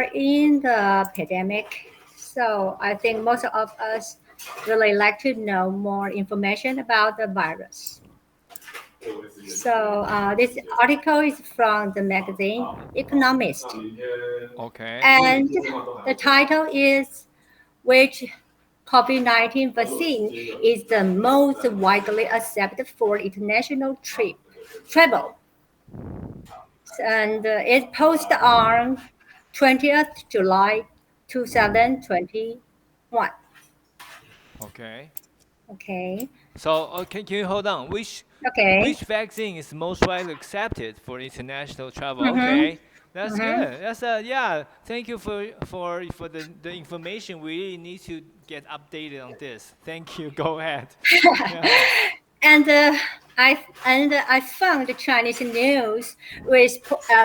are in the pandemic, so I think most of us really like to know more information about the virus. So this article is from the magazine Economist, Okay. and the title is "Which COVID-19 vaccine is the most widely accepted for international travel?" And it posted on 20th July 2021. Okay. Okay. So can you hold on? Okay. Which vaccine is most widely accepted for international travel? Mm-hmm. Okay, that's Mm-hmm. good. That's yeah. Thank you for the information. We really need to get updated on this. Thank you. Go ahead. Yeah. And I found the Chinese news which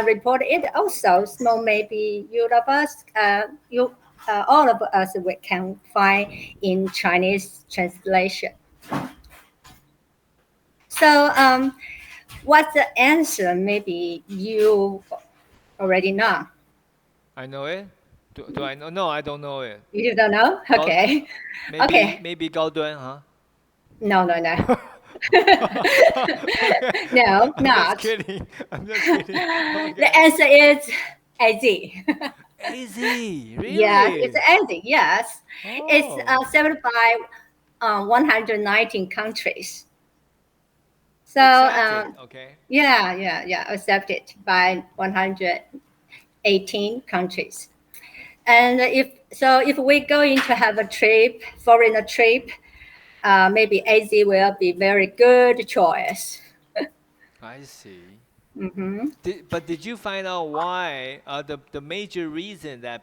reported it also. So maybe you of us, you all of us, we can find in Chinese translation. So what's the answer? Maybe you already know. I know it. Do I know? No, I don't know it. You don't know? Gao, Okay. maybe Okay. maybe Gao Duan, huh? No, no, no. Okay. No, I'm just not. kidding. I'm just kidding. The Okay. answer is AZ. AZ, Yes, it's really? AZ. Yes. It's Oh, accepted by 119 countries. So, accepted. Okay. yeah, yeah, yeah, accepted by 118 countries. And if we're going to have a trip, foreign trip, maybe AZ will be very good choice. I see. Hmm. But did you find out why the major reason that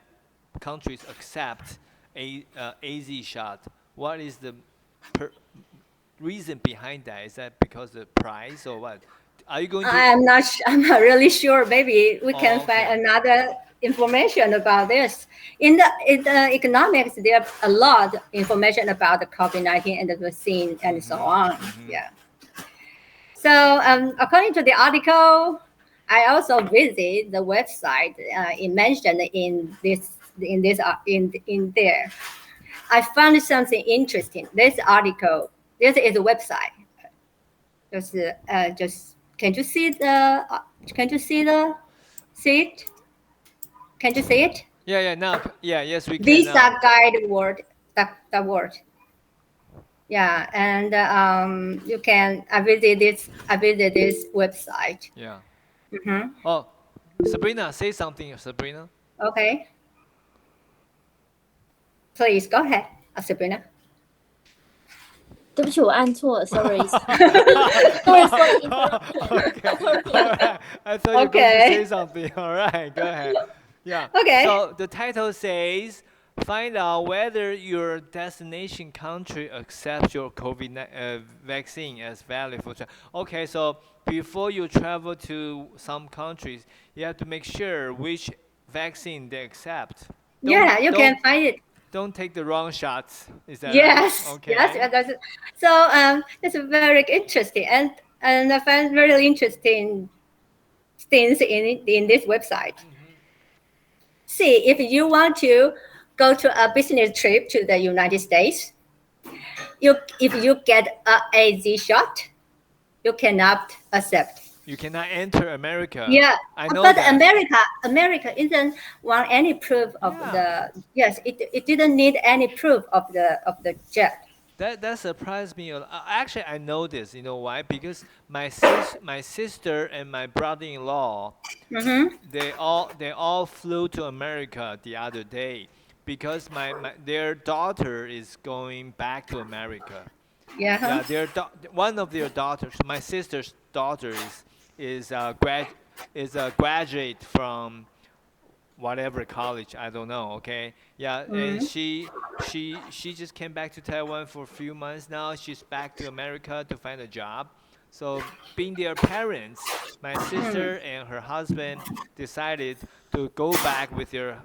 countries accept AZ shot? What is the per, reason behind that? Is that because of the price or what? Are you going to? I'm not really sure. Maybe we can Oh, find okay. another information about this. In the economics, there are a lot of information about the COVID-19 and the vaccine and so Mm-hmm. on. Mm-hmm. Yeah. So according to the article, I also visit the website. It mentioned in there. I found something interesting. This article. This is a website. Just can you see can you see it? Can you see it? Yeah, yeah. Now, yeah, yes, we can Visa now. guide word, the word. Yeah, and you can I visit this website. Yeah. Hmm. Oh, Sabrina, say something, Sabrina. Okay, please go ahead, Sabrina. 对不起，我按错了，sorry。Sorry for the interruption. Okay, all Sorry. right. I thought you're going to say Okay, something. All right, go ahead. Yeah. okay. So the title says, "Find out whether your destination country accepts your vaccine as valid for travel." Okay, so before you travel to some countries, you have to make sure which vaccine they accept. Don't Yeah, you can don't find it. don't take the wrong shots. Is that right? Yes, yes, Okay. that's it. So it's very interesting, and I find really interesting things in this website. Hmm. See, if you want to go to a business trip to the United States, if you get a AZ shot, you cannot accept. You cannot enter America. Yeah, I know but that. America isn't want any proof of Yeah. the. Yes, it didn't need any proof of the jet. That surprised me. Actually, I know this. You know why? Because my sister and my brother-in-law, Mm-hmm. they all flew to America the other day because their daughter is going back to America. Yeah. Yeah, Huh? one of their daughters, my sister's daughter is a graduate from whatever college, I don't know. Okay, yeah, and Mm-hmm. she just came back to Taiwan for a few months now. She's back to America to find a job. So being their parents, my sister and her husband decided to go back with their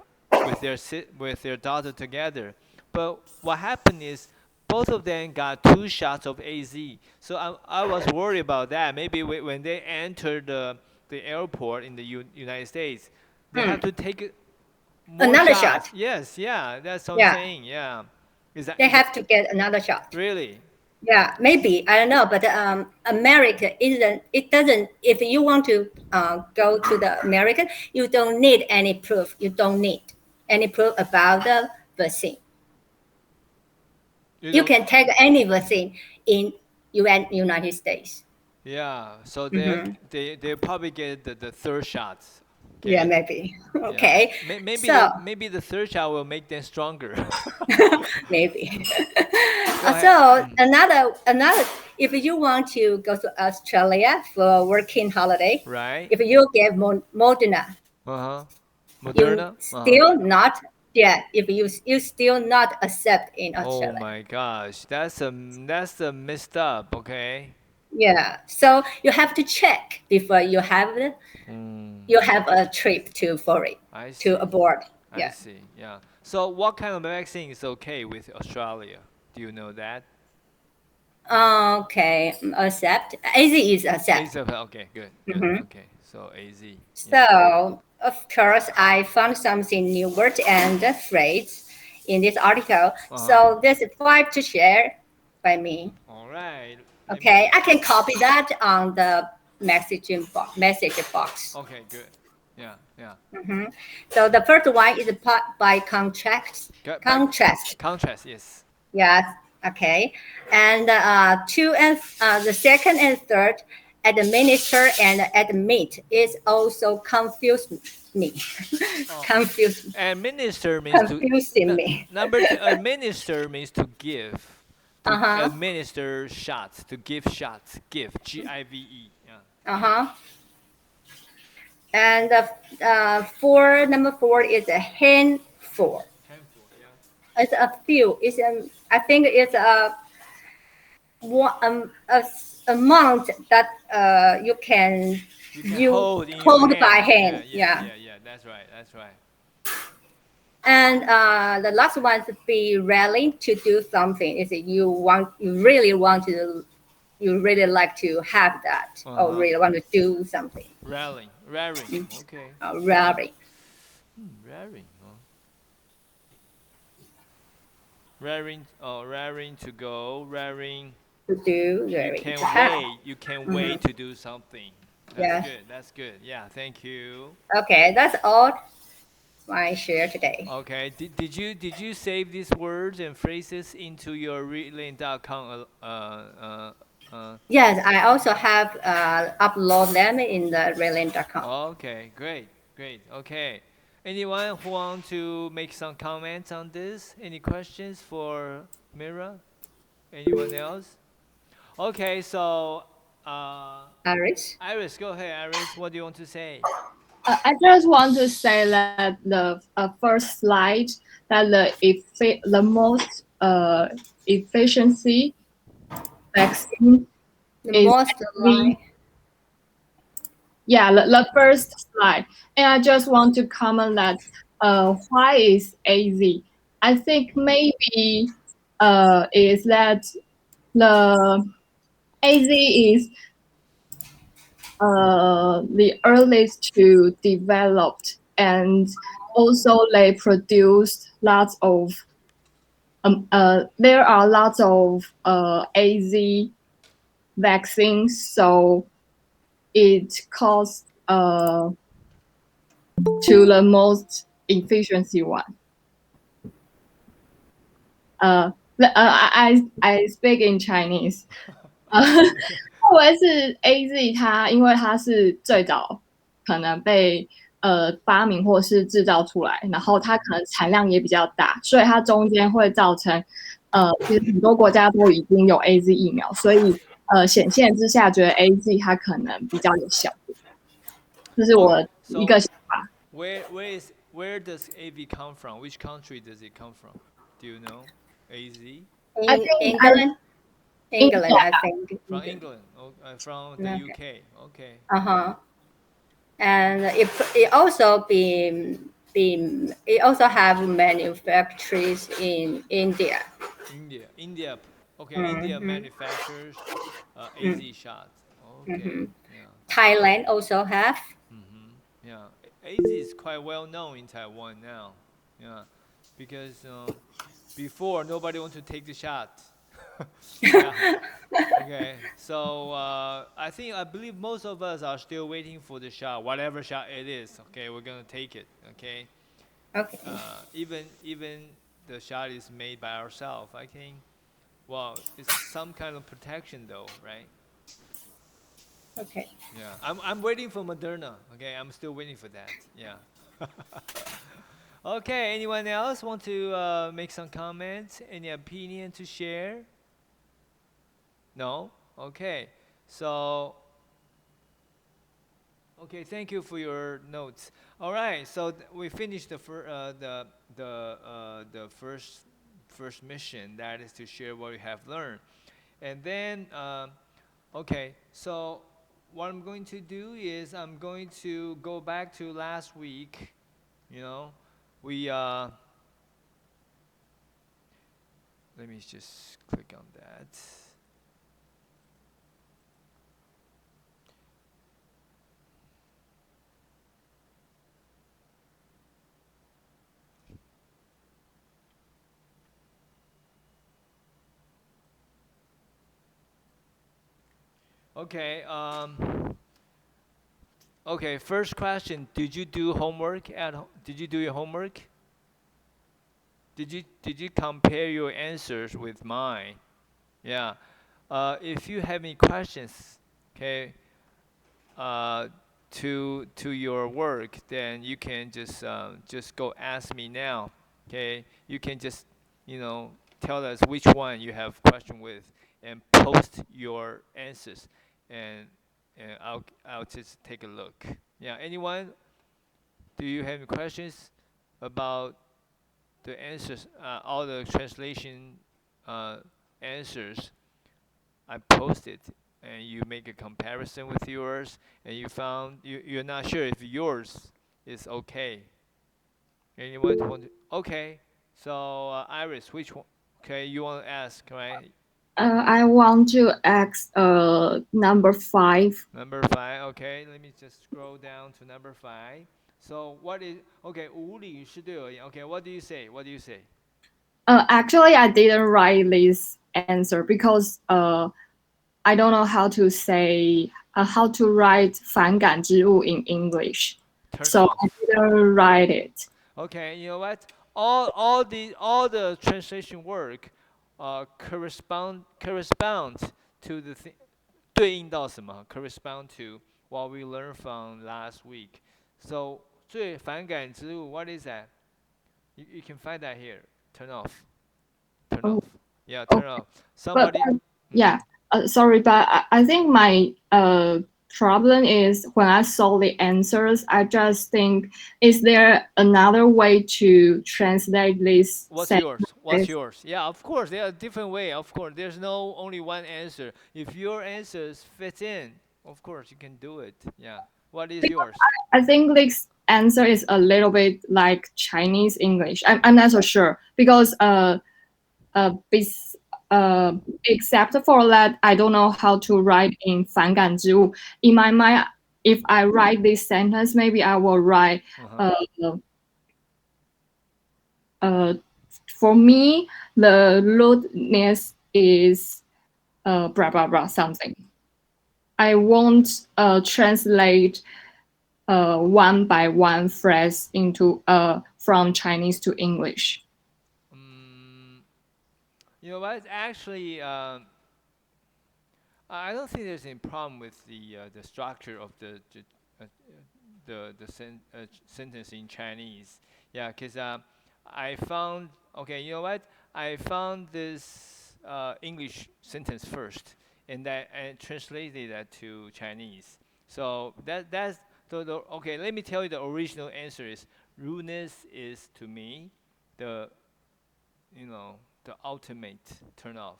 daughter together. But what happened is both of them got 2 shots of AZ. So I was worried about that. Maybe when they enter the airport in the United States, they have to take More Another shots. shot. Yes, yeah, that's what I'm Yeah, saying. Yeah. they Is that have to get another shot. really? Yeah, maybe I don't know, but America isn't. It doesn't. If you want to go to the American, you don't need any proof. You don't need any proof about the vaccine. You You don't. can take any vaccine in United States. Yeah. So Hmm. they probably get the third shots. Yeah, Okay. maybe. Yeah. Okay, so Maybe the third shot will make them stronger. maybe. Go ahead. So another, if you want to go to Australia for working holiday, Right. if you get Moderna, Uh huh. you Moderna. Uh huh. still not, yeah, if you still not accept in Oh Australia. my gosh, that's a messed up. Okay. Yeah, so you have to check before Mm, you have a trip to for it I to see. abroad. I Yeah. see. Yeah. So what kind of vaccine is okay with Australia? Do you know that? Okay, accept. AZ is accept. AZ. Okay. Good. Good. Mhm. Okay. So AZ. Yeah. So, of course, I found something new word and phrase in this article. Uh huh. So, there's five to share by me. All right. Let me. Okay, I can copy that on the message box. Okay. Good. Yeah. Yeah. Mhm. So, the first one is by contrast. Got back. Contrast. Contrast. Yes. Yes. Okay. And two and the second and third, administer and admit is also me. Oh. confuse Administer means to. confusing me. Number two. Administer means to give. To Uh-huh. administer shots. To give shots. Give. GIVE. Yeah. Uh-huh. And number four is a handful. Handful. Yeah. It's a few. I think it's a one amount that you can You can you hold in your hold by hand. Yeah, hand. yeah, Yeah. yeah, yeah. That's right. That's right. And the last one is be willing to do something. Is you really want to, you really like to have that, Uh or huh. really want to do something. Raring, raring. Okay. Really Raring. Huh? Raring. Oh, raring to go. Raring. to do, You really can to have. wait. You can Mhm. wait to do something. That's Yes. good. That's good. Yeah. Thank you. Okay, that's all I share today. Okay. Did you save these words and phrases into your readlink.com Yes, I also have upload them in the Relent.com. Okay, great, great. Okay. Anyone who want to make some comments on this? Any questions for Mira? Anyone else? Okay, so Iris? Iris, go ahead. Iris, what do you want to say? I just want to say that the first slide that the most efficiency vaccine The is most actually, line. yeah, the first slide. And I just want to comment that why is AZ? I think maybe is that the AZ is the earliest to developed, and also they produce lots of there are lots of AZ vaccines, so it costs to the most efficiency one. I speak in Chinese. 认为是 AZ 它，因为它是最早可能被发明或是制造出来，然后它可能产量也比较大，所以它中间会造成其实很多国家都已经有 AZ 疫苗，所以显现之下觉得 AZ 它可能比较有效果，这是我一个 So 想法。where does AV come from? Which country does it come from? Do you know? AZ I In think England? England, yeah. I think. from England. From the Okay. UK. Okay. Uh-huh. And it also it also have manufacturers in India. India. Okay, India Mhm. manufactures AZ shots. Okay. Mhm. Yeah. Thailand also have. Yeah. AZ is quite well known in Taiwan now. Yeah, because before nobody want to take the shot. Yeah. Okay. So I believe most of us are still waiting for the shot, whatever shot it is. Okay, we're gonna take it. Okay. Okay. Even the shot is made by ourselves. I think. Well, it's some kind of protection though, right? Okay. Yeah. I'm waiting for Moderna. Okay. I'm still waiting for that. Yeah. Okay. Anyone else want to make some comments? Any opinion to share? No. Okay. So okay, thank you for your notes. All right, so we finished the first mission, that is to share what we have learned, and then okay, so what I'm going to do is I'm going to go back to last week. You know, we let me just click on that. Okay. Okay. First question: did you do homework at? Did you do your homework? Did you compare your answers with mine? Yeah. If you have any questions, okay, uh, to your work, then you can just go ask me now. Okay. You can just tell us which one you have question with, and post your answers, and I'll just take a look. Yeah. Anyone? Do you have any questions about the answers, all the translation uh, answers I posted, and you make a comparison with yours, and you found you're not sure if yours is okay. Anyone want to? Okay, so Iris, which one? Okay, you want to ask, right? I want to ask number 5. Number five. Okay, let me just scroll down to number five. So what is okay? 无理是对而言. Okay, what do you say? What do you say? Actually, I didn't write this answer because I don't know how to say how to write 反感之物 in English, Turn so I off. didn't write it. Okay, you know what? All the translation work correspond to the thing 对应到什么 correspond to what we learned from last week. So 最反感之物, what is that? You can find that here. Turn off. Turn Oh, off. Yeah, turn okay. off. But Somebody. yeah, sorry, but I think my problem is when I saw the answers, I just think, is there another way to translate this What's yours? What's sentence? yours? Yeah, of course, there are different way. Of course, there's no only one answer. If your answers fit in, of course you can do it. Yeah. What is Because yours? I think this answer is a little bit like Chinese English. I'm not so sure because bes- uh, except for that, I don't know how to write in 反感之物. In my mind, if I write this sentence, maybe I will write Uh-huh. uh, uh, for me, the rudeness is blah blah blah something. I won't translate one by one phrase into from Chinese to English. Mm, you know what? Actually, I don't think there's any problem with the structure of the sentence in Chinese. Yeah, because I found okay. You know what? I found this English sentence first, and that and translated that to Chinese. So that's okay. Let me tell you the original answer is rudeness is to me the the ultimate turn off.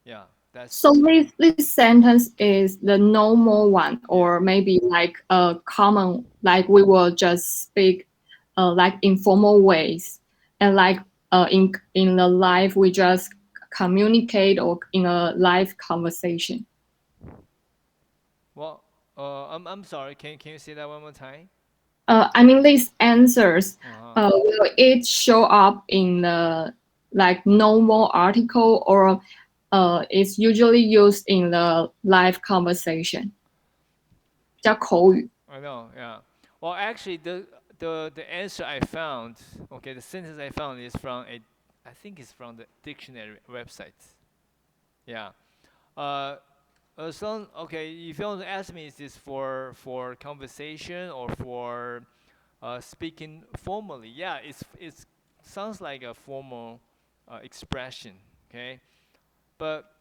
Yeah, So that's this sentence is the normal one, yeah. or maybe like a common, like we will just speak like informal ways, and like in the life we just communicate or in a live conversation. Well, I'm sorry. Can you say that one more time? I mean, these answers, Uh-huh. will it show up in the like normal article, or it's usually used in the live conversation? 比较口语。I know, yeah. Well, actually, the answer I found, okay, the sentence I found is from I think it's from the dictionary website. Yeah. Uh, so okay, if you want to ask me, is this for conversation or for speaking formally? Yeah, it's sounds like a formal expression. Okay, but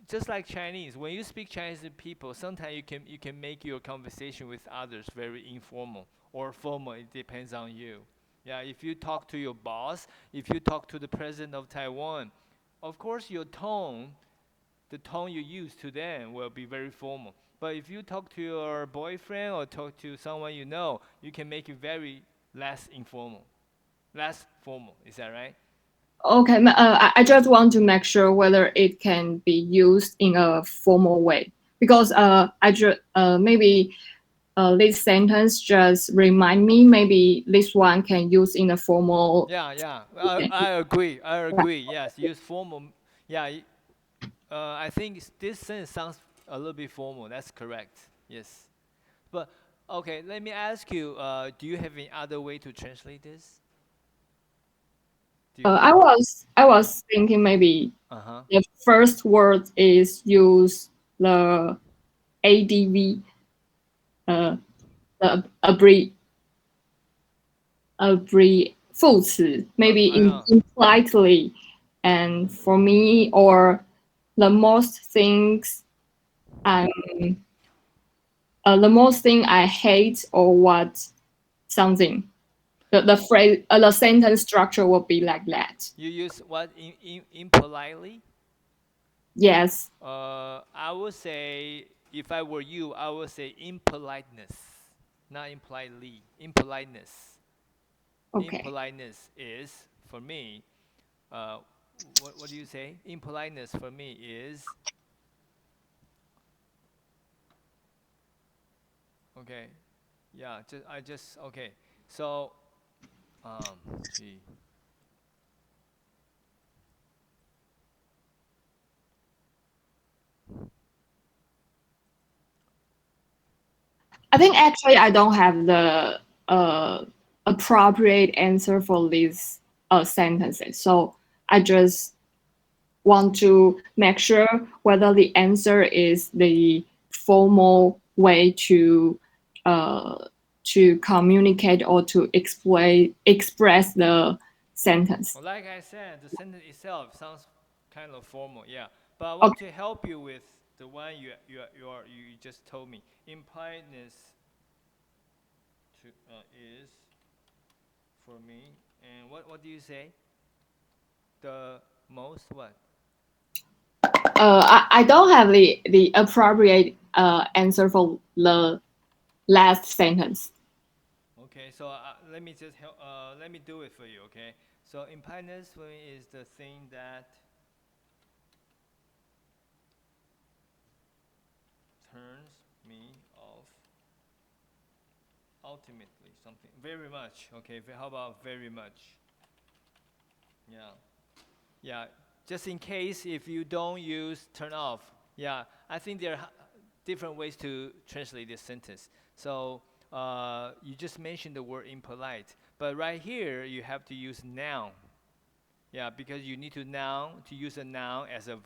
just like Chinese, when you speak Chinese to people, sometimes you can make your conversation with others very informal or formal. It depends on you. Yeah, if you talk to your boss, if you talk to the president of Taiwan, of course your tone, the tone you use to them will be very formal. But if you talk to your boyfriend or talk to someone you know, you can make it very less informal, less formal. Is that right? Okay, I just want to make sure whether it can be used in a formal way, because I just maybe this sentence just remind me maybe this one can use in a formal. Yeah, yeah. I agree. I agree. Yes, use formal. Yeah, I think this sentence sounds a little bit formal. That's correct. Yes. But okay, let me ask you. Do you have any other way to translate this? Do you? I was thinking maybe Uh huh. the first word is use the ADV, the abbrev 副词 maybe I know. impliedly, and for me, or the most things I'm the most thing I hate, or what something. The phrase, the sentence structure will be like that. You use what impolitely? Yes. I would say if I were you, I would say impoliteness, not impolitely. Impoliteness. Okay. Impoliteness is for me. Uh, what do you say? Impoliteness for me is okay. Yeah. Just okay. So gee. I think actually I don't have the uh, appropriate answer for these sentences. So I just want to make sure whether the answer is the formal way uh, to communicate or to express the sentence. Well, like I said, the sentence itself sounds kind of formal, yeah. But I want Okay. to help you with the one you just told me. Impoliteness is for me, and what do you say? The most what? I don't have the appropriate answer for the last sentence. Okay, so let me just help. Let me do it for you. Okay, so impoliteness for me is the thing that turns me off ultimately something very much. Okay, how about very much? Yeah, yeah. Just in case if you don't use turn off, yeah, I think there are different ways to translate this sentence. So you just mentioned the word impolite, but right here you have to use noun. Yeah, because you need to use a noun as a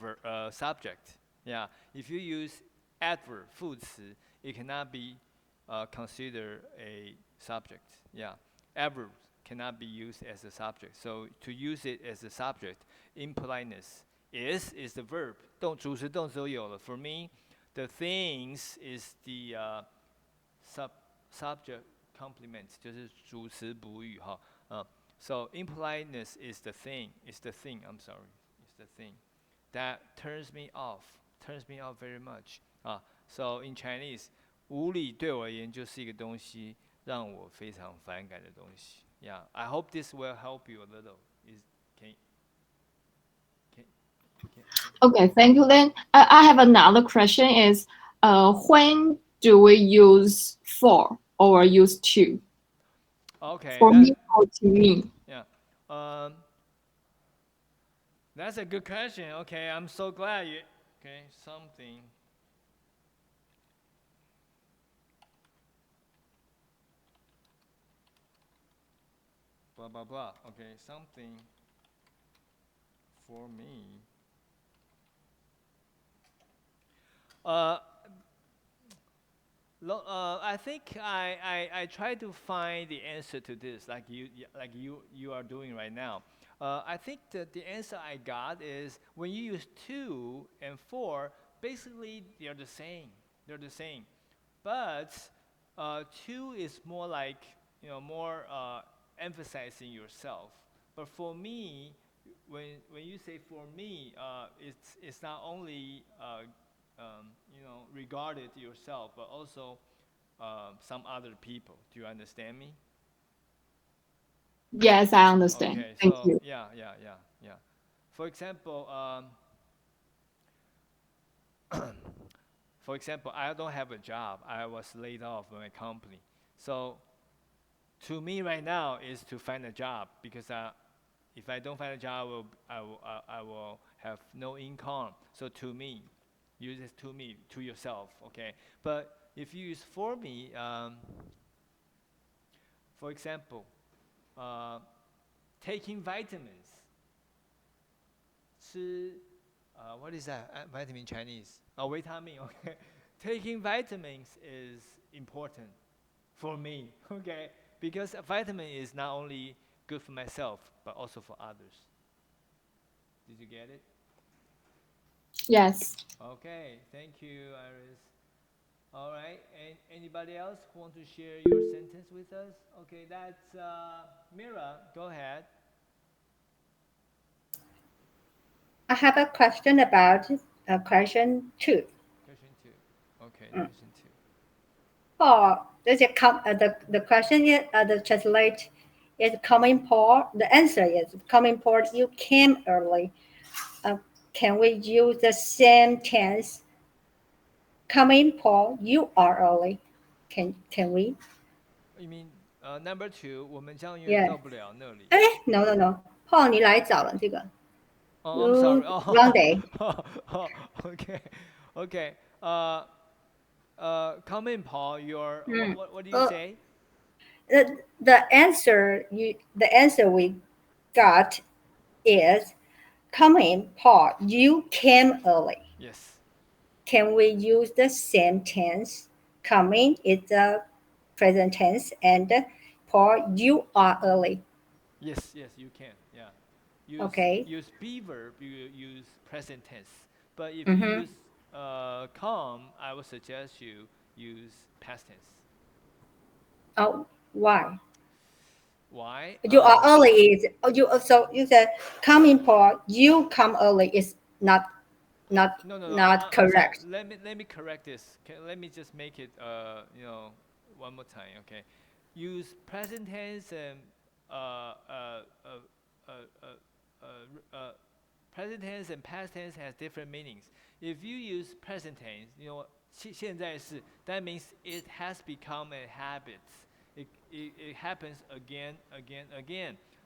subject. Yeah, if you use adverb 副词, it cannot be considered a subject. Yeah, adverbs cannot be used as a subject. So to use it as a subject, impoliteness is the verb. 主词动词都有了. For me, the things is the subject complement, 就是主词补语哈. So impoliteness is the thing. It's the thing. I'm sorry. It's the thing that turns me off very much. So in Chinese, 无理对我而言就是一个东西让我非常反感的东西. Yeah, I hope this will help you a little. Can, Okay, thank you. Then I have another question is, when do we use for or use to? Okay, For me or to me? yeah. Um, that's a good question. Okay, I'm so glad you. Okay, something. Blah blah blah. Okay, something for me. Uh, I think I try to find the answer to this, like you are doing right now. I think that the answer I got is when you use two and four, basically they're the same. They're the same, but two is more like more emphasizing yourself. But for me, when you say for me, it's not only regarded yourself, but also some other people. Do you understand me? Yes, I understand. Okay, Thank so you. yeah. For example, I don't have a job. I was laid off from my company. So to me right now is to find a job because if I don't find a job, I will have no income. So to me, use it to me, to yourself, okay? But if you use for me, for example, uh, taking vitamins, 吃 what is that? Vitamin in Chinese? Oh, vitamin, okay. Taking vitamins is important for me, okay? Because a vitamin is not only good for myself, but also for others. Did you get it? Yes. Okay, thank you, Iris. All right, and anybody else who want to share your sentence with us? Okay, that's Mira. Go ahead. I have a question about question 2. Question two. Okay, Mm. question two. Paul, the question is the translate is coming Paul. The answer is coming Paul. You came early. Uh, can we use the same tense? Coming Paul, you are early. Can we? You mean number two？我们将永远 Yeah. 到不了那里。哎，no no no，Paul 你来早了这个。Oh, I'm You sorry. Oh, wrong day. okay, okay. Come in, Paul. Your Mm. what do you Uh, say? the answer we got is coming Paul. You came early. Yes, Can we use the same tense? Coming is the present tense, and Paul, you are early. yes, you can. Yeah, Okay. use be verb. You use present tense. But if you Mm-hmm. use come, I would suggest you use past tense. Oh, why? Why? You are early is so you said coming Paul. You come early is not No. not I'm sorry. correct. Let me correct this. Let me just make it one more time. Okay, use present tense and uh uh uh uh uh, present tense and past tense has different meanings. If you use present tense, 现在式, that means it has become a habit. It happens again.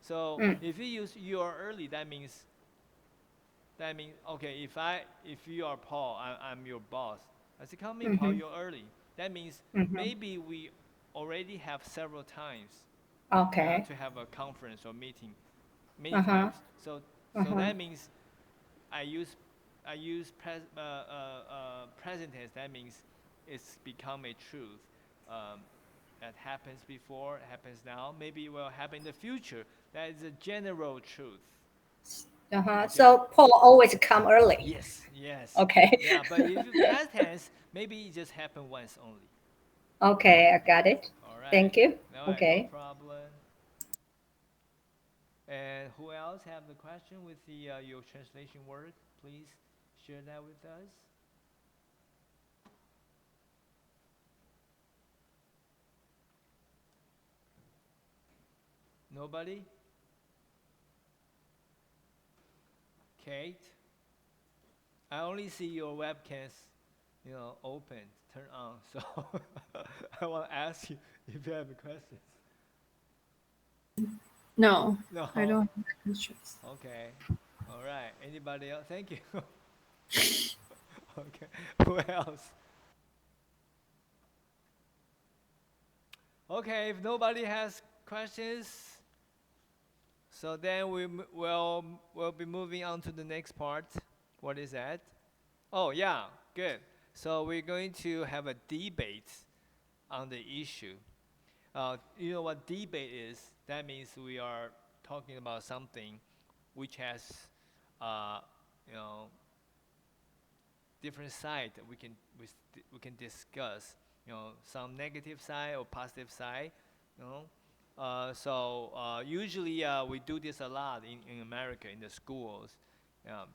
So Mm, if you use you are early, that means okay. If you are Paul, I'm your boss. I say, come in, Paul. mm-hmm, You're early. That means mm-hmm. maybe we already have several times Okay. to have a conference or meeting, many Uh-huh. times. So Uh-huh. that means I use present tense. That means it's become a truth. Um, that happens before, happens now. Maybe it will happen in the future. That is a general truth. Uh-huh. Okay. So Paul always come early. Yes. Okay. Yeah, but if you past tense, maybe it just happened once only. Okay, I got it. All right. Thank you. All right, no Okay. problem. And who else have the question with the your translation work? Please share that with us. Nobody? Kate? I only see your webcams, open, turn on. So I want to ask you if you have questions. No, No. I don't have questions. Okay. All right. Anybody else? Thank you. Okay. Who else? Okay. If nobody has questions, so then we'll be moving on to the next part. What is that? Oh yeah, good. So we're going to have a debate on the issue. You know what debate is? That means we are talking about something which has, uh, you know, different side that we can discuss. You know, some negative side or positive side. You know, usually we do this a lot in America in the schools. Um,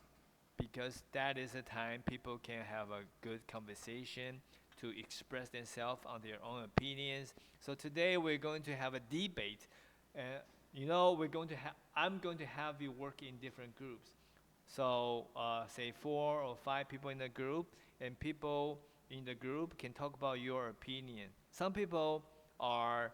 because that is a time people can have a good conversation to express themselves on their own opinions. So today we're going to have a debate. Uh, I'm going to have you work in different groups. So say 4 or 5 people in a group, and people in the group can talk about your opinion. Some people are,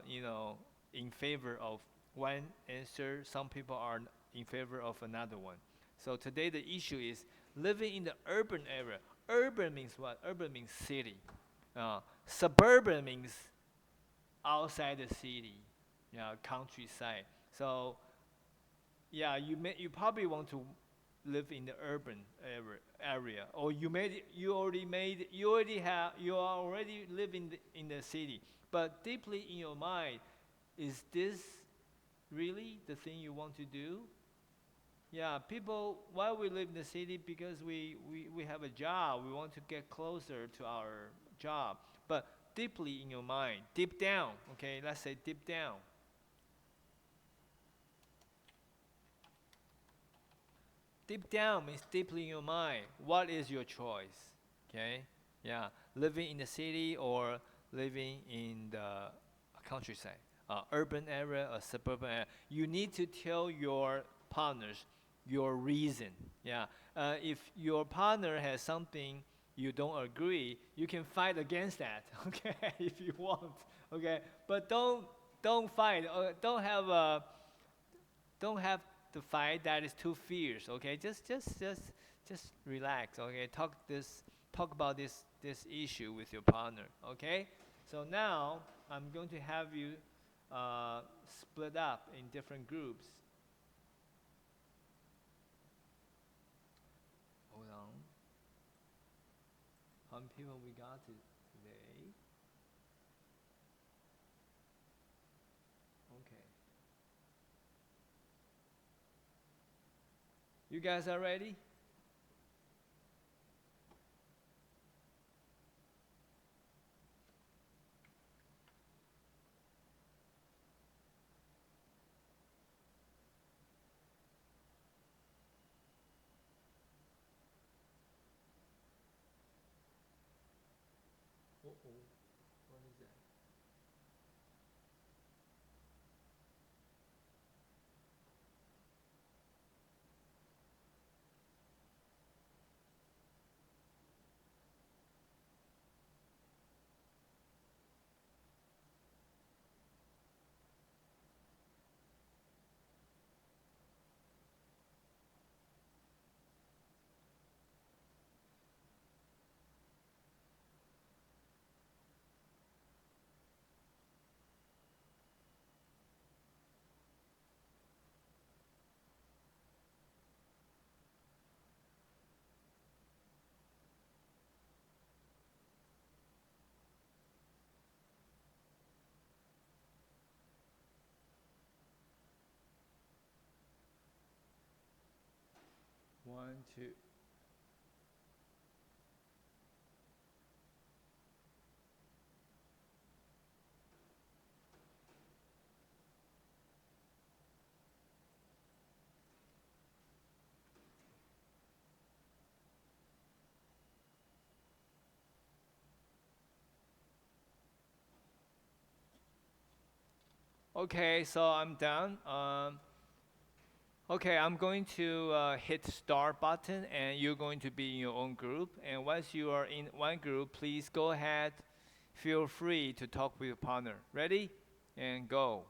you know, in favor of one answer. Some people are in favor of another one. So today the issue is living in the urban area. Urban means what? Urban means city. Suburban means outside the city, countryside. So yeah, you probably want to live in the urban area, or you are already living in the city. But deeply in your mind, is this really the thing you want to do? Yeah, people, why we live in the city? Because we have a job. We want to get closer to our job. But deeply in your mind, deep down, okay, let's say deep down. Deep down means deeply in your mind. What is your choice? Okay? Yeah, living in the city or living in the countryside, urban area or suburban area. You need to tell your partners your reason. Yeah, if your partner has something you don't agree, you can fight against that. Okay, if you want. Okay, but don't fight. Don't have to fight that is too fierce. Okay, just relax. Okay, talk about this issue with your partner. Okay, so now I'm going to have you split up in different groups. Hold on. How many people we got today? Okay. You guys are ready? Uh-oh. What is that? One, two. Okay, so I'm done. Okay, I'm going to hit start button, and you're going to be in your own group. And once you are in one group, please go ahead. Feel free to talk with your partner. Ready? And go.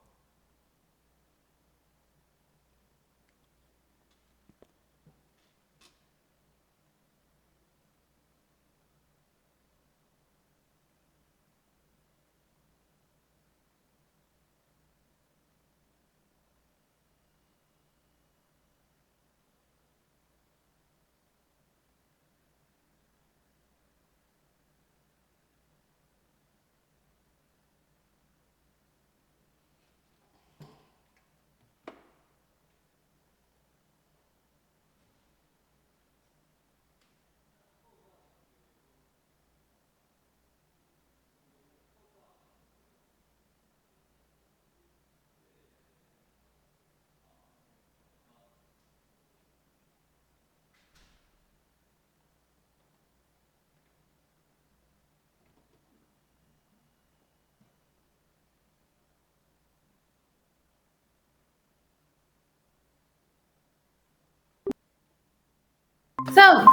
So,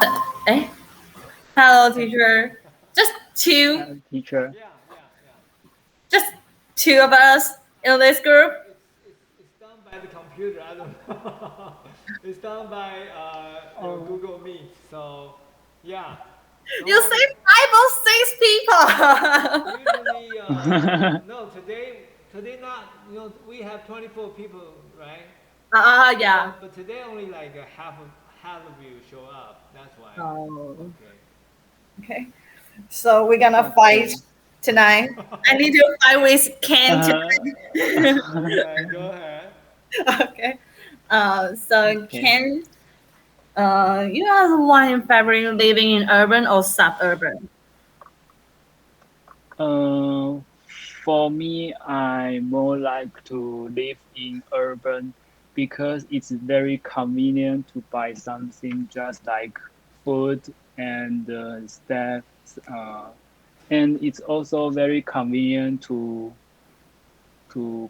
hello, teacher. Just two, Teacher. just two of us in this group. It's done by the computer. I don't know. It's done by Google Meet. So, yeah. You say five or six people. Usually, no. Today not. We have 24 people, right? Yeah. But today only like half of you show up. That's why. Oh, Okay. okay. So we're gonna fight tonight. I need to fight with Ken tonight. Yeah, go ahead. Okay. So Okay. Ken, you are the one in favoring living in urban or suburban? Uh, for me, I more like to live in urban because it's very convenient to buy something just like food and stuff. Uh, and it's also very convenient to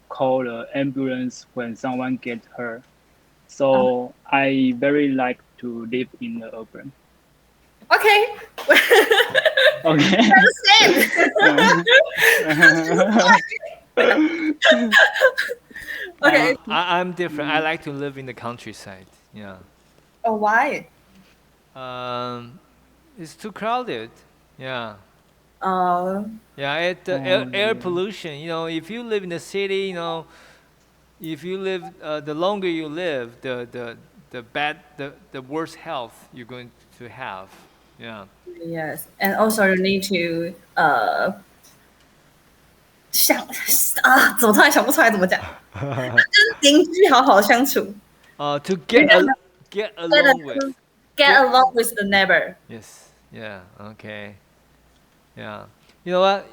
call the ambulance when someone gets hurt. So I very like to live in the urban. Okay. Okay. Same. Okay. I'm different. I like to live in the countryside. Yeah. Oh, why? Um, it's too crowded. Yeah. Uh, Yeah, air Yeah. pollution. If you live in the city, if you live, the longer you live, the worse health you're going to have. Yeah. yes, and also you need to 怎么突然想不出来怎么讲？跟邻居好好相处 To You're get gonna get get, along with. get along with the neighbor. Yes. Yeah. Okay. Yeah. You know what?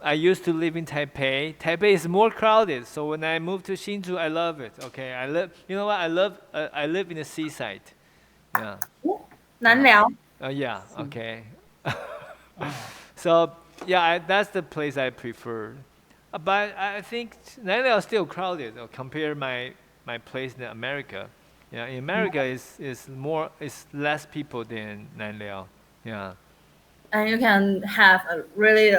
I used to live in Taipei. Taipei is more crowded, so when I moved to Hsinchu, I love it. Okay, I live. You know what? I live in the seaside. Yeah. 难聊。Yeah. Okay. So yeah, that's the place I prefer. But I think Nanliao is still crowded compared my place in America. Yeah, in America is less people than Nanliao. Yeah. And you can have a really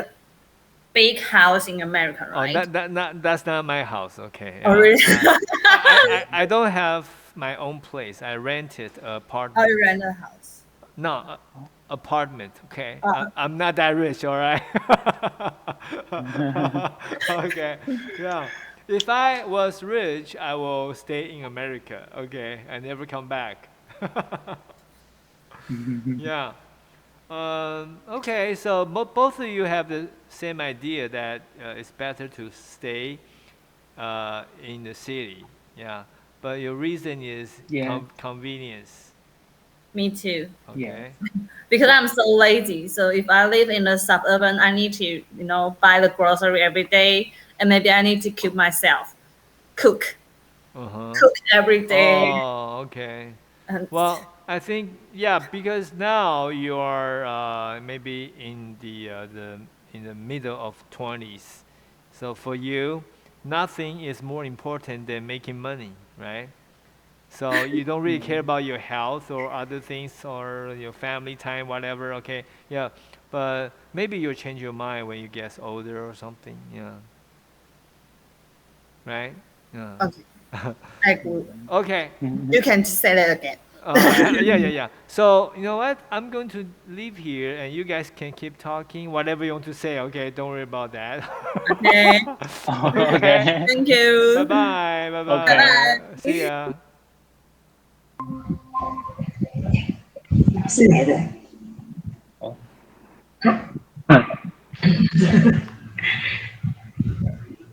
big house in America, Oh, right? that's not my house. Okay. Oh, really? I don't have my own place. I rented an Oh, apartment. you rent a house. No, apartment. Okay. Uh-huh. I'm not that rich. All right. Okay. Yeah. If I was rich, I will stay in America. Okay. I never come back. Yeah. Okay, so both of you have the same idea that it's better to stay in the city. Yeah. But your reason is Yeah. convenience. Me too. Okay. Because I'm so lazy. So if I live in the suburban, I need to, buy the grocery every day, and maybe I need to cook myself. Cook Uh-huh. every day. Oh, okay. And Well, I think yeah, because now you are maybe in the middle of 20s. So for you, nothing is more important than making money, right? So you don't really care about your health or other things or your family time, whatever. Okay, yeah, but maybe you'll change your mind when you get older or something. Yeah, right? Yeah. okay, I agree. Okay. You can say that again. Yeah. So you know what? I'm going to leave here, and you guys can keep talking, whatever you want to say. Okay, don't worry about that. Okay. Okay. Thank you. Bye bye. Bye bye. Okay. See ya. 是来的。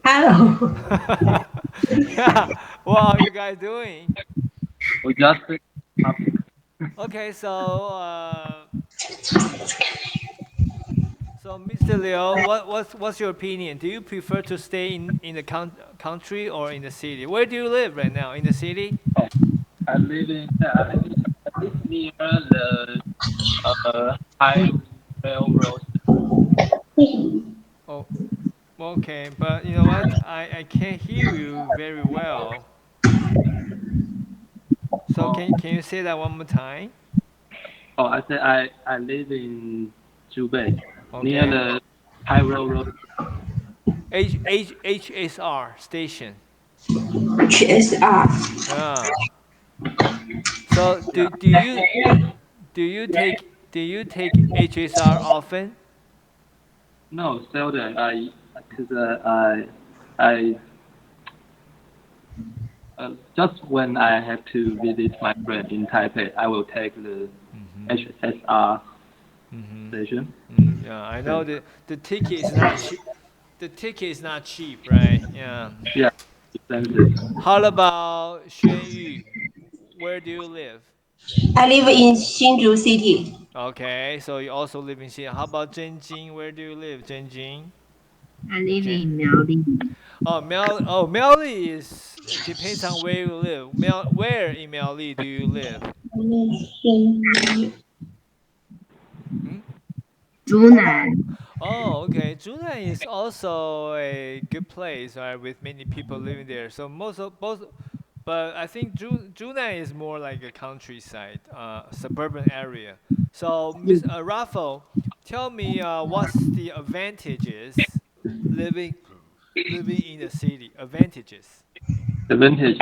Hello，Yeah. What are you guys doing? We just Okay, so Mr. Liu, what's your opinion? Do you prefer to stay in the country or in the city? Where do you live right now? In the city? I live near the high railroad. Oh, okay, but you know what? I can't hear you very well. So can you say that one more time? Oh, I said I live in Zhubei, near Okay. the High Road Road. HSR station. HSR. Yeah. So Yeah. do you take HSR often? No, seldom. Cause I just when I have to visit my friend in Taipei, I will take the HSR station. Yeah, I know And the ticket is not cheap. The ticket is not cheap, right? Yeah. yeah, expensive. How about Xuan Yu? Where do you live? I live in Hsinchu City. Okay, so you also live in Xi'an. How about Zhenjing? Where do you live, Zhenjing? I live Jen. in Miaoli. Miaoli is depends on where you live. Where in Miaoli do you live? Hmm? Zhunan. Oh, okay. Zhunan is also a good place, right? With many people living there. So most of both, but I think Zhunan is more like a countryside, suburban area. So, Miss Rafael, tell me what's the advantages living living in the city? Advantages. Advantage,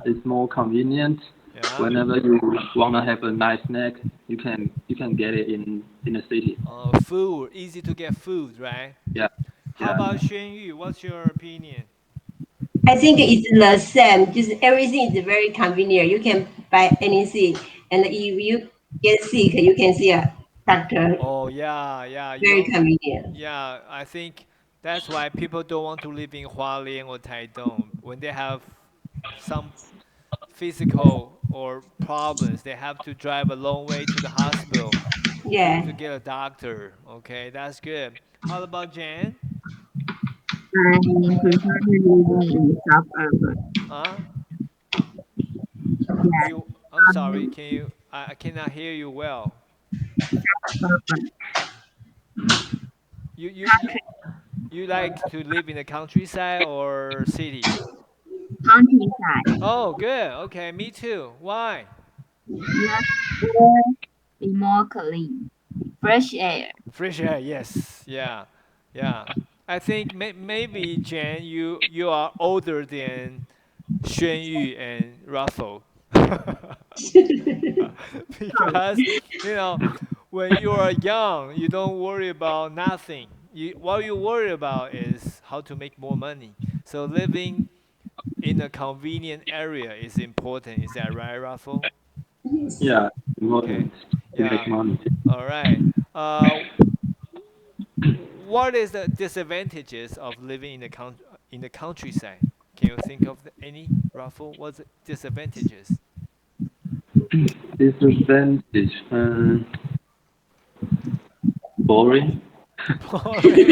it's more convenient. Yeah. Whenever you wanna have a nice snack, you can get it in the city. Food, easy to get food, right? Yeah, How yeah, about Xuan Yu? What's your opinion? I think it's the same. Just everything is very convenient. You can buy anything, and if you get sick, you can see a doctor. Oh yeah, yeah. You Very don't. convenient. Yeah, I think that's why people don't want to live in Hualien or Taidong. When they have some physical or problems, they have to drive a long way to the hospital Yeah. to get a doctor. Okay, that's good. How about Jan? I prefer living in suburban. Huh? Yes, You? I'm sorry. Can you? I cannot hear you well. suburban. You you you you like to live in the countryside or city? Countryside. Oh, good. Okay, me too. Why? Yes, air be more clean. Fresh air. Fresh air, yes. Yeah. Yeah. I think maybe Jan, you are older than Xuan Yu and Raffle. Because you know, when you are young, you don't worry about nothing. What you worry about is how to make more money. So living in a convenient area is important. Is that right, Raffle? yeah. Okay. Important to Yeah. make money. All right. What is the disadvantages of living in the countryside? Can you think of any, Raffle? What's the disadvantages? Disadvantage, boring. Boring.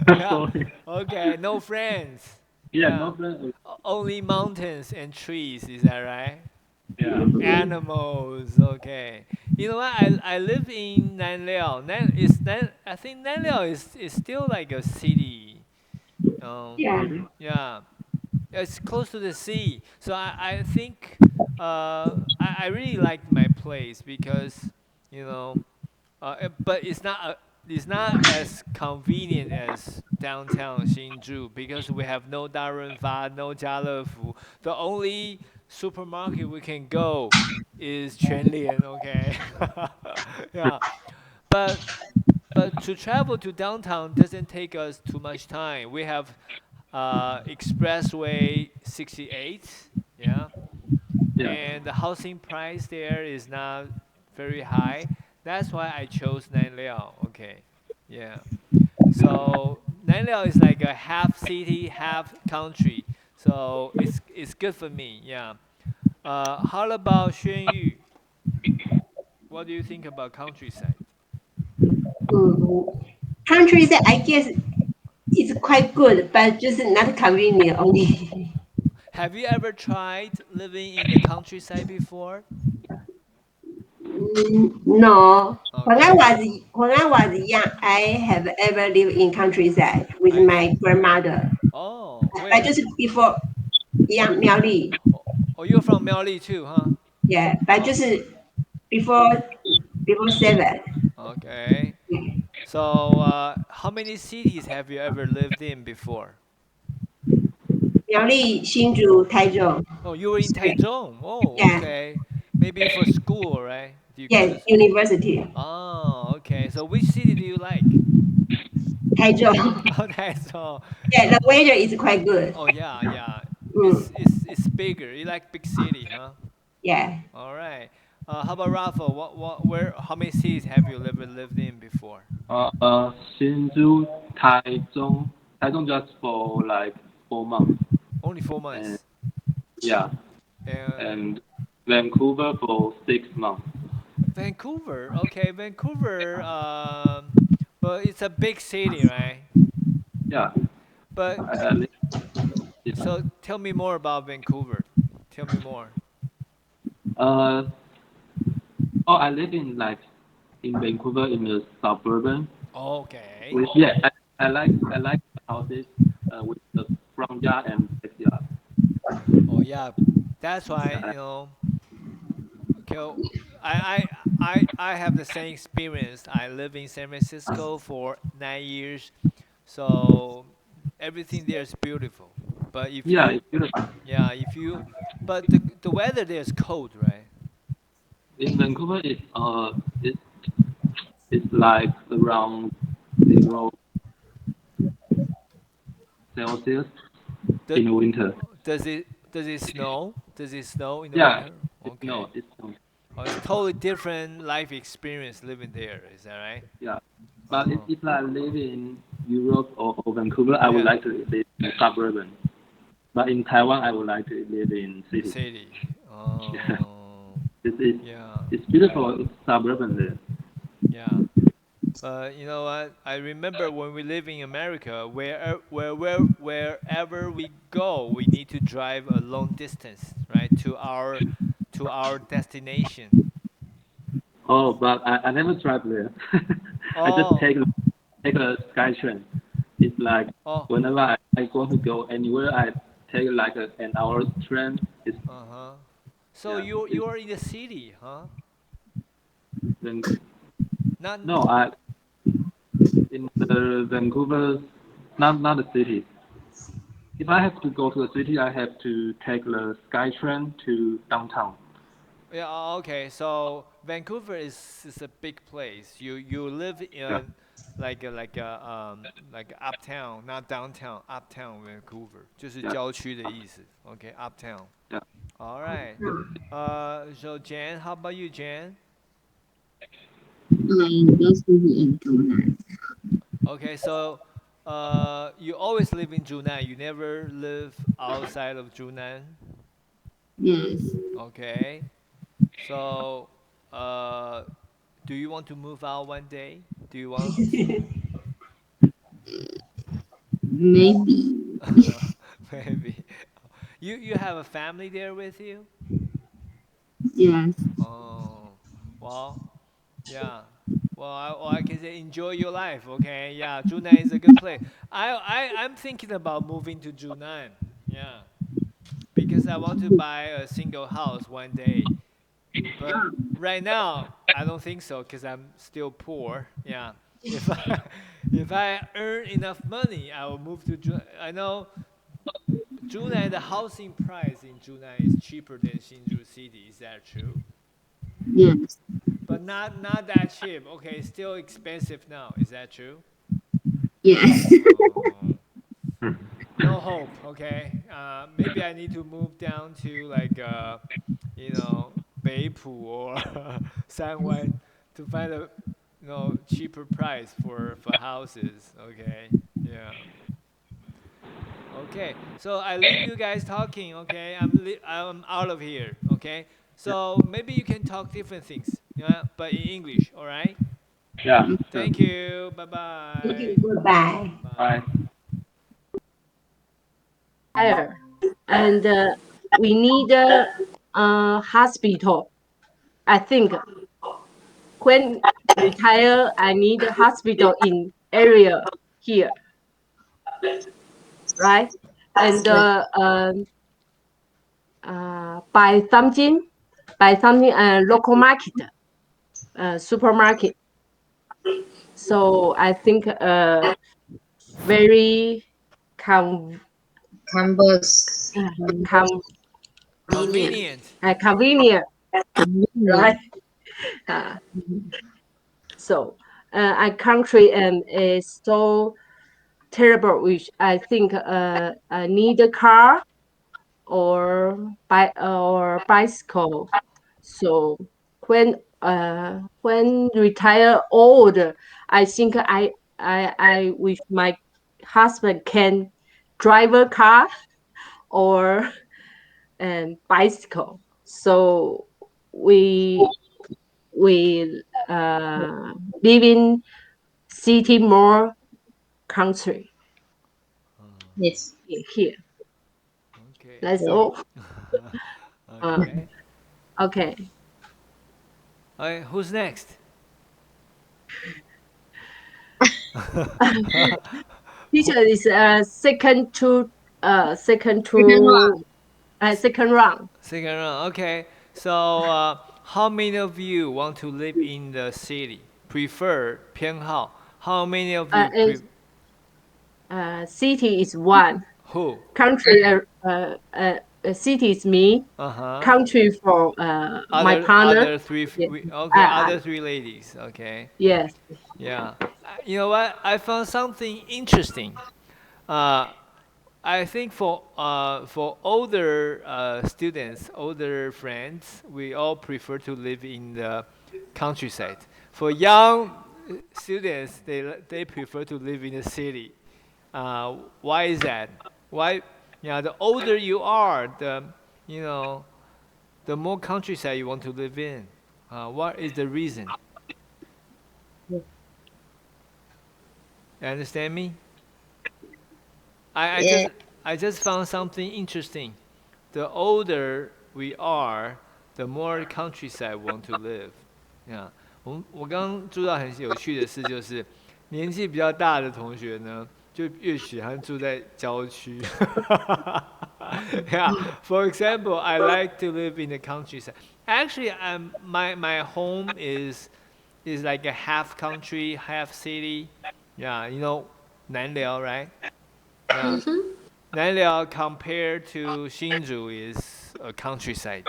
Yeah. Boring. Okay. No friends. Yeah, Yeah. no friend. Only mountains and trees. Is that right? Yeah. Animals. Okay. You know what? I live in Nanliao. I think Nanliao is still like a city. Um, Yeah. yeah. It's close to the sea, so I think I really like my place because you know, but it's not as convenient as downtown Hsinchu because we have no Darunfa, no Jialefu. The only supermarket we can go is Quanlian. Okay, yeah, but but to travel to downtown doesn't take us too much time. We have Expressway 68, yeah, Yeah. and the housing price there is not very high. That's why I chose Nanliao. Okay, yeah. So Nanliao is like a half city, half country. So it's good for me. Yeah. How about Xuan Yu? What do you think about countryside? Mm. Countryside, I guess it's quite good, but just not convenient only. Have you ever tried living in the countryside before? No. Okay. When I was young, I have ever lived in countryside with I my grandmother. Oh, But where? just before young Miaoli. Oh, you're from Miaoli too, huh? Yeah, but Oh, just before before 7. Okay. So, how many cities have you ever lived in before? 苗栗、新竹、台中。Oh, you were in Taichung. Oh, Yeah. okay. Maybe for school, right? Do you go to Yes, school? university. Oh, okay. So, which city do you like? 台中。Oh, Taichung. Yeah, the weather is quite good. Oh, yeah, yeah. Mm, It's bigger. You like big city, huh? yeah. All right. How about Rafa? How many cities have you lived in before? 新竹、台中just for like 4 months. Only four And months. yeah, And and Vancouver for 6 months. Vancouver. Okay, Vancouver. Well, it's a big city, right? Yeah, But I live. Yeah. so tell me more about Vancouver. Tell me more. Uh, I live in Vancouver in the suburban. Okay. Which yeah, I like houses with the front yard and backyard. Oh yeah, that's why Okay, I have the same experience. I live in San Francisco for 9 years, so everything there is beautiful. But if Yeah, you it's beautiful. yeah if you but the weather there is cold, right? In Vancouver, it's like around 0 Celsius The, in the winter. does it snow? Does it snow in the Yeah, winter? it's Okay. no, it's no. Oh, it's totally different life experience living there. Is that right? Yeah, but Oh. if I live in Europe or Vancouver, I would Yeah. like to live in suburban. But in Taiwan, I would like to live in city. City. Oh. It's Yeah. it's beautiful. It's suburban there. Yeah. But you know what? I remember when we live in America, wherever we go, we need to drive a long distance, right, to our destination. Oh, but I never drive there. I just Oh, take a SkyTrain. It's like oh, whenever I want to go anywhere, I take like an hour train. It's uh-huh. So yeah. you are in the city, huh? Then Not. no, I in the Vancouver, not the city. If I have to go to the city, I have to take the SkyTrain to downtown. Yeah. Okay. So Vancouver is a big place. You live Yeah, in like uptown, not downtown. Uptown Vancouver 就是yeah, 郊区的意思。Okay, uptown. yeah. All right. So Jan, how about you, Jan? Those city in Taiwan. Okay, so you always live in Zhunan. You never live outside of Zhunan. Yes, Okay. So do you want to move out one day? Do you want? maybe. Maybe. You have a family there with you? Yes, Oh, well, yeah. Well, I can say enjoy your life. Okay, yeah. Zhunan is a good place. I'm thinking about moving to Zhunan. Yeah, because I want to buy a single house one day. But right now, I don't think so because I'm still poor. Yeah. If I if I earn enough money, I will move to Zhunan. I know Zhunan, the housing price in Zhunan is cheaper than Hsinchu City. Is that true? yes, But not that cheap. Okay, still expensive now. Is that true? yes. Oh, no hope. Okay. Maybe I need to move down to like Beipu or Sanwan to find a cheaper price for houses. Okay. Yeah. Okay. So I leave you guys talking. Okay. I'm out of here. Okay. So maybe you can talk different things. Yeah, but in English. All right. Yeah. Sure. Thank you. Bye Thank you. bye. Goodbye. Bye. Retire, and we need a hospital. I think when retire, I need a hospital in area here, right? And buy something local market. supermarket. So I think very com, Canvas. com, Convenient. convenient, right? Uh, Mhm. so our country is so terrible, which I think I need a car or bicycle. So when retire old, I think I wish my husband can drive a car or bicycle. So we we live in city more country Yes. here. Okay. That's Yeah. all. Okay. Okay. All right, who's next? Teacher is second to Second one. second round. Second round. Okay. So, how many of you want to live in the city? Prefer 偏好. How many of you City is one. who? Country city is me. Uh-huh. Country for my partner. Other three. Yeah. Okay. Other three ladies. Okay. Yes. Yeah. You know what? I found something interesting. I think for older students, older friends, we all prefer to live in the countryside. For young students, they prefer to live in the city. Why is that? Why? Yeah, the older you are, you know the more countryside you want to live in. What is the reason? Yeah. You understand me? I Yeah. just found something interesting. The older we are, the more countryside we want to live. Yeah，我刚刚注意到很有趣的事，就是年纪比较大的同学呢，就越喜欢住在郊区。Yeah, for example, I like to live in the countryside. Actually, my home is like a half country, half city. Yeah, you know, 南寮, right? Yeah. Nanliao compared to Hsinchu is a countryside.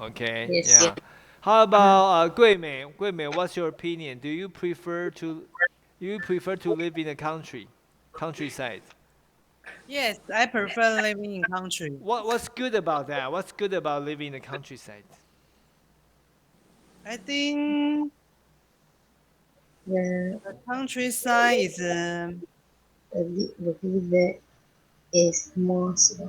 Okay. Yes. Yeah. How about Guimei? Guimei, what's your opinion? Do you prefer to live in the countryside? Yes, I prefer living in country. What's good about that? What's good about living in the countryside? I think The the countryside is the food is more slow.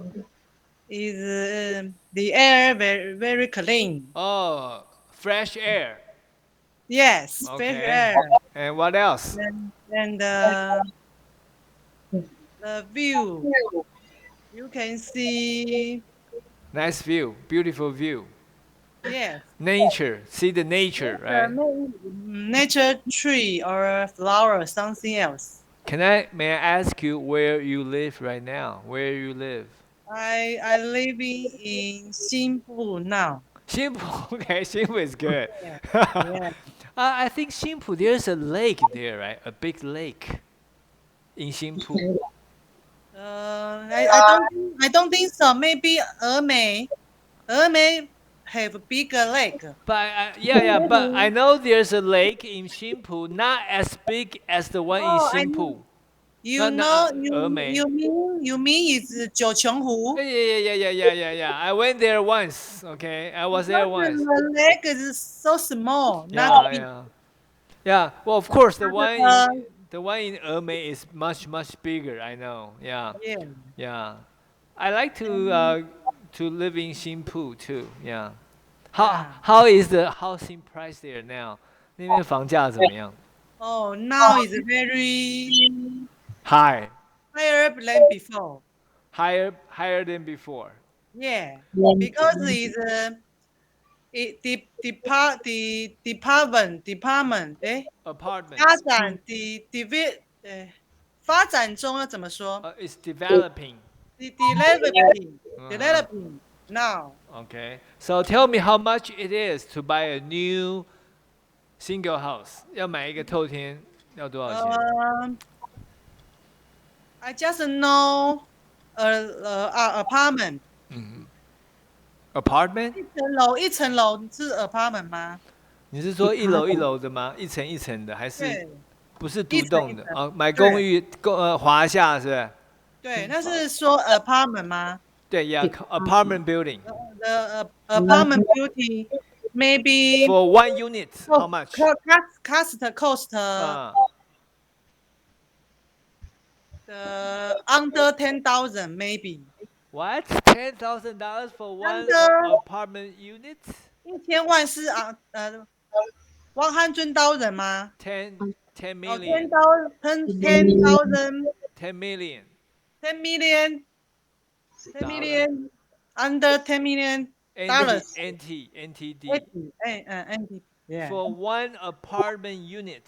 the air very clean. Oh, fresh air. Yes, fresh Okay. air. And what else? And the view, you can see. Nice view, beautiful view. Yes. Nature, see the nature, right? Nature tree or flower, something else. May I ask you where you live right now? Where you live? I living in Xinpu now. Xinpu, okay, Xinpu is good. Yeah. I think Xinpu, there's a lake there, right? A big lake in Xinpu. I don't think so. Maybe Ermei have a bigger lake. But but I know there's a lake in Xinpu, not as big as the one in Xinpu. You No, know, Ermei. you mean it's Jiuqionghu? Yeah. I went there once. Okay, I was there once. The lake is so small, not big. Yeah. Well, of course, the Uh, one in Ermei is much bigger. I know. Yeah. Yeah. I like to live in Xinpu too. Yeah. How is the housing price there now? 那边房价怎么样？ Oh, now it's very High. higher than before. Higher than before. Yeah, because the department Apartment. 发展中要怎么说 It's developing. developing now. Okay. So tell me how much it is to buy a new single house 要买一个透天要多少钱？ I just know apartment 嗯，apartment？一层楼是 apartment 吗？你是说一楼一楼的吗？一层一层的，还是对不是独栋的？一层啊，买公寓华夏是不是？对，那是说 apartment 吗对，apartment building ？The apartment building maybe for one unit how much？ cost under 10,000 maybe. What? $10,000 for one apartment unit? 1000,000是100,000吗？10 Oh, million. 10,000. 10 million. 10 million. 10 million. Under 10 million dollars. NTD. NT. Yeah. For one apartment unit.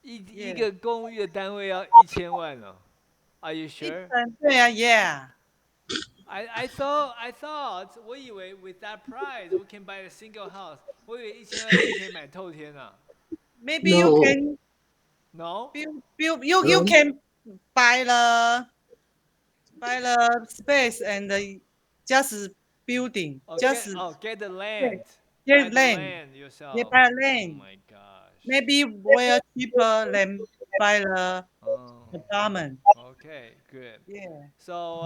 一个公寓的单位要1000万哦。Are you sure? 对啊 ，Yeah. I thought 我以为 with that price we can buy a single house. 我以为1000万就可以买透天啊。Maybe you can. No. You can buy the space and just building. Just get the land. Get land yourself. Yeah, buy land. Oh my gosh. Maybe way cheaper than buy the apartment. Okay, good. Yeah. So,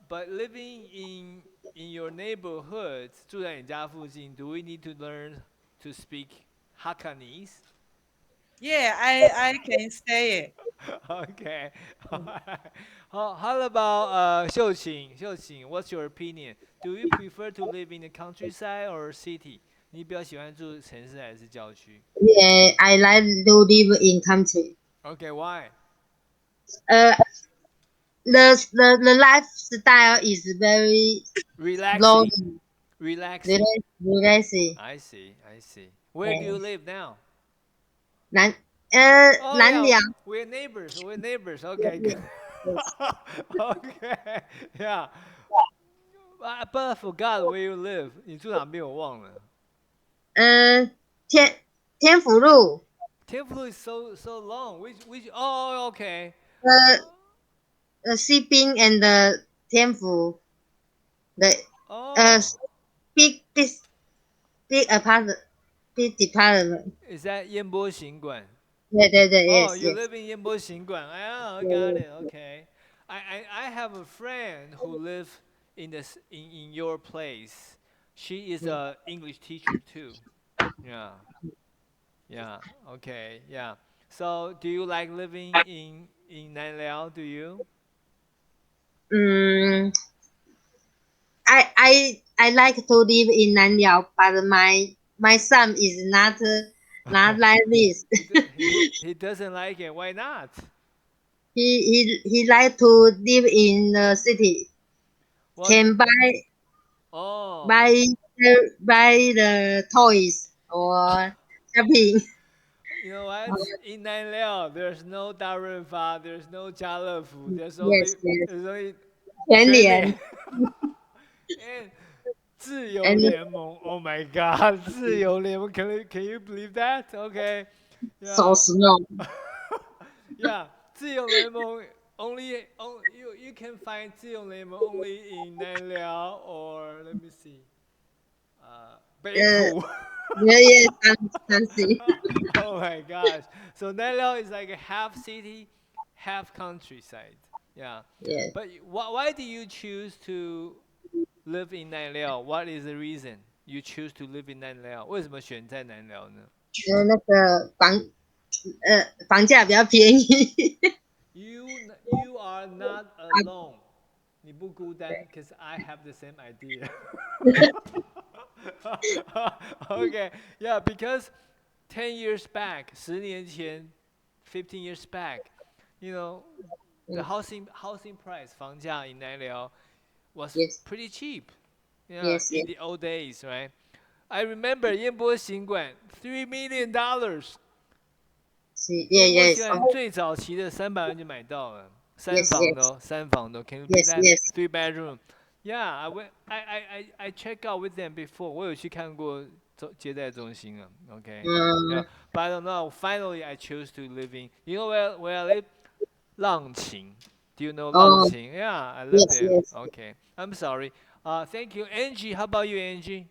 but living in your neighborhood, 住在你家附近, do we need to learn to speak Hakkanese? Yeah, I can say it. Okay. How about 秀琴? What's your opinion? Do you prefer to live in the countryside or city? 你比较喜欢住城市还是郊区? Yeah, I like to live in country. Okay, why? The lifestyle is very relaxing. Relaxing. I see. Where do you live now? 南寮. We're neighbors. Okay, good. Okay, yeah. But I forgot where you live. 你住哪边我忘了。天福路. 天福路 is so long. Which? Oh, okay. Xiping and the 天福. Big apartment. Big department. Is that 燕波行馆? Yes. You live in 燕波行馆. I got it. Okay. I have a friend who lives in your place. She is a English teacher too. Yeah. Okay. Yeah. So, do you like living in Nanliao? Do you? I like to live in Nanliao, but my son is not like this. He doesn't like it. Why not? He like to live in the city. Can buy the toys or shopping. You know what? In Nanliao, there's no 大润发, there's no 家乐福, there's only 全联. And 自由联盟. Oh my God! 自由联盟. Can you believe that? Okay. Yeah. So small. Yeah. 自由联盟 only you can find 自由联盟 only in Nanliao or let me see. 北埔. Yeah, something. Oh my gosh. So Nanliao is like a half city, half countryside. Yeah. But why do you choose to live in Nanliao? What is the reason you choose to live in Nanliao? 为什么选在南寮呢？那个房价比较便宜。You are not alone. 你不孤单 because I have the same idea. Okay, yeah, because 10 years back, 10年前, 15 years back, you know, the housing price, 房价 in Nanliao was pretty cheap. In the old days, right? I remember 燕波行馆 $3 million. Yes. 最早期的300万就买到了，三房的 Can you believe that? 3 bedroom. Yeah, I checked out with them before. 我有去看过接待中心啊。Okay. Yeah. 嗯 But I don't know. Finally, I chose to live in. You know where I live? Langqing. Do you know 哦 Langqing? Yeah, I live yes there. yes Okay. I'm sorry. Thank you, Angie. How about you, Angie?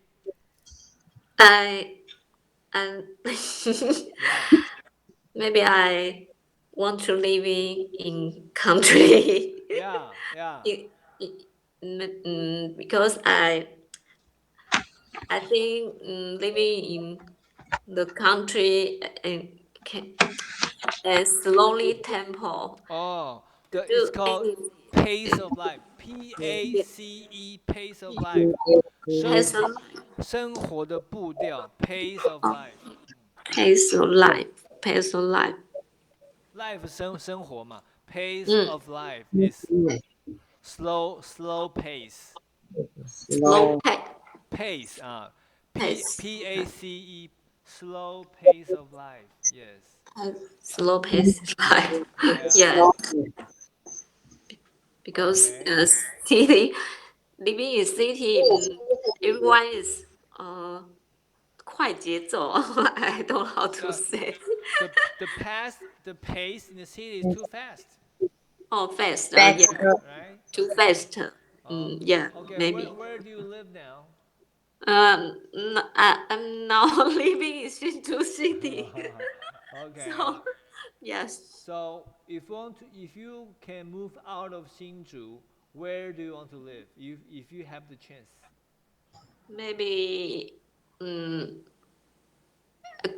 I and Yeah. maybe I want to live in country. Yeah. Yeah. It- because I think living in the country can a slowly tempo Oh, to it's do called anything. pace of life. Yeah, PACE, pace of life. pace 生活的步调 pace of life. pace of life, pace of life. Life 生活嘛 pace 嗯 of life is slow pace. slow slow Pace pace, PACE slow pace of life. Yes. slow pace life. Yeah. Yeah, slow because Okay. city living in city, everyone is 快节奏. I don't know how to The say. the pace in the city is too fast. Oh, fast. fast Yeah, Right. Right. too Okay. fast. Yeah, Okay. maybe. Where do you live now? I'm now living in Hsinchu City. Okay. So, yes, So if you can move out of Hsinchu, where do you want to live? If you have the chance. maybe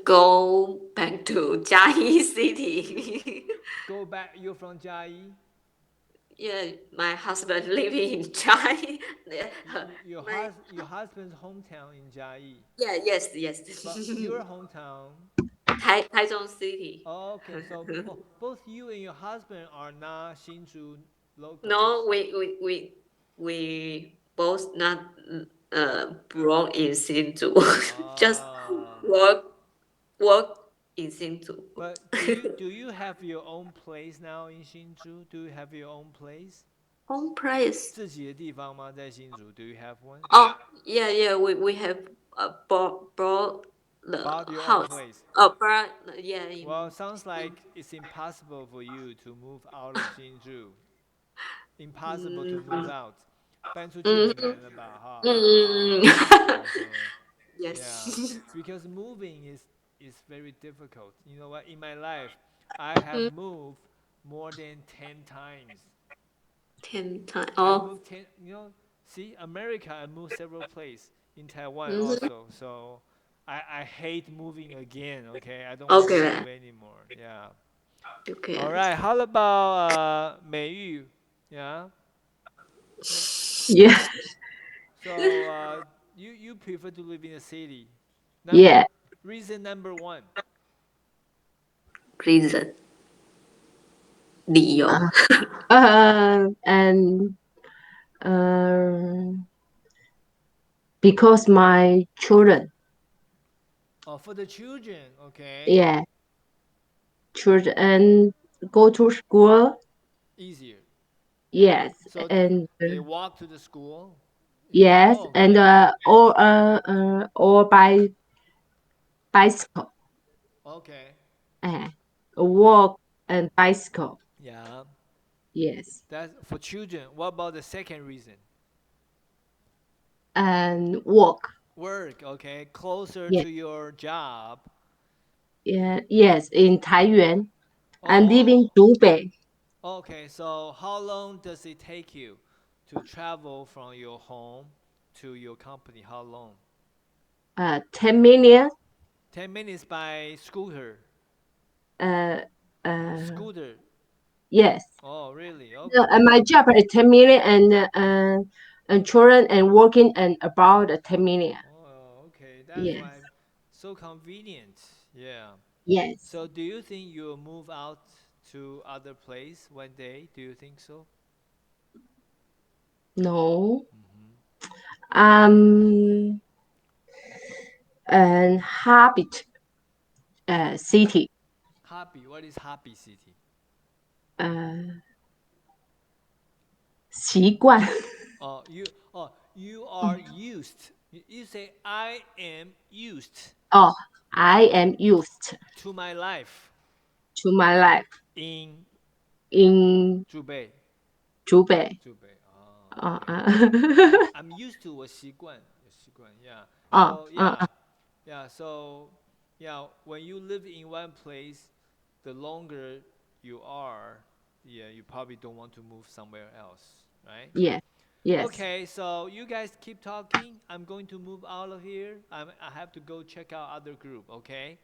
go back to Jiayi City. Go back. You're from Jiayi. Yeah, my husband living in Jiayi. My, Your husband's hometown in Jiayi, yeah, yes. but your hometown. Taichung City. Okay, so both you and your husband are not Hsinchu locals. No, we both not born in Hsinchu. Just Ah. work in Hsinchu. But do you have your own place now in Hsinchu? Do you have your own place? Home price. 自己的地方吗？在新竹 Do you have one? Oh, yeah. We have bought the Bought your own house. place. Bought, yeah. Well, sounds like it's impossible for you to move out of Hsinchu. Impossible to move out. 搬出去很难了吧？哈。Okay. Yes. Yeah, because moving is very difficult. You know what? In my life, I have moved more than 10 times. 10 times. I Oh. moved 10. See, America, I moved several places. In Taiwan also. So I hate moving again. Okay, I don't want to move anymore. Yeah. Okay. All right. How about Mei Yu? Yeah. Yeah. So you prefer to live in a city? Yeah. Reason number one. Reason. 理由. And because my children. Oh, for the children, okay. Yeah. Children and go to school. Easier. Yes, So and they walk to the school. yes, Oh, and or by bicycle. Okay. Walk and bicycle. Yeah. Yes. That's for children. What about the second reason? And work. Work, okay. Closer Yes. to your job. Yeah. Yes, in Taiyuan. I'm Oh. living Dubei. Okay, so how long does it take you to travel from your home to your company? How long? 10 minutes. 10 minutes by scooter. Scooter. Yes. Oh, really? Okay. And my job is 10 minutes and children and working and about 10 minutes. Oh, okay. That's Yes. why so convenient. Yeah. Yes. So do you think you'll move out to other place one day? Do you think so? No. Mm-hmm. And habit city. Happy. What is happy city? 习惯. You are used You say I am used Oh, I am used to my life to my life in in 竹北。竹北。竹北哦I'm used to 我习惯，yeah. 哦 So yeah. So yeah, when you live in one place, the longer you are, yeah, you probably don't want to move somewhere else, right? yes, yes. Okay, so you guys keep talking. I'm going to move out of here. I have to go check out other group. Okay.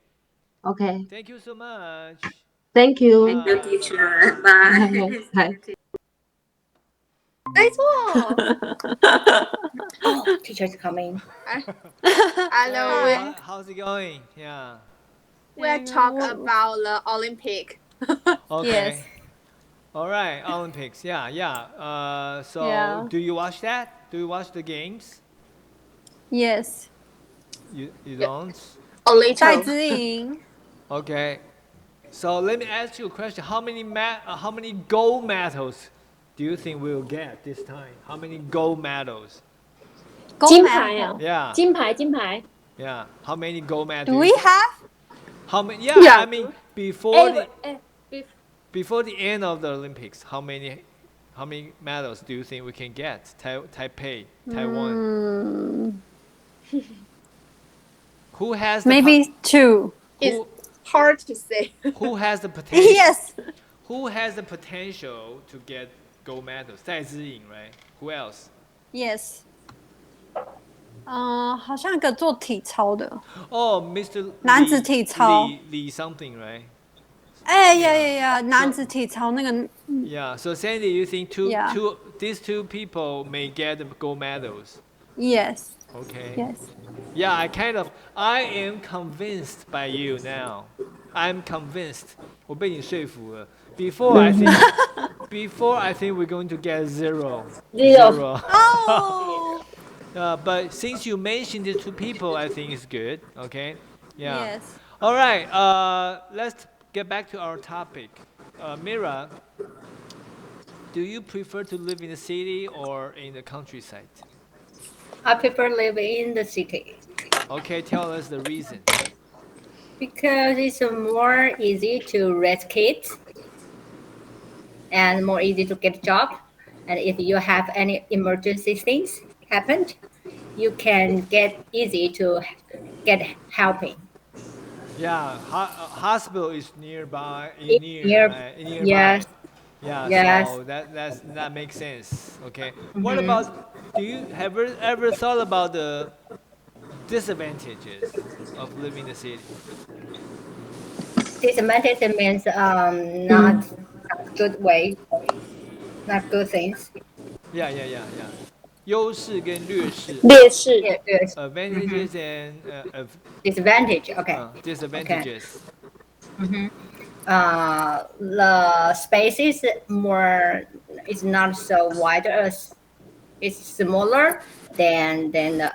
Okay. Thank you so much. Thank you. Thank you, Bye. teacher. Bye. Bye. Bye. 没错。 Oh, teacher's coming. Hello, Hey, how's it going? Yeah. we talk about the Olympic. Okay. Yes. All right, Olympics. Yeah. So Yeah. do you watch that? Do you watch the games? Yes. You don't? A 戴 little. 资颖 Okay. So let me ask you a question. How many gold medals do you think we'll get this time? How many gold medals? 金牌啊 Yeah. 金牌金牌 Yeah. How many gold medals? Do we have? How many? Yeah. Yeah. I mean, before the bef- before the end of the Olympics, how many medals do you think we can get? Taipei, Taiwan. Who has the maybe 2. It's hard to say. who has the potential? Yes. Who has the potential to get gold medals? 戴资颖, right? Who else? Yes. 好像一个做体操的。 Oh, Mr. 男子体操。 Li something, right? 呀，男子体操那个。Yeah. So Sandy, you think Yeah. these two people may get the gold medals? Yes. Okay. Yes. Yeah, I am convinced by you now. I'm convinced. 我被你说服了. Before I think we're going to get zero. Oh. But since you mentioned the two people, I think it's good. Okay. Yeah. Yes. All right. Let's get back to our topic. Mira, do you prefer to live in the city or in the countryside? I prefer living in the city Okay, tell us the reason. because it's more easy to raise kids and more easy to get a job. And if you have any emergency things happened, you can get easy to get helping. Yeah, hospital is nearby. Nearby. Nearby. Yes. Yeah. Yes. So that makes sense. Okay. What about? Do you ever thought about the disadvantages of living in the city? Disadvantage means not good way, not good things. Yeah. 优势跟劣势。劣势 Yes. Advantages and Disadvantage. Okay. disadvantages. The space is it's not so wide. It's smaller than the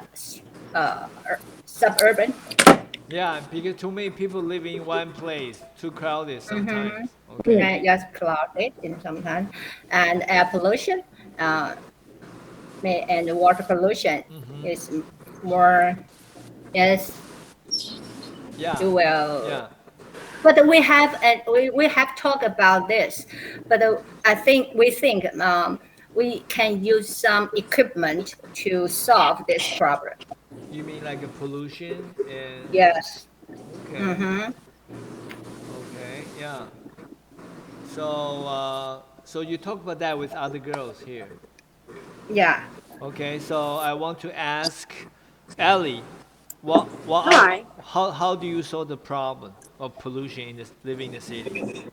suburban. Yeah, because too many people live in one place, too crowded sometimes. Okay. And just crowded in sometimes, and air pollution, and water pollution is more. Yes. Yeah. Well. Yeah. But we have talked about this, but we think we can use some equipment to solve this problem. You mean like a pollution and? Yes. Okay. Okay. Yeah. So you talk about that with other girls here. Yeah. Okay. So I want to ask Ellie, Hi. how do you solve the problem of pollution living in the city?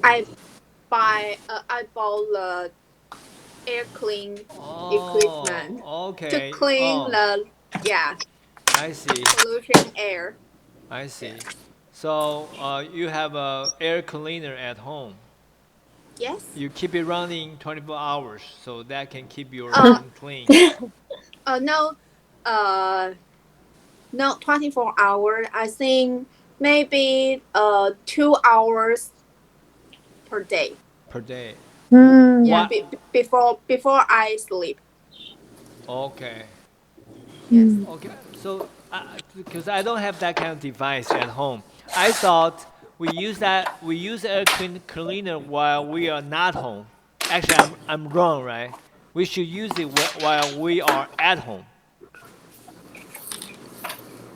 I bought the air clean equipment Okay. to clean the I see. pollution air. I see. So you have a air cleaner at home. Yes. You keep it running 24 hours, so that can keep your room clean. No, 24 hours. I think maybe 2 hours per day. Per day. Yeah, before I sleep. Okay. Yes. Okay. So, because I don't have that kind of device at home, I thought we use air cleaner while we are not home. Actually, I'm wrong, right? We should use it while we are at home.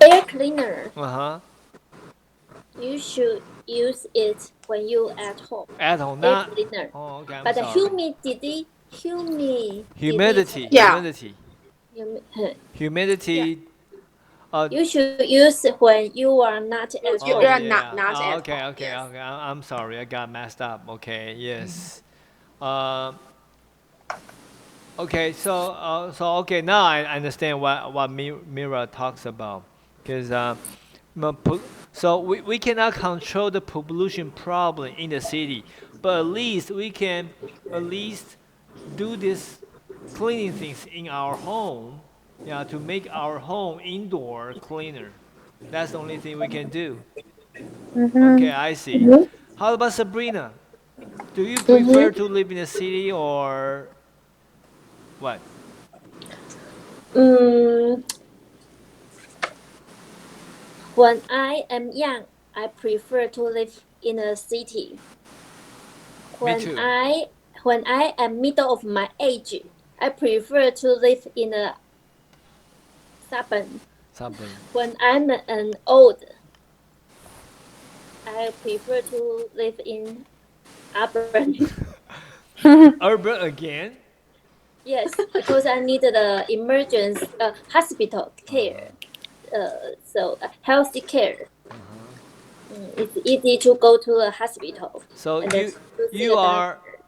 Air cleaner. Uh-huh. You should use it when you at home. At home, Air not. cleaner. Oh, okay. I'm But the sorry. Humidity. Yeah. Humidity. Humi- Humidity. You should use when you are not at You home. are not Oh, at okay, home. okay, Yes. okay. I'm sorry. I got messed up. Okay. Yes. Uh, okay. So okay. Now I understand what Mira talks about, because so we cannot control the pollution problem in the city, but at least we can at least do this cleaning things in our home, yeah, to make our home indoor cleaner. That's the only thing we can do. Okay, I see. How about Sabrina? Do you prefer to live in a city or what? Mm, when I am young, I prefer to live in a city. Me too. When I am middle of my age, I prefer to live in a suburban. Suburban. When I'm an old, I prefer to live in urban. Urban again? Yes, because I need the emergency hospital care, so healthy care. It's easy to go to a hospital. So and then you to see you the are doctor.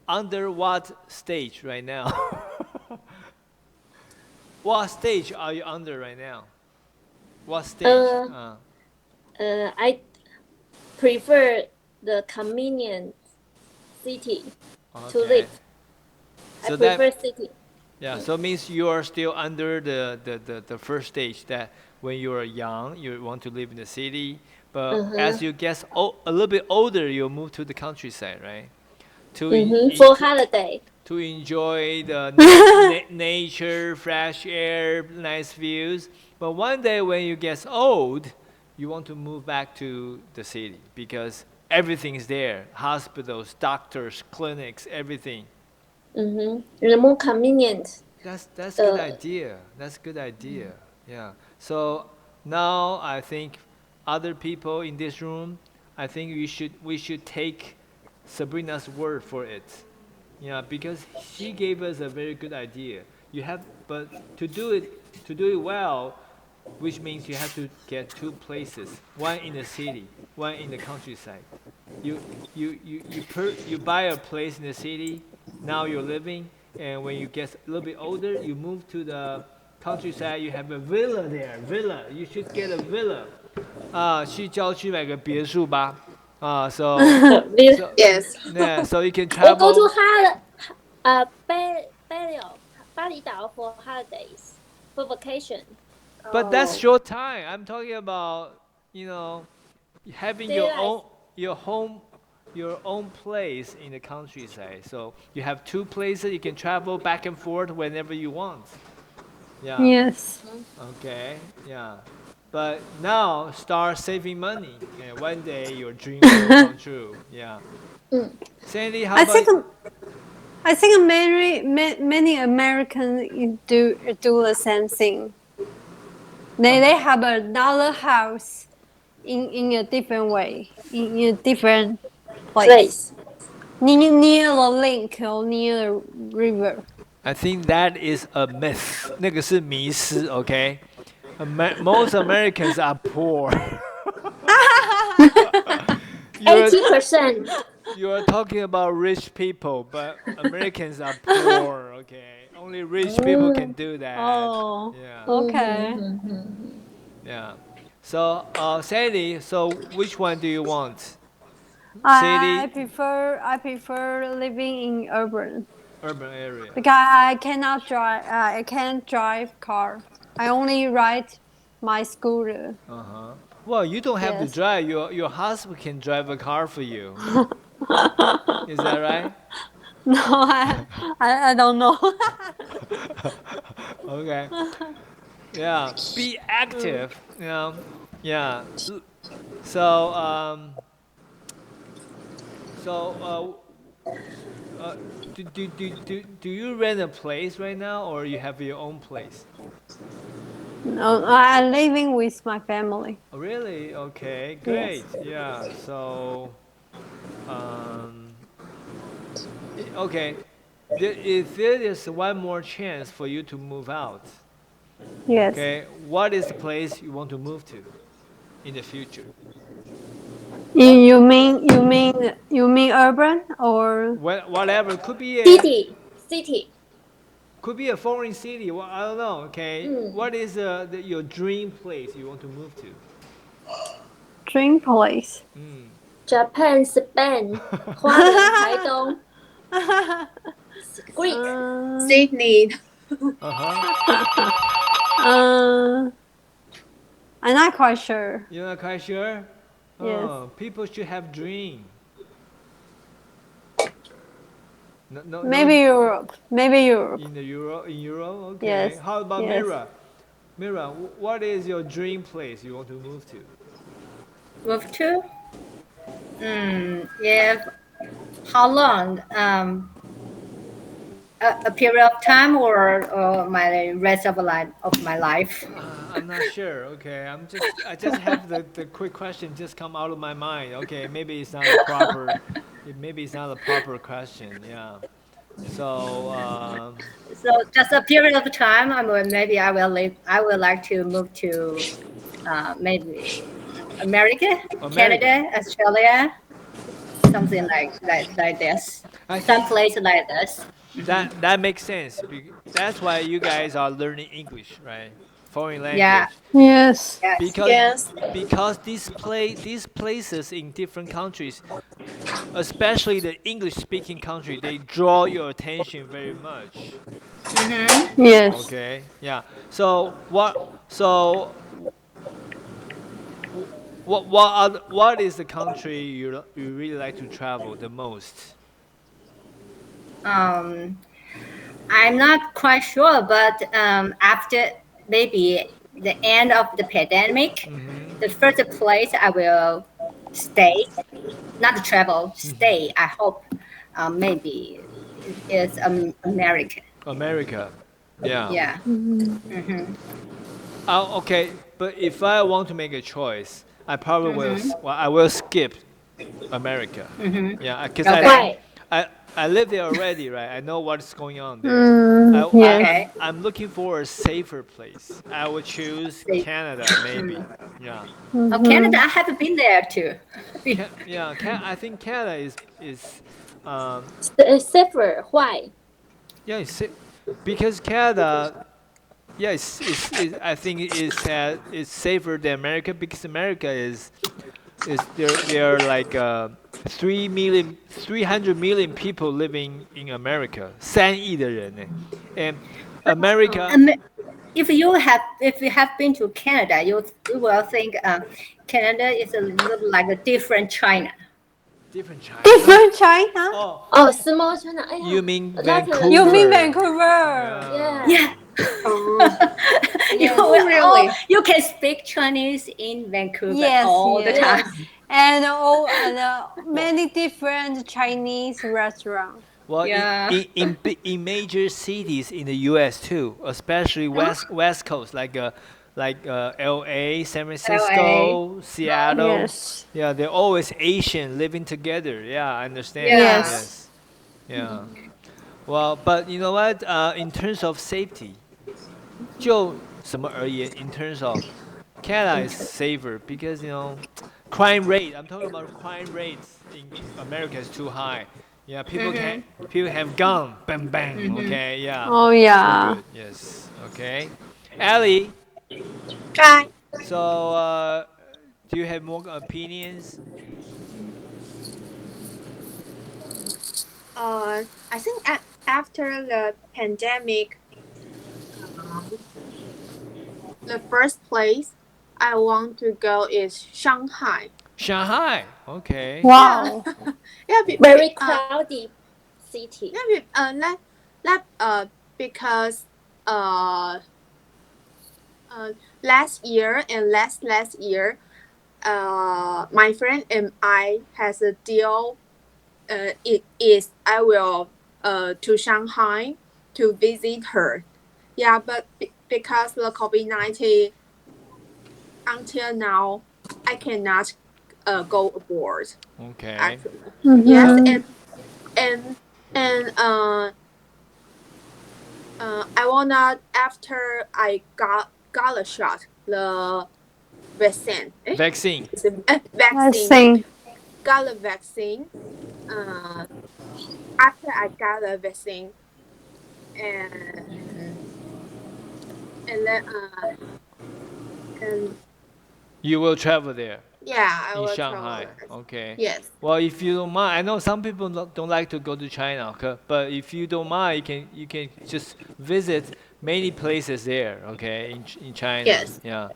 under what stage right now? What stage are you under right now? What stage? I prefer the convenient city to Okay. live. So I prefer city. Yeah, so it means you are still under the first stage, that when you are young, you want to live in the city, but as you get a little bit older, you'll move to the countryside, right? For holiday. To enjoy the nature, fresh air, nice views. But one day when you get old, you want to move back to the city because everything is there: hospitals, doctors, clinics, everything. And more convenient. That's good idea. That's good idea. Yeah. So now I think other people in this room, I think we should take Sabrina's word for it. Yeah, because she gave us a very good idea. But to do it well, which means you have to get two places, one in the city, one in the countryside. You buy a place in the city, now you're living, and when you get a little bit older, you move to the countryside. You have a villa there. Villa, you should get a villa. 去郊区买个别墅吧。So Yes. yeah, so you can Or travel. go to Bali for holidays, for vacation. But that's short time. I'm talking about, having your own place in the countryside. So you have two places you can travel back and forth whenever you want. Yeah. Yes. Okay. Yeah. But now start saving money. And one day your dream will come true. Yeah. Sandy, how about I think many Americans do the same thing. They have another house in a different way, in a different place. Near the lake or near the river. I think that is a myth. 那个是迷思, okay? Most Americans are poor. 80%. You are talking about rich people, but Americans are poor, okay? Only rich people can do that. Oh, yeah. Okay. Yeah. So, Sandy, so which one do you want? I prefer living in urban area. because I cannot drive. I can't drive car. I only ride my scooter. Well, you don't have to Yes. drive. Your husband can drive a car for you. Is that right? No, I don't know. Okay. Yeah. Be active. You know. Yeah. So uh, do you rent a place right now, or you have your own place? No, I'm living with my family. Oh, really? Okay, Yes. great. Yeah. So, um, okay. If there is one more chance for you to move out, Yes. okay, what is the place you want to move to in the future? You mean urban or Whatever. Could be a City. could be a foreign city. Well, I don't know. Okay. What is your dream place you want to move to? dream place? Japan, Spain, 花莲、台东 Greek. Sydney. I'm not quite sure. You're not quite sure? Yes. Oh, people should have dream. No, Maybe Europe. Maybe Europe. In Europe, okay. Yes. How about Yes. Mira? Mira, what is your dream place you want to move to? Move to? Yeah. How long? A period of time or my rest of my life? I'm not sure. Okay, I just have the quick question just come out of my mind. Okay, maybe it's not a proper. Maybe it's not a proper question. Yeah. So. So just a period of time. Maybe I will live. I would like to move to maybe America, Canada, Australia, something like this. Some place like this. That makes sense. That's why you guys are learning English, right? Foreign language. Yeah. Yes. Because these places in different countries, especially the English-speaking country, they draw your attention very much. Yes. Okay. Yeah. So what is the country you really like to travel the most? I'm not quite sure, but after maybe the end of the pandemic, the first place I will stay, not travel, stay. I hope maybe is America. America. Yeah. Yeah. Okay, but if I want to make a choice, I probably will. Well, I will skip America. Yeah, because I live there already, right? I know what's going on there. I'm looking for a safer place. I would choose Canada, maybe. Yeah. Oh, Canada, I haven't been there too. I think Canada is safer. Why? Yeah, because Canada. Yeah, I think it's safer than America because America is there are like 300 million people living in America, 3亿的人呢, and America. If you have been to Canada, you will think Canada is a little like a different China. Different China. Different China. Oh, small China. You mean Vancouver? You mean Vancouver? Yeah. Really? You can speak Chinese in Vancouver all the time. And many different Chinese restaurants. Well, in major cities in the U.S. too, especially West Coast, like L.A., San Francisco, Seattle. Yes. Yeah, they're always Asian living together. Yeah, I understand. Yes. Yeah. Well, but you know what? In terms of safety, 就什么而言, in terms of Canada is safer because crime rate. I'm talking about crime rates in America is too high. Yeah, people have gun, bang bang. Okay, yeah. Oh yeah. So yes. Okay, Ali. Hi. So, do you have more opinions? I think after the pandemic, the first place I want to go is Shanghai. Shanghai. Okay. Wow. Yeah, very crowded city. Because last year and last year, my friend and I has a deal. It is I will to Shanghai to visit her. Yeah, but because the COVID-19, until now, I cannot go abroad. Okay. Actually, Mhm. yes, and I wanna after I got a shot the vaccine. Vaccine. Vaccine. Got a vaccine. After I got a vaccine, and then and You will travel there. yeah, I In will Shanghai. travel. Okay. Yes. Well, if you don't mind, I know some people don't like to go to China, okay? But if you don't mind, you can just visit many places there, okay, in China. Yes. Yeah.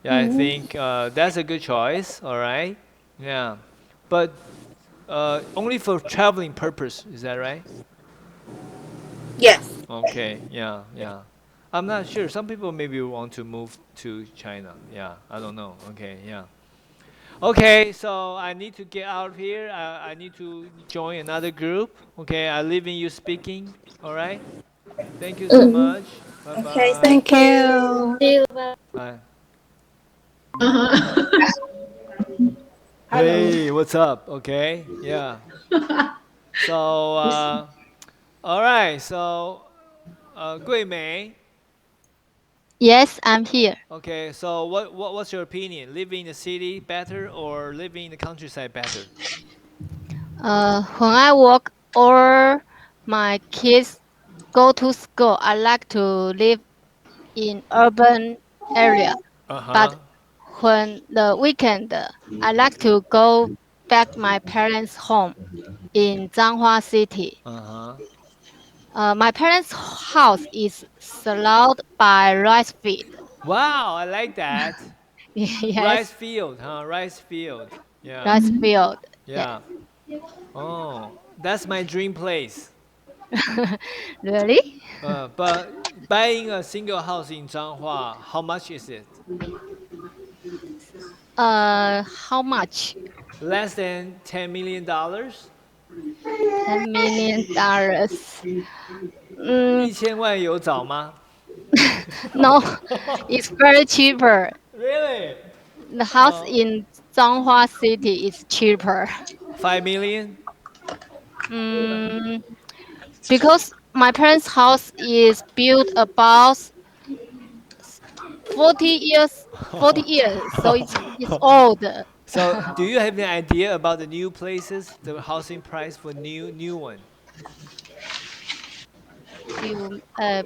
Yeah, I think that's a good choice. All right. Yeah, but only for traveling purpose. Is that right? Yes. Okay. Yeah. Yeah. I'm not sure. Some people maybe want to move to China. Yeah. I don't know. Okay. Yeah. Okay, so I need to get out of here. I need to join another group. Okay, I leave in you speaking. All right. Thank you so much. Bye bye. Okay, Thank you. See you. Bye. Bye. Uh-huh. Hey, what's up? Okay. Yeah. So, all right. So, Gui Mei. Yes, I'm here. Okay. So, what's your opinion? Living in the city better or living in the countryside better? When I work or my kids go to school, I like to live in urban area. But when the weekend, I like to go back my parents' home in Zhanghua City. My parents' house is surrounded by rice field. Wow, I like that. Yes. Rice field, huh? Rice field. Yeah. Rice field. Yeah. Oh, that's my dream place. Really? But buying a single house in Zhanghua, how much is it? How much? Less than $10 million? $10 million. 1000万有找吗？ No, it's very cheaper. Really? The house in Zhanghua City is cheaper. 5 million? Because my parents' house is built about 40 years, so it's old. So, do you have an idea about the new places, the housing price for new one?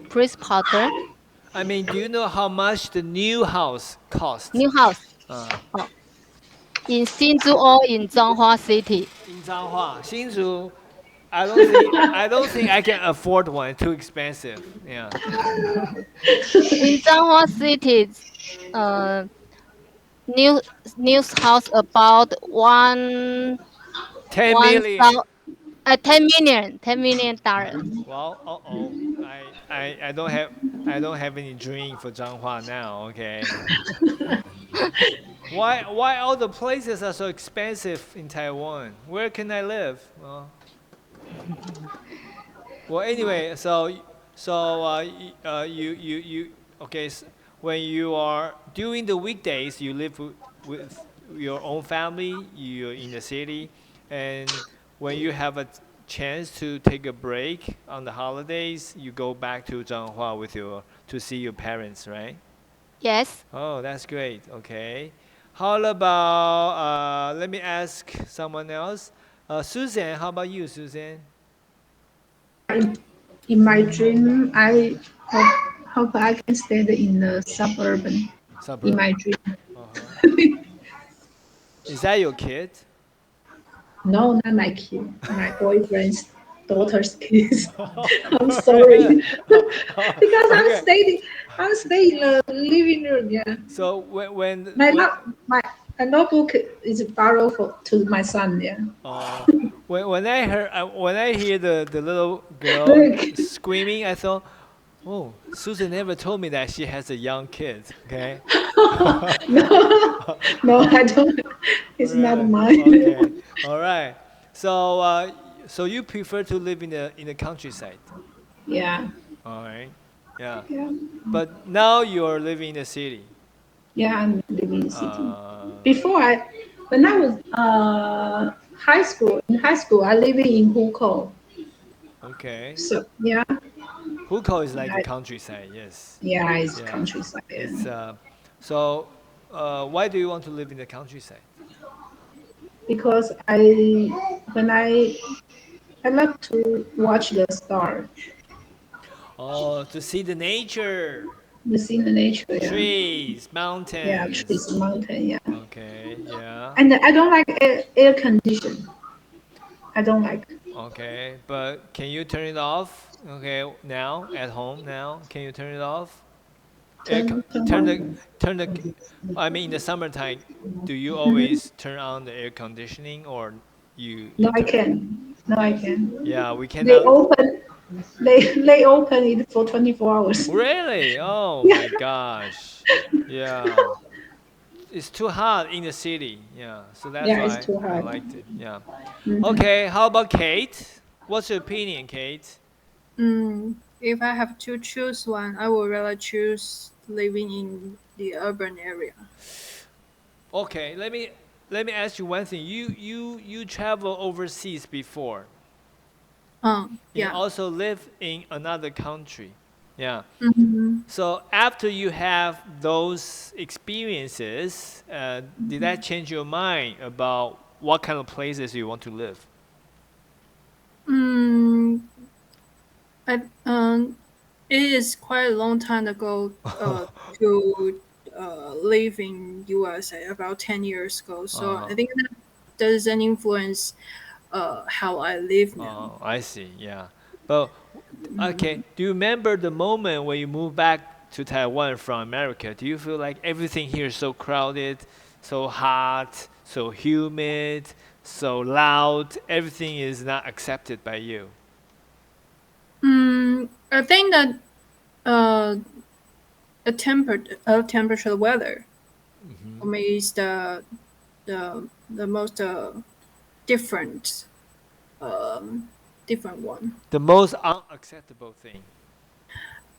Please pardon? I mean, do you know how much the new house costs? New house. In Hsinchu or in Zhanghua City? In Zhanghua, Hsinchu. I don't think I can afford one. Too expensive. Yeah. In Zhanghua City, new house about 10 million. $10 million. Well, I don't have any dream for Zhanghua now. Okay. Why all the places are so expensive in Taiwan? Where can I live? Well, anyway, so you okay? So when you are during the weekdays, you live with your own family. You're in the city, and when you have a chance to take a break on the holidays, you go back to Zhanghua to see your parents, right? Yes. Oh, that's great. Okay. How about let me ask someone else. Susan, how about you, Susan? In my dream, I hope I can stay in the suburban. In my dream. Is that your kid? No, not my kid. My boyfriend's daughter's kids. I'm sorry. Because I'm staying in the living room. Yeah. So when my A notebook is borrowed to my son. Yeah. Oh, when I heard when I hear the little girl screaming, I thought, oh, Susan never told me that she has a young kid. Okay. No, I don't. It's not mine. Okay. All right. So so you prefer to live in the countryside? Yeah. All right. Yeah. Yeah. But now you're living in the city. Yeah, I'm living in the city. Before when I was in high school, I lived in Hukou. Okay. So yeah. Hukou is like the countryside, yes. Yeah, it's countryside. It's so why do you want to live in the countryside? Because when I love to watch the star. Oh, to see the nature. To see the nature. Yeah. Trees, mountains. Yeah, trees, mountain. Yeah. Okay. Yeah. And I don't like air condition. I don't like. Okay, but can you turn it off? Okay, now at home now, can you turn it off? Turn the. I mean, in the summertime, do you always turn on the air conditioning or you? No, I can. No, I can. Yeah, we can. They open it for 24 hours. Really? Oh my gosh. Yeah. It's too hot in the city. Yeah, so that's why it's too hot. I liked it. Yeah. Okay, how about Kate? What's your opinion, Kate? If I have to choose one, I would rather choose living in the urban area. Okay, let me ask you one thing. You travel overseas before. Yeah. You also live in another country. Yeah. Mm-hmm. So after you have those experiences, did that change your mind about what kind of places you want to live? It is quite a long time ago to live in USA, about 10 years ago. So I think that doesn't influence how I live now. Oh, I see. Yeah. But okay, do you remember the moment when you moved back to Taiwan from America? Do you feel like everything here is so crowded, so hot, so humid, so loud? Everything is not accepted by you. I think that temperature weather for me is the most different one. The most unacceptable thing.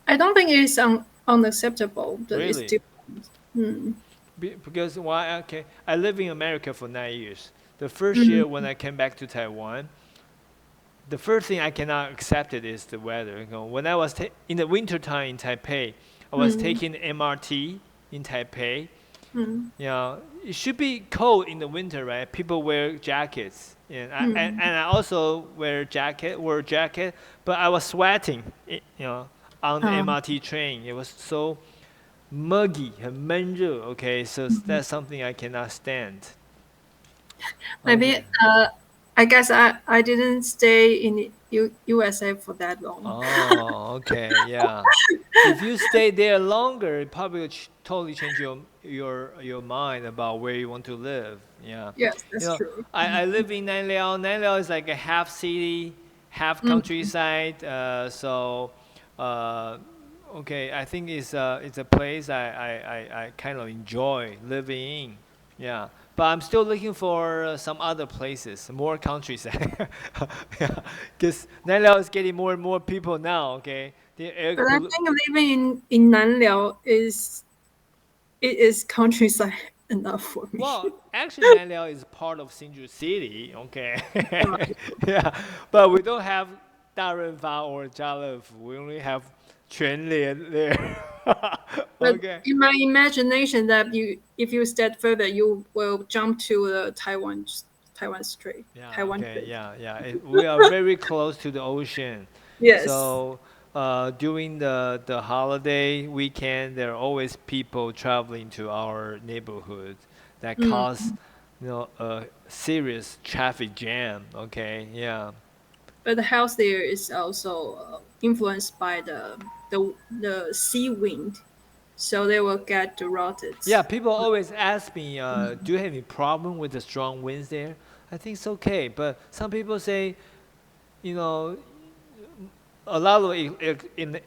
I don't think it is unacceptable. Really? It's different. Because why? Okay, I lived in America for 9 years. The first year when I came back to Taiwan, the first thing I cannot accept it is the weather. You know, when I was in the winter time in Taipei, I was taking MRT in Taipei. You know, it should be cold in the winter, right? People wear jackets, and I also wore jacket, but I was sweating, you know, on the MRT train. It was so muggy, 很闷热. Okay, so that's something I cannot stand. Maybe I guess I didn't stay in USA for that long. Oh, okay, yeah. If you stay there longer, it probably will totally change your mind about where you want to live. Yeah. Yes, that's true. I live in Nanliao. Nanliao is like a half city, half countryside. So, okay, I think it's a place I kind of enjoy living in. Yeah. But I'm still looking for some other places, more countryside. Yeah, because Nanliao is getting more and more people now. Okay, but I think living in Nanliao is countryside enough for me. Well, actually, Nanliao is part of Hsinchu City. Okay, yeah, but we don't have Darenfa or Jialefu. We only have Quanlian there. Okay. In my imagination, that if you step further, you will jump to the Taiwan Strait. Yeah. Taiwan Okay. Strait. Yeah. We are very close to the ocean. Yes. So during the holiday weekend, there are always people traveling to our neighborhood that cause a serious traffic jam. Okay. Yeah. But the house there is also influenced by the sea wind. so they will get rotted. Yeah, people always ask me, do you have any problem with the strong winds there? I think it's okay, but some people say, you know, a lot of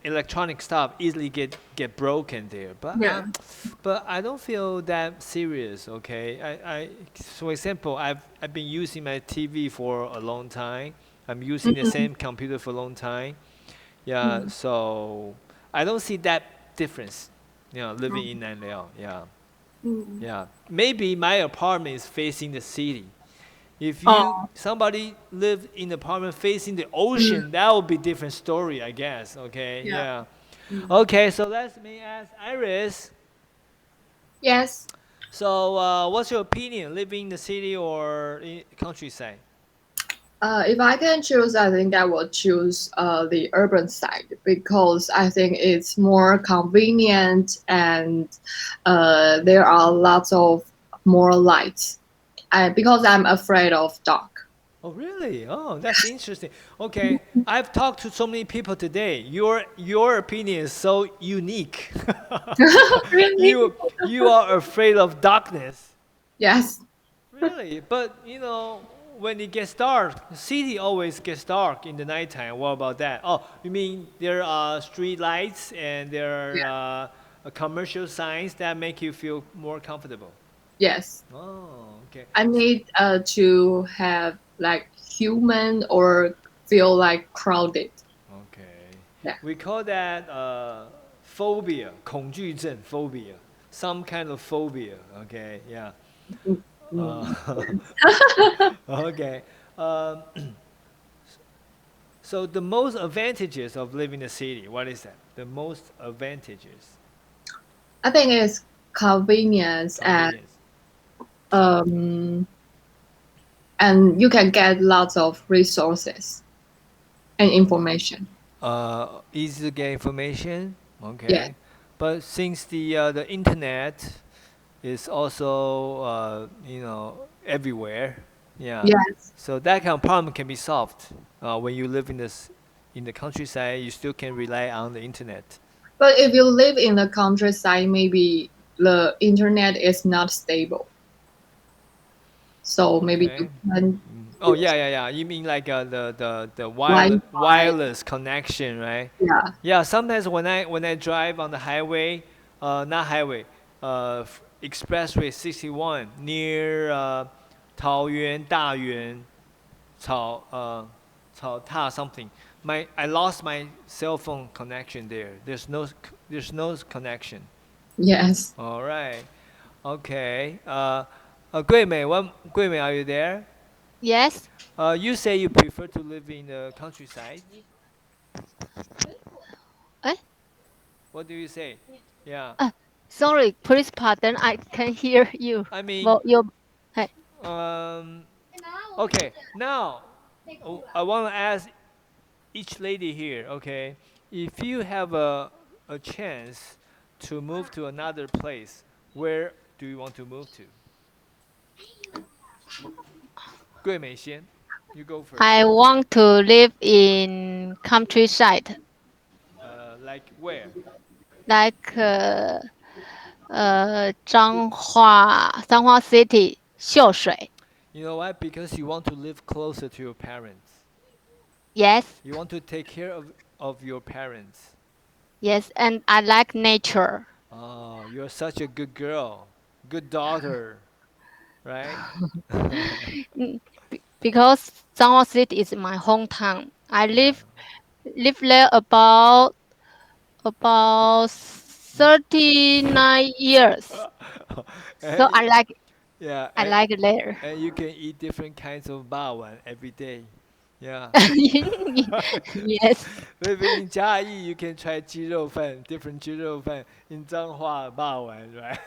electronic stuff easily get broken there. But Yeah. but I don't feel that serious. Okay, for example, I've been using my TV for a long time. I'm using the same computer for a long time. Yeah, so I don't see that difference. You know, living in Nanliao. Yeah. Yeah, maybe my apartment is facing the city. If somebody lived in an apartment facing the ocean, that would be different story, I guess. Okay, yeah. Okay, so let me ask Iris. Yes. So, what's your opinion, living in the city or in countryside? If I can choose, I think I will choose the urban side because I think it's more convenient and there are lots of more lights. Because I'm afraid of dark. Oh, really? Oh, that's interesting. Okay, I've talked to so many people today. Your opinion is so unique. Really? You are afraid of darkness. Yes. Really? But you know, when it gets dark, the city always gets dark in the nighttime. What about that? Oh, you mean there are street lights and there are commercial signs that make you feel more comfortable? Yes. Oh, okay. I need to have like human or feel like crowded. Okay. Yeah. We call that phobia, 恐惧症 phobia, some kind of phobia. Okay, yeah. Okay. So the most advantages of living in a city, what is that? The most advantages. I think it's convenience. And you can get lots of resources and information. Easy to get information. Okay. Yeah. But since the internet is also everywhere, yeah. Yes. So that kind of problem can be solved when you live in the countryside. You still can rely on the internet. But if you live in the countryside, maybe the internet is not stable. So maybe you can. Oh yeah. You mean like the wireless connection, right? Yeah. Yeah. Sometimes when I drive on the highway, not highway, expressway 61 near Taoyuan, Dayuan, Cao Ta something. I lost my cell phone connection there. There's no connection. Yes. All right. Okay. Gui Mei, are you there? Yes. You say you prefer to live in the countryside. Eh? What do you say? Yeah. Sorry, please pardon. I can hear you. I mean, hey. Okay. Now, I want to ask each lady here. Okay, if you have a chance to move to another place, where do you want to move to? Gui Mei Xian, you go first. I want to live in countryside. Like where? Like Changhua City, 秀水. You know why? Because you want to live closer to your parents. Yes. You want to take care of your parents. Yes, and I like nature. Oh, you're such a good girl, good daughter, right? Because Changhua City is my hometown. I live there about 39 years. So I like I like it there. And you can eat different kinds of bawang every day. Yeah. Yes. Living in Jiayi, you can try 鸡肉饭, different 鸡肉饭. In Zhanghua, bawang, right?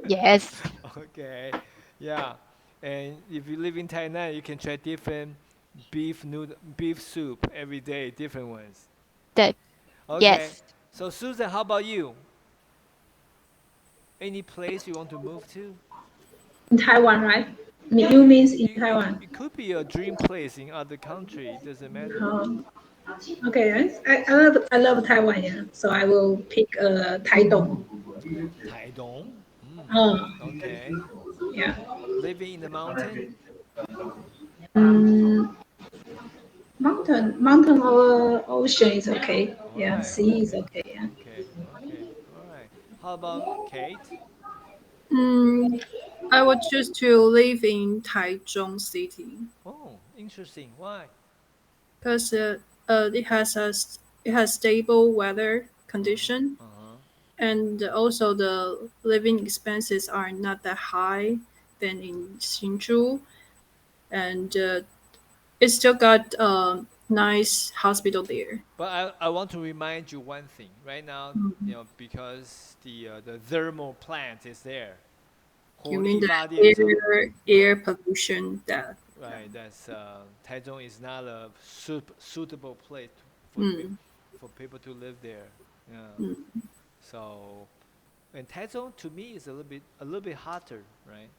Yes. Okay. Yeah. And if you live in Tainan, you can try different beef soup every day, different ones. Okay. Yes. So Susan, how about you? Any place you want to move to? In Taiwan, right? You means in Taiwan. It could be a dream place in other country. It doesn't matter. Okay, I love Taiwan, yeah. So I will pick Taitung. Taidong. Okay. Yeah. Living in the mountain. Mountain or ocean is okay. Yeah, Right, sea is okay. okay. Yeah. Okay. All right. How about Kate? I would choose to live in Taichung City Oh, interesting. Why? because it has stable weather condition, and also the living expenses are not that high than in Hsinchu, and it still got a nice hospital there. But I want to remind you one thing. Right now, because the thermal plant is there. You mean the 火力发电厂. air pollution that? Right. That's Taichung is not a suitable place for people to live there. Yeah. So, and Taichung to me is a little bit hotter, right?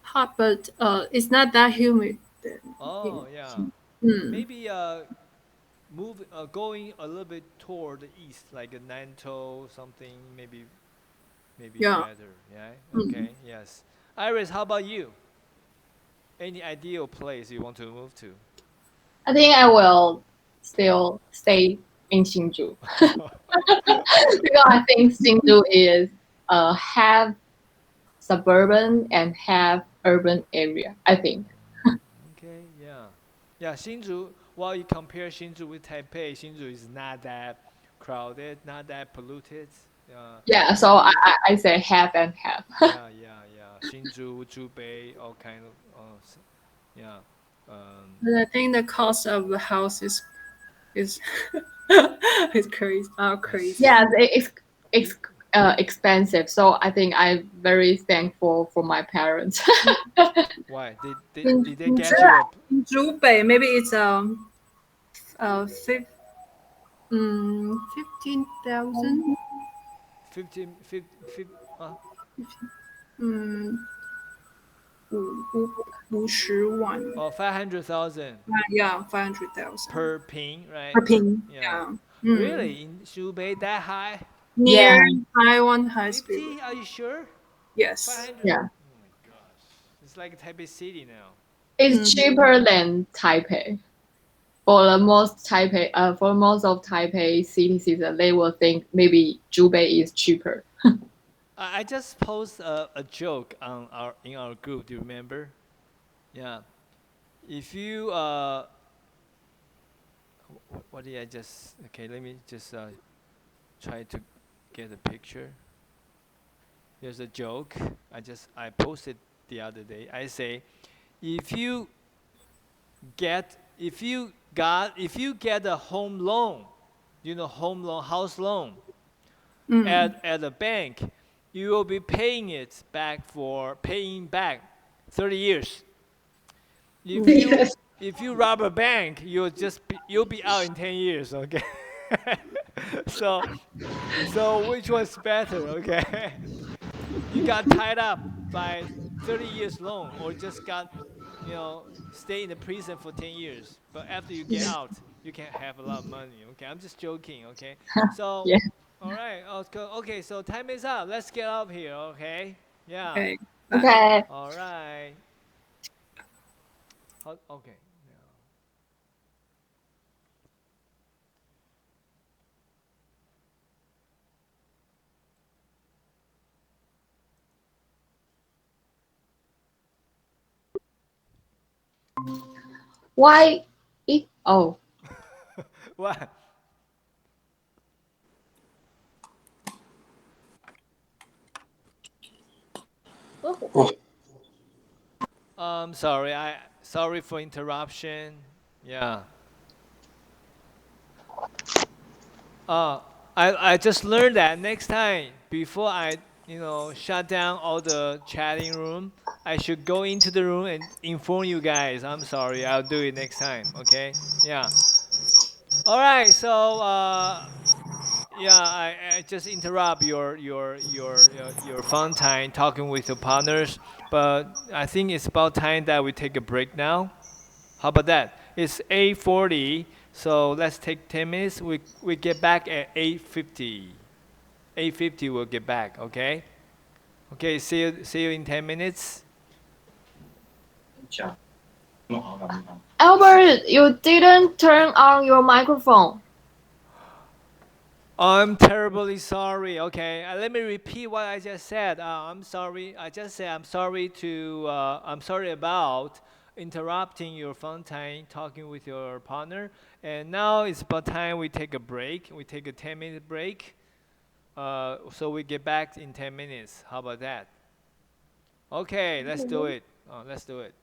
Hot, but it's not that humid. Oh yeah. Maybe going a little bit toward the east, like a Nantou something, maybe Yeah. better. Yeah. Okay. Yes. Iris, how about you? Any ideal place you want to move to? I think I will still stay in Hsinchu because I think Hsinchu is half suburban and half urban area. I think. Okay. Yeah. Yeah. Hsinchu. While you compare Hsinchu with Taipei, Hsinchu is not that crowded, not that polluted. Yeah. So I say half and half. Yeah. Hsinchu, Zhubei, all kind of. Yeah. But I think the cost of the house is is crazy. Crazy. Yeah, it's expensive. So I think I'm very thankful for my parents. Why did In they get you a in Zhubei, maybe it's 15,000. 15, 50万. Oh, 500,000. Yeah, 500,000 per ping, right? per ping. Yeah. Really, in Hubei that high? Near Taiwan High School. 50? Are you sure? Yes. 500? Yeah. Oh my gosh, it's like Taipei City now. It's cheaper than Taipei. For most of Taipei city citizens, they will think maybe Zhubei is cheaper. I just posed a joke on in our group. Do you remember? Yeah. If you what did I just? Okay, let me just try to get a picture. Here's a joke. I posted the other day. I say, if you get a home loan, home loan, house loan, at a bank, you will be paying back 30 years. If you rob a bank, you'll be out in 10 years. Okay. So which one's better? Okay. You got tied up by 30 years loan, or just stay in the prison for 10 years. But after you get out, you can have a lot of money. Okay, I'm just joking. Okay, so Yeah. all right. Okay, so time is up. Let's get up here. Okay. Yeah. Okay. Okay. All right. Okay. Why? Oh. What? Sorry for interruption. Yeah. I just learned that next time before I shut down all the chatting room, I should go into the room and inform you guys. I'm sorry. I'll do it next time. Okay. Yeah. All right. So yeah, I just interrupt your fun time talking with your partners, but I think it's about time that we take a break now. How about that? It's 8:40, so let's take 10 minutes. We get back at 8:50. 8:50 we'll get back, okay? Okay, see you in 10 minutes. Albert, you didn't turn on your microphone. I'm terribly sorry. Okay, let me repeat what I just said. I'm sorry. I just said I'm sorry I'm sorry about interrupting your fun time talking with your partner. And now it's about time we take a break. We take a 10-minute break. So we get back in 10 minutes. How about that? Okay, let's do it. Let's do it.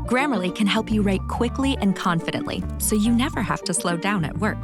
Grammarly can help you write quickly and confidently, so you never have to slow down at work.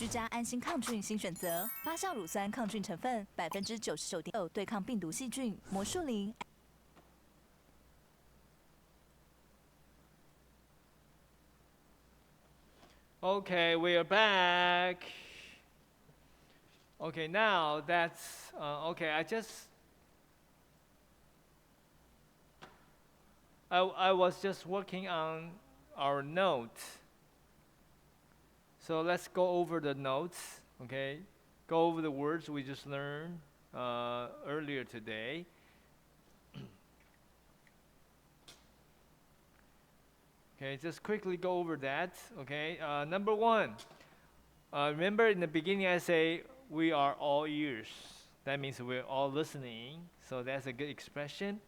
居家安心抗菌新选择，发酵乳酸抗菌成分99.9%对抗病毒细菌，魔术林。Okay, we are back. Okay, now that's okay. I was just working on our notes. So let's go over the notes. Okay, go over the words we just learned earlier today. Okay, just quickly go over that. Okay, number one. Remember in the beginning I say we are all ears. That means we're all listening. So that's a good expression.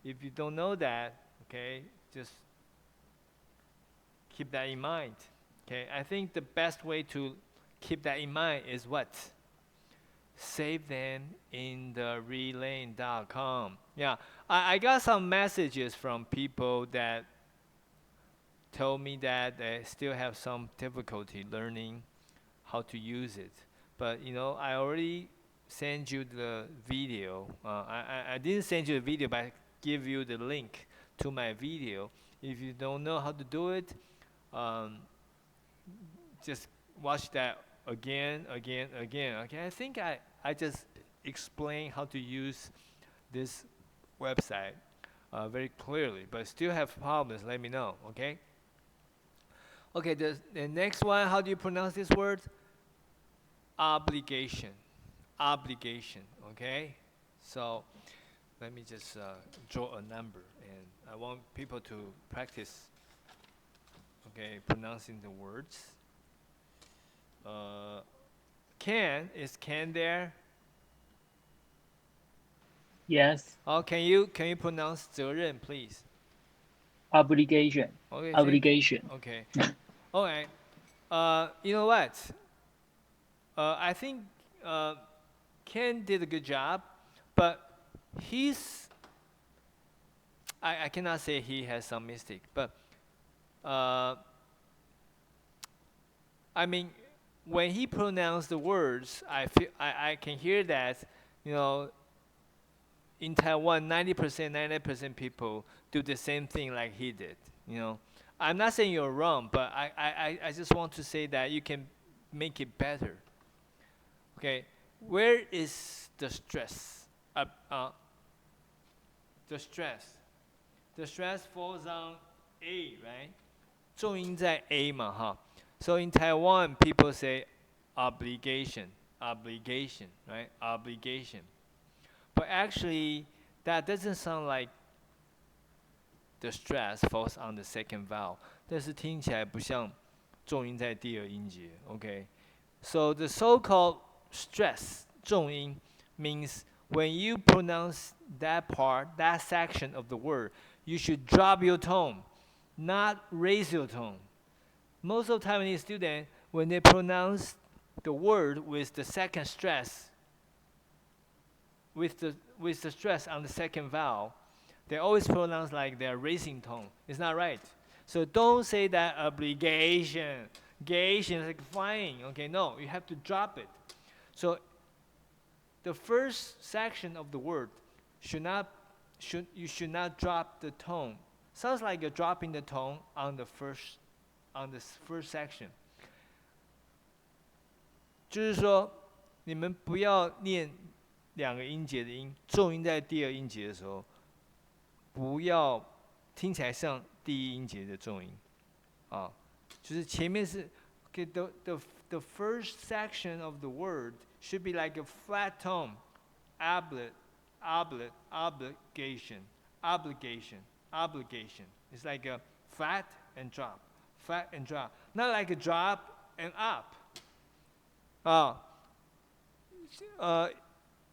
If you don't know that, okay, just keep that in mind. Okay, I think the best way to keep that in mind is what? Save them in the relane.com. Yeah, I got some messages from people that told me that they still have some difficulty learning how to use it. But you know, I already sent you the video. I didn't send you the video, but I give you the link to my video. If you don't know how to do it, just watch that again. Okay, I think I just explained how to use this website very clearly, but still have problems, let me know, okay? Okay, the next one, how do you pronounce this word? Obligation. Obligation, okay? So let me just draw a number, and I want people to practice, okay, pronouncing the words. Can, is Ken there? Yes. Oh, can you pronounce 责任, please? Obligation. Okay, Obligation. Okay. Alright. You know what? I think Ken did a good job, but I cannot say he has some mistake, but I mean, when he pronounced the words, I can hear that, you know, in Taiwan, 90% people do the same thing like he did. You know, I'm not saying you're wrong, but I just want to say that you can make it better. Okay, where is the stress? The stress falls on A, right? 重音在 A 嘛，哈。So in Taiwan, people say obligation, right? Obligation. But actually, that doesn't sound like the stress falls on the second vowel. 但是听起来不像重音在第二音节, okay? So the so-called stress, 重音, means when you pronounce that part, that section of the word, you should drop your tone, not raise your tone. Most of Taiwanese students, when they pronounce the word with the second stress, with the stress on the second vowel, they always pronounce like they're raising tone. It's not right. So don't say that obligation. Gation is like flying. Okay, no, you have to drop it. So the first section of the word you should not drop the tone. Sounds like you're dropping the tone on the first section. 就是说，你们不要念两个音节的音，重音在第二音节的时候，不要听起来像第一音节的重音，啊，就是前面是 okay, the first section of the word should be like a flat tone, obligation. It's like a flat and drop, not like a drop and up.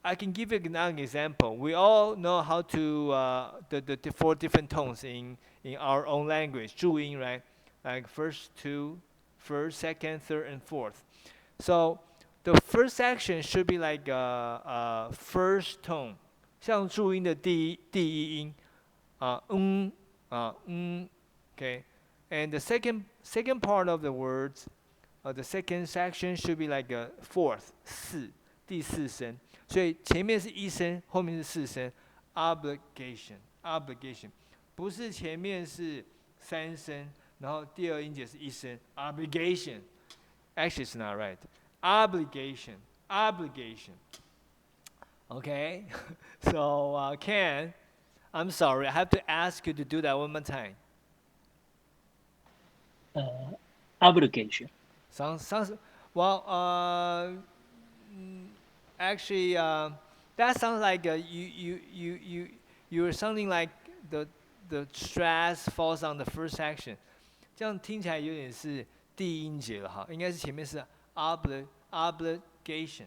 I can give you an example. We all know how to the 4 different tones in our own language, 注音, right? Like first, second, third, and fourth. So the first section should be like first tone, 像注音的第一音, okay. And the second part of the words the second section should be like a fourth 第四声，所以前面是一声，后面是四声。obligation， 不是前面是三声，然后第二音节是一声。obligation，actually it's not right. Obligation. Okay, so Ken, I'm sorry, I have to ask you to do that one more time. Obligation. Sounds well. Actually, that sounds like you're sounding like the stress falls on the first section. 这样听起来有点是第一音节了哈，应该是前面是 obligation.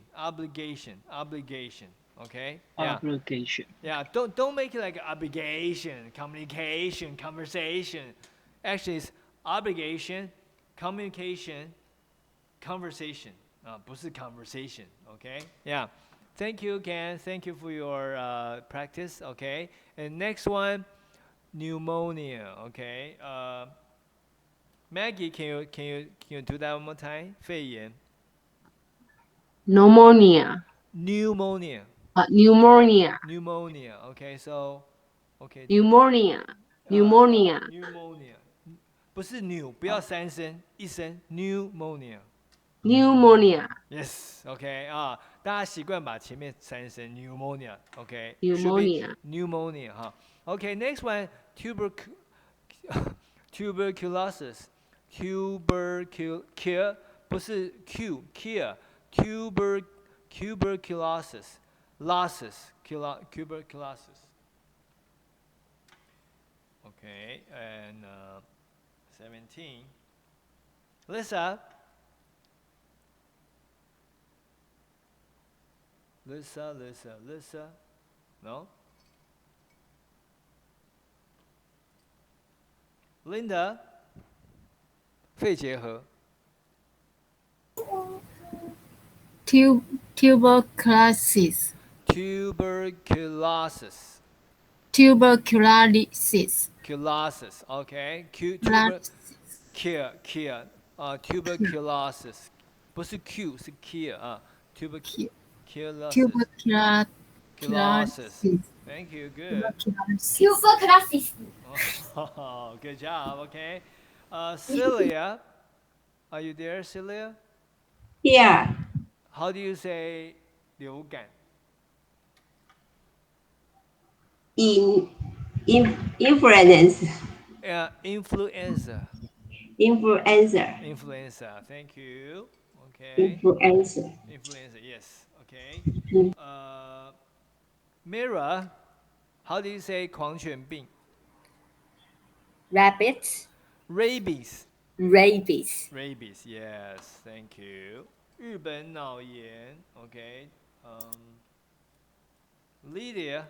Okay. Yeah. Obligation. Yeah. Don't make it like obligation, communication, conversation. Actually, it's obligation, communication, conversation. 不是 conversation. Okay. Yeah. Thank you again. Thank you for your practice. Okay. And next one, pneumonia. Okay. Maggie, can you do that one more time? 肺炎。Pneumonia. Pneumonia. Pneumonia. Pneumonia. Okay. So. Okay. Pneumonia. Pneumonia. Pneumonia. 不是 new， 不要三声，一声 pneumonia。Pneumonia. Yes, OK 啊，大家习惯把前面三声 pneumonia，OK。Pneumonia. Pneumonia 哈。OK, next one tuberculosis.不是 tuberculosis. Tuberculosis. Okay, and 17. Lisa. No? Linda? 肺结核。Tuberculosis. Tuberculosis. Tuberculosis. Okay. Tuberculosis. 不是 Q 是 Kia 啊。Tuberculosis. Thank you. Good. Tuberculosis. Oh, good job. Okay. Celia, are you there, Celia? Yeah. How do you say 流感? Influenza. Influenza. Influenza. Thank you. Okay. Influenza. Yes. Okay. Mira, how do you say 狂犬病? Rabbits. Rabies. Yes. Thank you. 日本脑炎. Okay. Lydia.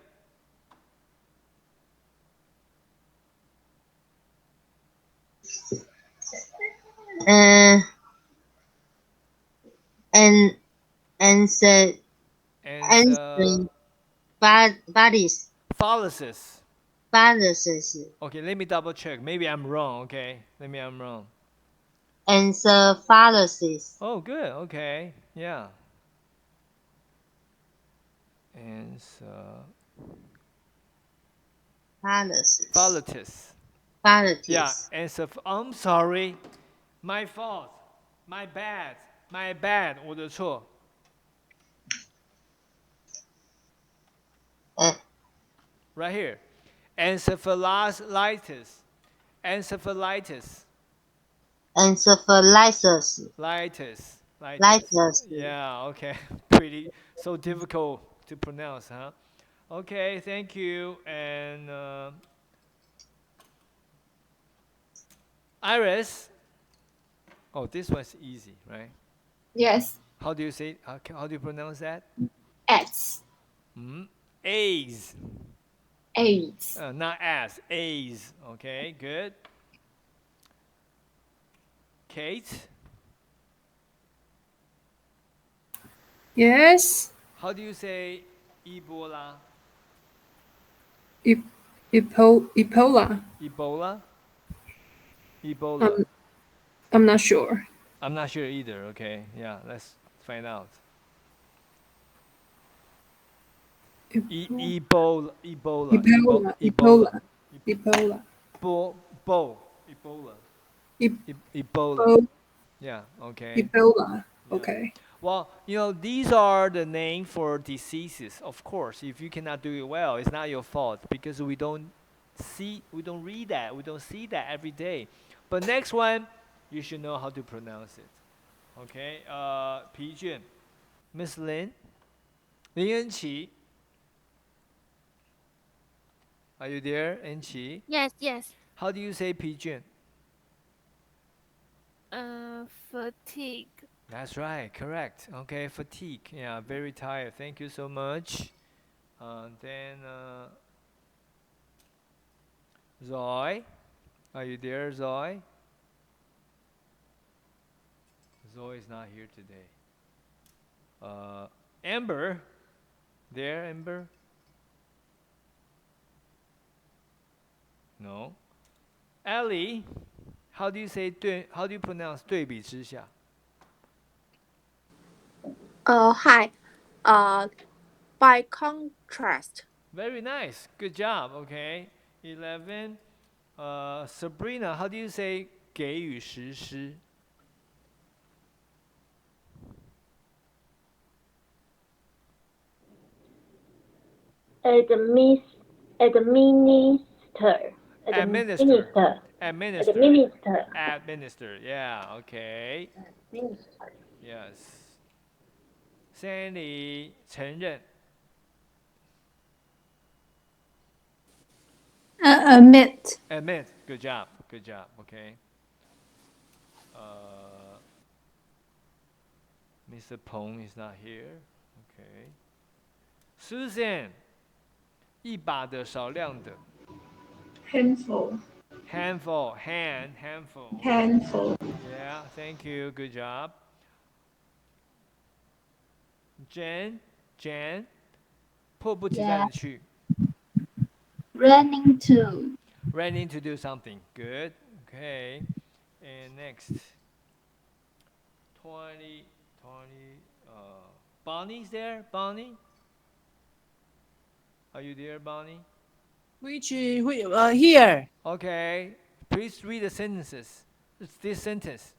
Fallacies. Okay, let me double check. Maybe I'm wrong. Okay, maybe I'm wrong. Encephalitis. Oh, good. Okay, yeah. Fallacies. Yeah. I'm sorry. My fault. My bad. 我的错。Right here. Encephalitis. Yeah, okay. Pretty so difficult to pronounce, huh? Okay, thank you. And Iris. Oh, this one's easy, right? Yes. How do you say? How do you pronounce that? AIDS. AIDS. AIDS. Not as. AIDS. Okay, good. Kate. Yes. How do you say Ebola? Ebola. Ebola. I'm not sure. I'm not sure either. Okay, yeah, let's find out. Ebola. Ebola. Ebola. Ebola. Ebola. Ebola. Ebola. Yeah, okay. Ebola. Yeah. Okay. Well, these are the name for diseases. Of course, if you cannot do it well, it's not your fault because we don't read that, we don't see that every day. But next one, you should know how to pronounce it. Okay, 疲倦. Miss Lin Enqi. Are you there, Enqi? Yes, yes. How do you say 疲倦? Fatigue. That's right, correct. Okay, fatigue. Yeah, very tired. Thank you so much. Then Zoe, are you there, Zoe? Zoe is not here today. Amber, there, Amber? No. Ellie, how do you pronounce 对比之下? Hi. By contrast. Very nice. Good job. Okay. 11. Sabrina, how do you say 给予实施? Administer. Yeah. Okay. Yes. Sandy, 承认. Admit. Admit. Good job. Okay. Mr. Peng is not here. Okay. Susan, 一把的少量的. Handful. Handful. Yeah, thank you. Good job. Jan, 迫不及待的去. Running to. Running to do something. Good. Okay. And next. 20. Bonnie's there? Bonnie? Are you there, Bonnie? Here. Okay. Please read the sentences. It's this sentence.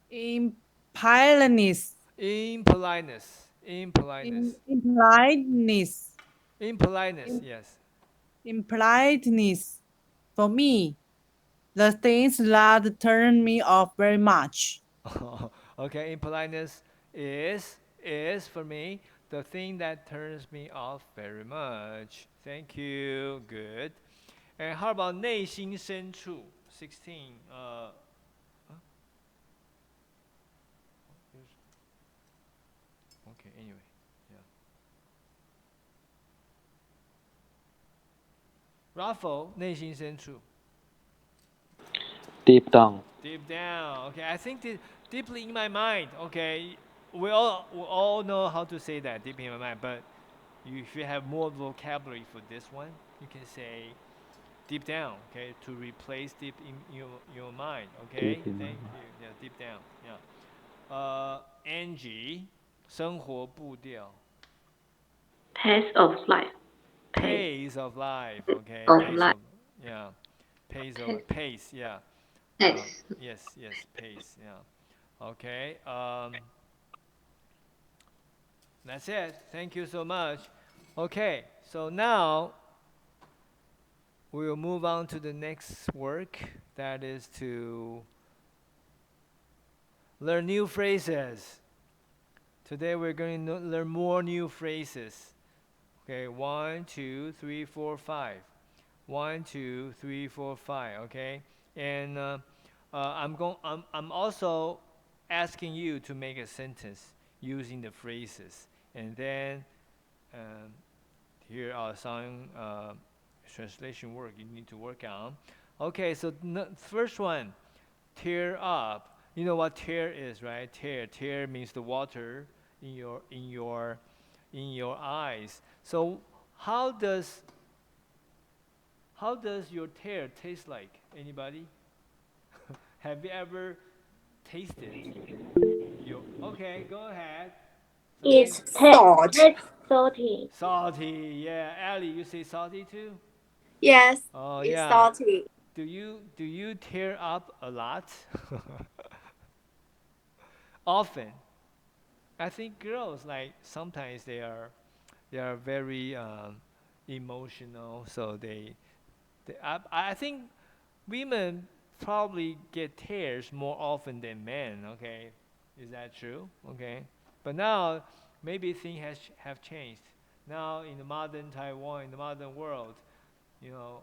In politeness. Impoliteness, yes. Impoliteness. For me, the things that turn me off very much. Okay, impoliteness is for me the thing that turns me off very much. Thank you. Good. And how about 内心深处? 16. Okay, anyway, yeah. Raffle, 内心深处. Deep down. Deep down. Okay, I think deeply in my mind. Okay, we all know how to say that, deep in my mind. But if you have more vocabulary for this one, you can say deep down. Okay, to replace deep in your mind. Okay, thank you. Yeah, deep down. Yeah. Angie. 生活步调. Pace of life. Pace of life. Okay. Of life. Yeah. Pace. Yeah. Pace. Yes. Pace. Yeah. Okay. That's it. Thank you so much. Okay. So now we will move on to the next work. That is to learn new phrases. Today we're going to learn more new phrases. Okay, 1, 2, 3, 4, 5. 1, 2, 3, 4, 5. Okay, and I'm also asking you to make a sentence using the phrases, and then here are some translation work you need to work on. Okay, so first one, tear up. You know what tear is, right? Tear means the water in your eyes. So how does your tear taste like? Anybody? Have you ever taste it. Okay, go ahead. It's Salt. it's salty. Salty, yeah. Ellie, you say salty too? Yes, Oh it's yeah. salty. Do you tear up a lot? Often. I think girls like sometimes they are very emotional, so I think women probably get tears more often than men. Okay, is that true? Okay, but now maybe things have changed. Now in the modern Taiwan, in the modern world, you know,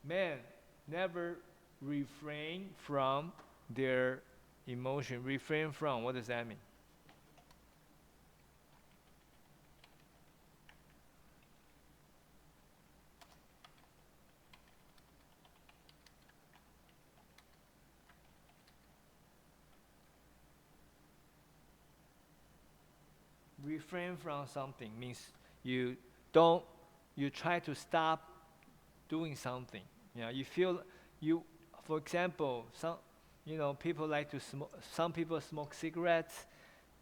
men never refrain from their emotion. Refrain from, what does that mean? Refrain from something means you try to stop doing something. You feel for example, people like to smoke. Some people smoke cigarettes.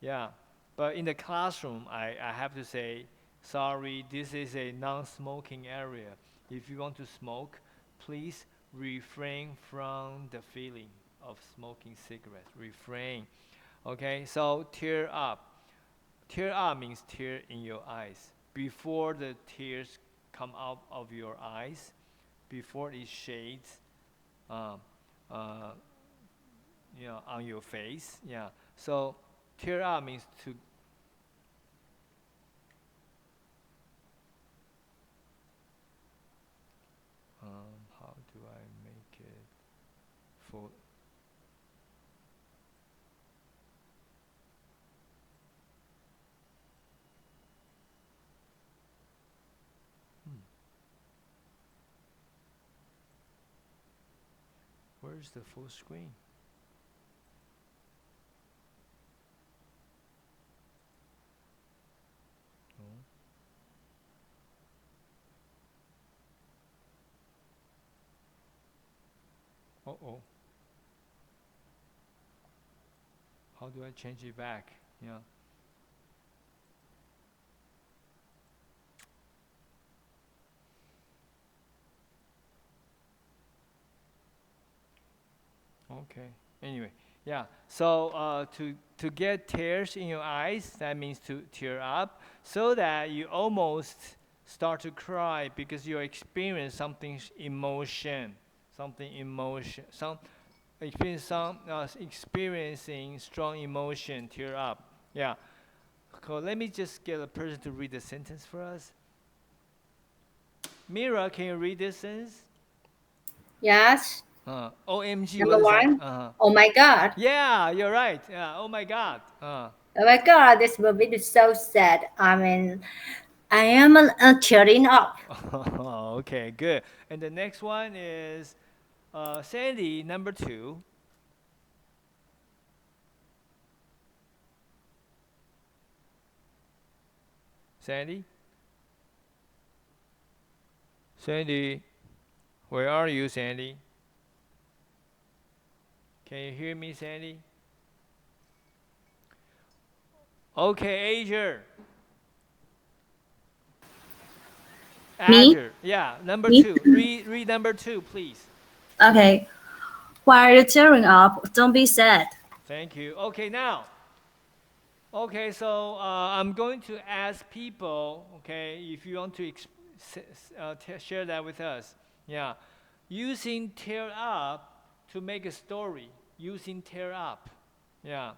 Yeah, but in the classroom, I have to say, sorry, this is a non-smoking area. If you want to smoke, please refrain from the feeling of smoking cigarettes. Refrain. Okay, so tear up. Tear up means tear in your eyes. Before the tears come out of your eyes, before it shades, on your face. Yeah. So tear up means to. How do I make it full? Where's the full screen? Uh-oh. How do I change it back? Yeah. Okay. Anyway, yeah. So to get tears in your eyes, that means to tear up, so that you almost start to cry because you experience something experiencing strong emotion. Tear up. Yeah. So let me just get a person to read the sentence for us. Mira, can you read this sentence? Yes. OMG. Number one. Oh my God. Yeah, you're right. Yeah. Oh my God. Oh my God, this movie is so sad. I mean, I am tearing up. Okay, good. And the next one is Sandy, number 2. Sandy? Sandy, where are you, Sandy? Can you hear me, Sandy? Okay, Azure. Me? Azure. Yeah, number Me? 2. Read number 2, please. Okay. Why are you tearing up? Don't be sad. Thank you. Okay, now. Okay, so I'm going to ask people, okay, if you want to share that with us. Yeah. Using tear up to make a story. Using tear up. Yeah.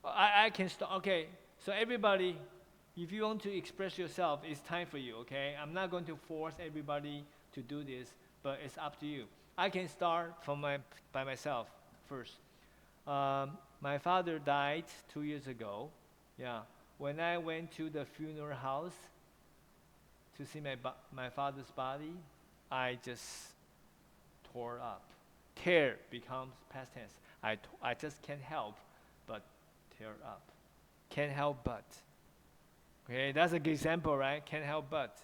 I can start. Okay, so everybody, if you want to express yourself, it's time for you, okay? I'm not going to force everybody to do this, but it's up to you. I can start by myself first. My father died 2 years ago. Yeah. When I went to the funeral house to see my father's body, I just tore up. Tear becomes past tense. I just can't help but tear up. Can't help but. Okay, that's a good example, right? Can't help but.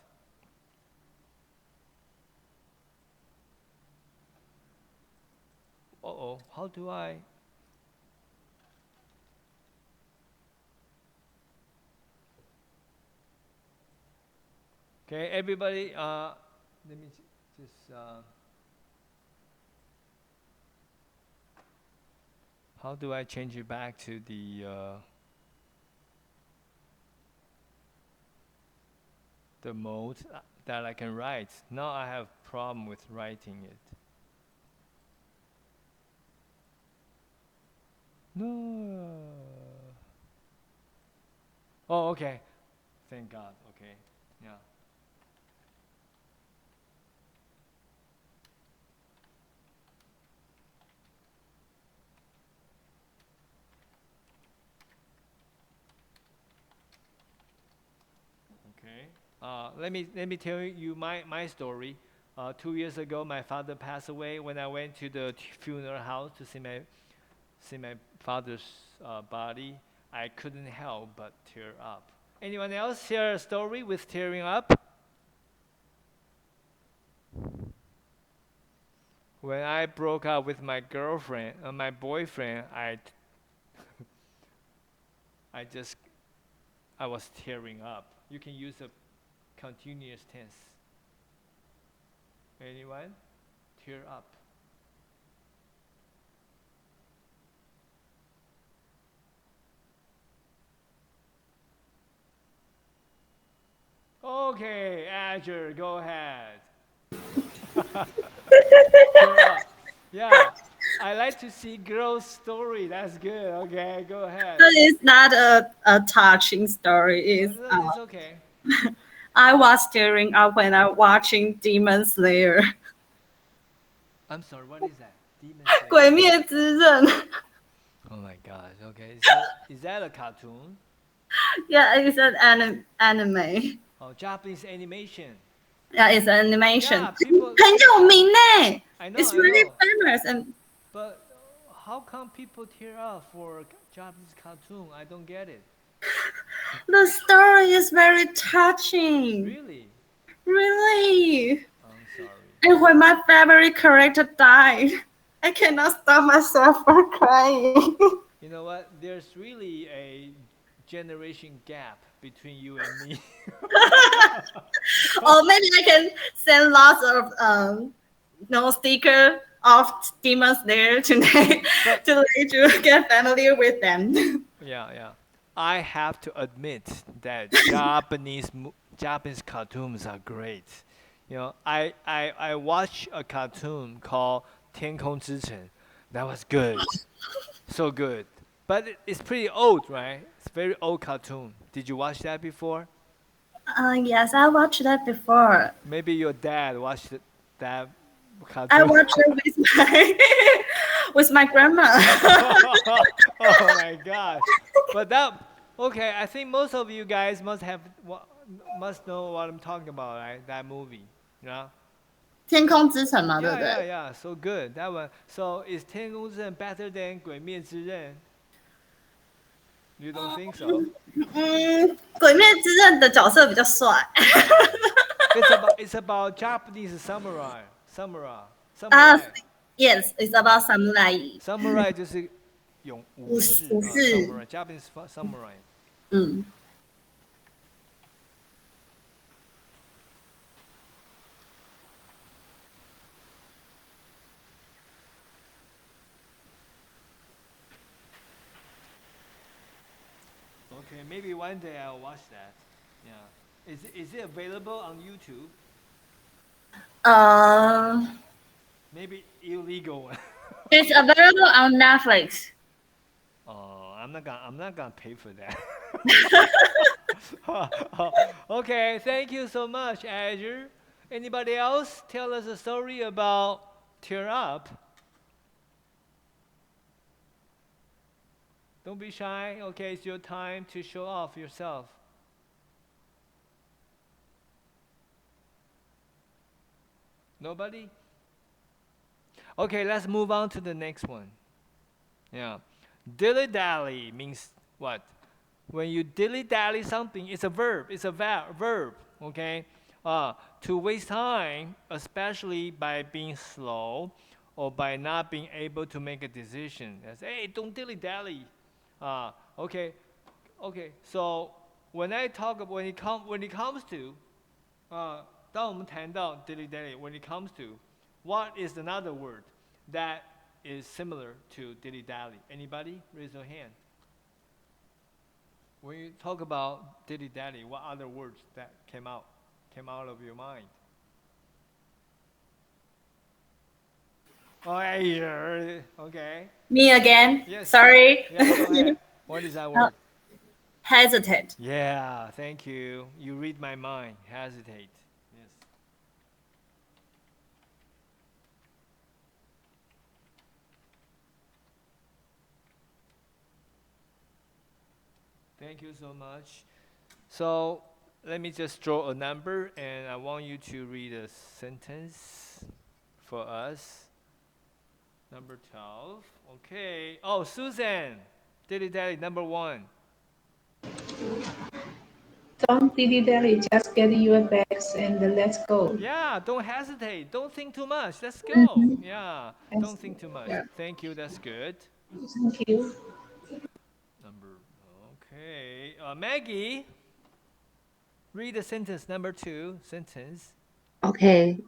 Uh-oh, how do I? Okay, everybody, let me just, how do I change it back to the mode that I can write? Now I have problem with writing it. No. Oh, okay. Thank God. Okay. Yeah. Okay. Let me tell you my story. 2 years ago, my father passed away. When I went to the funeral house to see my father's body, I couldn't help but tear up. Anyone else share a story with tearing up? When I broke up with my girlfriend, my boyfriend, I was tearing up. You can use a continuous tense. Anyone? Tear up. Okay, Azure, go ahead. Yeah, I like to see girls' story. That's good. Okay, go ahead. It's not a touching story. It's okay. I was tearing up when I watching Demon Slayer. I'm sorry, what is that? Demon 鬼灭之刃. Oh my gosh, okay. Is that a cartoon? Yeah, it's an anime. Oh, Japanese animation. Yeah, it's an animation. Yeah, people. 很有名呢. I know. It's really famous. But how come people tear up for Japanese cartoon? I don't get it. The story is very touching. Really? Really. I'm sorry. And when my favorite character died, I cannot stop myself from crying. You know what? There's really a generation gap between you and me. Or maybe I can send lots of sticker of Demon Slayer today to let you get familiar with them. Yeah. I have to admit that Japanese cartoons are great. You know, I watched a cartoon called 天空之城. That was good. So good. But it's pretty old, right? It's a very old cartoon. Did you watch that before? Yes, I watched that before. Maybe your dad watched that cartoon. I watched it with my grandma. Oh my gosh. But okay, I think most of you guys must know what I'm talking about, right? That movie, yeah? 天空之城嘛，对不对？ Yeah, so good. That one. So is 天空之城 better than 鬼灭之刃? You don't think so? 鬼灭之刃的角色比较帅。It's about Japanese samurai. Yes, it's about samurai. Samurai 就是武士。Japanese samurai. Okay, maybe one day I'll watch that. Yeah. Is it available on YouTube? Maybe illegal one. It's available on Netflix. Oh, I'm not gonna pay for that. Okay, thank you so much, Azure. Anybody else tell us a story about tear up? Don't be shy. Okay, it's your time to show off yourself. Nobody? Okay, let's move on to the next one. Yeah. Dilly-dally means what? When you dilly-dally something, it's a verb. It's a verb, okay? To waste time, especially by being slow or by not being able to make a decision. That's, hey, don't dilly-dally. Okay. So when I talk about when it comes to 当我们谈到 dilly-dally, when it comes to, what is another word that is similar to dilly-dally? Anybody? Raise your hand. When you talk about dilly-dally, what other words that came out of your mind? Oh, yeah. Okay. Me again. Yes. Sorry. Yeah, go ahead. What is that word? Hesitate. Yeah, thank you. You read my mind. Hesitate. Yes. Thank you so much. So let me just draw a number, and I want you to read a sentence for us. Number 12. Okay. Oh, Susan. Dilly-dally, number 1. Don't dilly-dally, just get your bags and let's go. Yeah, don't hesitate. Don't think too much. Let's go. Yeah, don't think too much. Yeah. Thank you. That's good. Thank you. Okay. Maggie, read the sentence number 2. Sentence. Okay.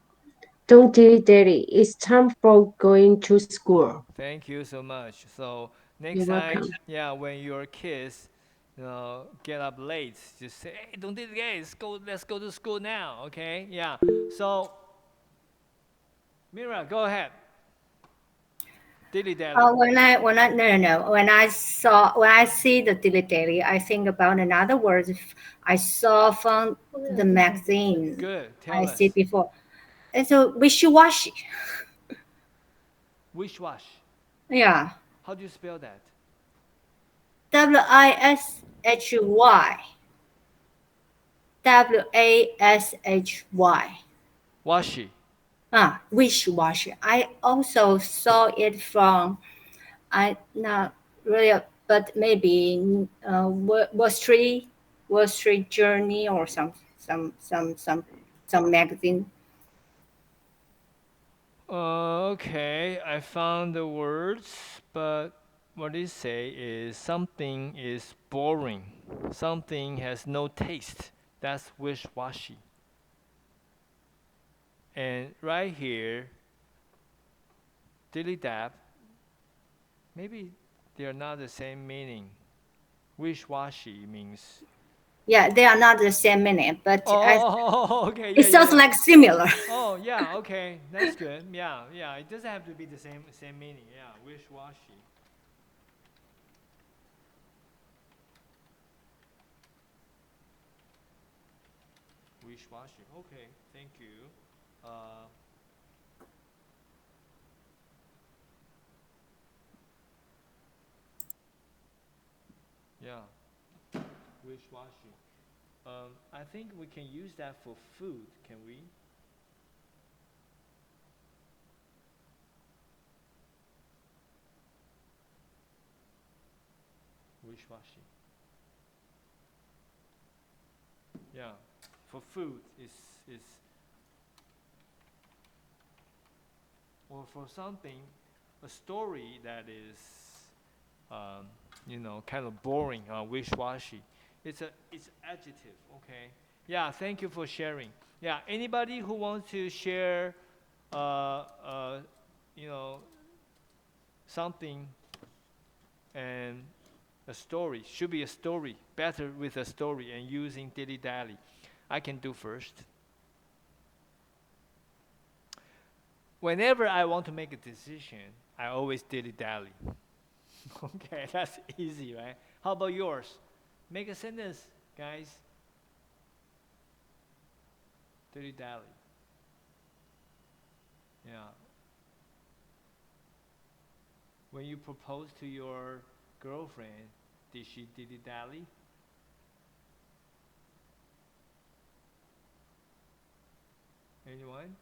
Don't dilly-dally. It's time for going to school. Thank you so much. So next You're time, welcome. yeah, when your kids, get up late, just say, "Hey, don't dilly-dally. Let's go to school now." Okay? Yeah. So, Mira, go ahead. Dilly-dally. When I see the dilly-dally, I think about another word I saw from the magazine. Good. Tell I us. see before. It's a wishy-washy. Wish-wash. Yeah. How do you spell that? W-I-S-H-Y. W-A-S-H-Y. Washi. Wishy-washy. I also saw it from, not really, but maybe Wall Street Journey or some magazine. Okay, I found the words, but what they say is something is boring. Something has no taste. That's wish-washy. And right here, dilly-dab, maybe they're not the same meaning. Wish-washy means... Yeah, they are not the same meaning, but okay. it sounds like similar. Oh, yeah, okay. That's good. Yeah. It doesn't have to be the same meaning. Yeah, wish-washy. Wish-washy. Okay, thank you. Yeah, wish-washy. I think we can use that for food, can we? Wish-washy. Yeah, for food is or for something, a story that is kind of boring, wish-washy. It's adjective, okay? Yeah, thank you for sharing. Yeah, anybody who wants to share, something and a story, should be a story, better with a story and using dilly-dally. I can do first. Whenever I want to make a decision, I always dilly-dally. Okay, that's easy, right? How about yours? Make a sentence, guys. Dilly-dally. Yeah. When you propose to your girlfriend, did she dilly-dally? Anyone?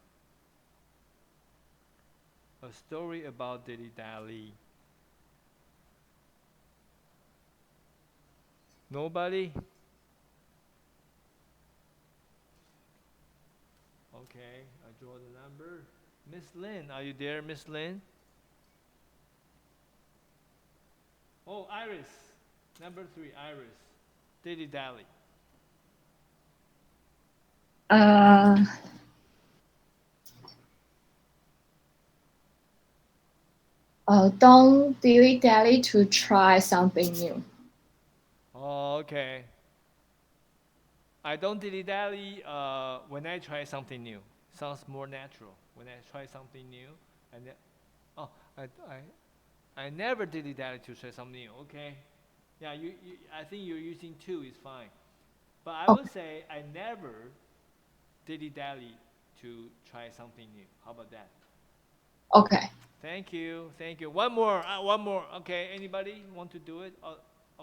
A story about dilly-dally. Nobody? Okay, I draw the number. Miss Lin, are you there, Miss Lin? Oh, Iris. Number 3, Iris. Dilly dally. Don't dilly dally to try something new. Oh, okay. I don't dilly dally when I try something new. Sounds more natural. When I try something new, and then, oh, I never dilly dally to try something new. Okay, yeah, I think you're using to is fine, but I would say I never dilly dally to try something new. How about that? Okay. Thank you, thank you. One more, one more. Okay, anybody want to do it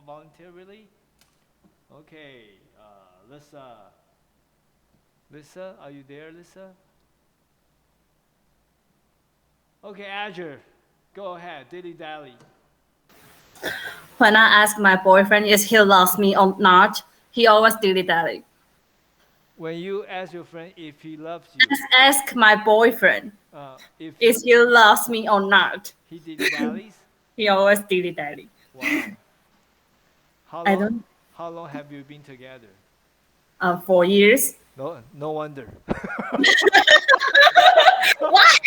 voluntarily? Okay, Lisa. Lisa, are you there, Lisa? Okay, Azure, go ahead, dilly dally. When I ask my boyfriend if he loves me or not, he always dilly dally. When you ask your friend if he loves you, Ask my boyfriend if he loves me or not. He dilly dallies? He always dilly dally. Wow. How long have you been together? 4 years. No wonder. What?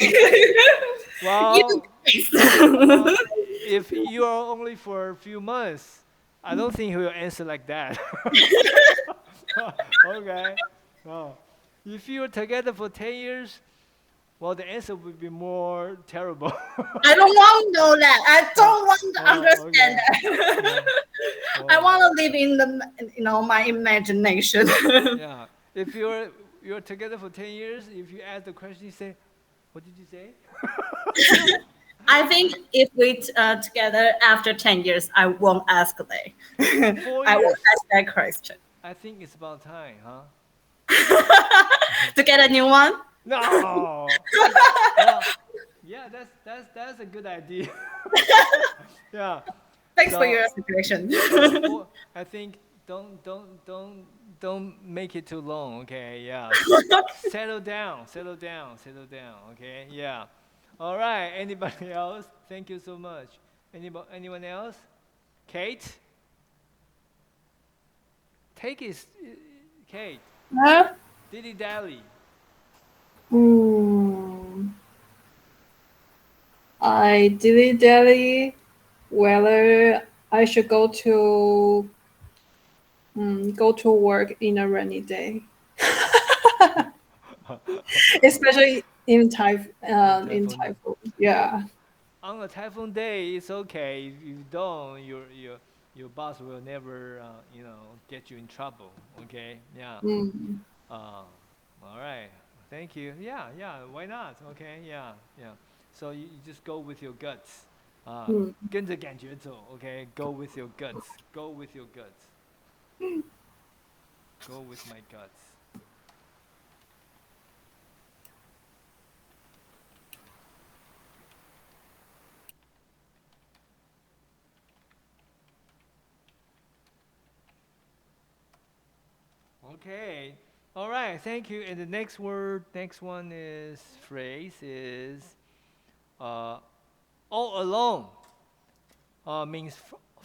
Well, if you are only for a few months, I don't think he will answer like that. Okay. Oh. If you are together for 10 years, well, the answer would be more terrible. I don't want to know that. I don't want to understand that. I want to live in the, my imagination. Yeah. If you're together for 10 years, if you ask the question, you say, what did you say? I think if we together after 10 years, I won't ask that. I won't ask that question. I think it's about time, huh? To get a new one? No. Well, yeah, that's a good idea. Yeah. Thanks for your suggestion. I think don't make it too long, okay? Yeah. Settle down. Okay? Yeah. All right. Anybody else? Thank you so much. Anyone else? Kate? Take it, Kate. Huh? Dilly dally. I dilly dally whether I should go to work in a rainy day, especially in typhoon. Yeah. On a typhoon day, it's okay. If you don't, your boss will never get you in trouble. Okay. Yeah. All right. Thank you. Yeah. Why not? Okay. Yeah. So you just go with your guts. 跟着感觉走 okay? Go with your guts. Go with your guts. Go with my guts. Okay. All right. Thank you. And the next one is phrase is all alone. Means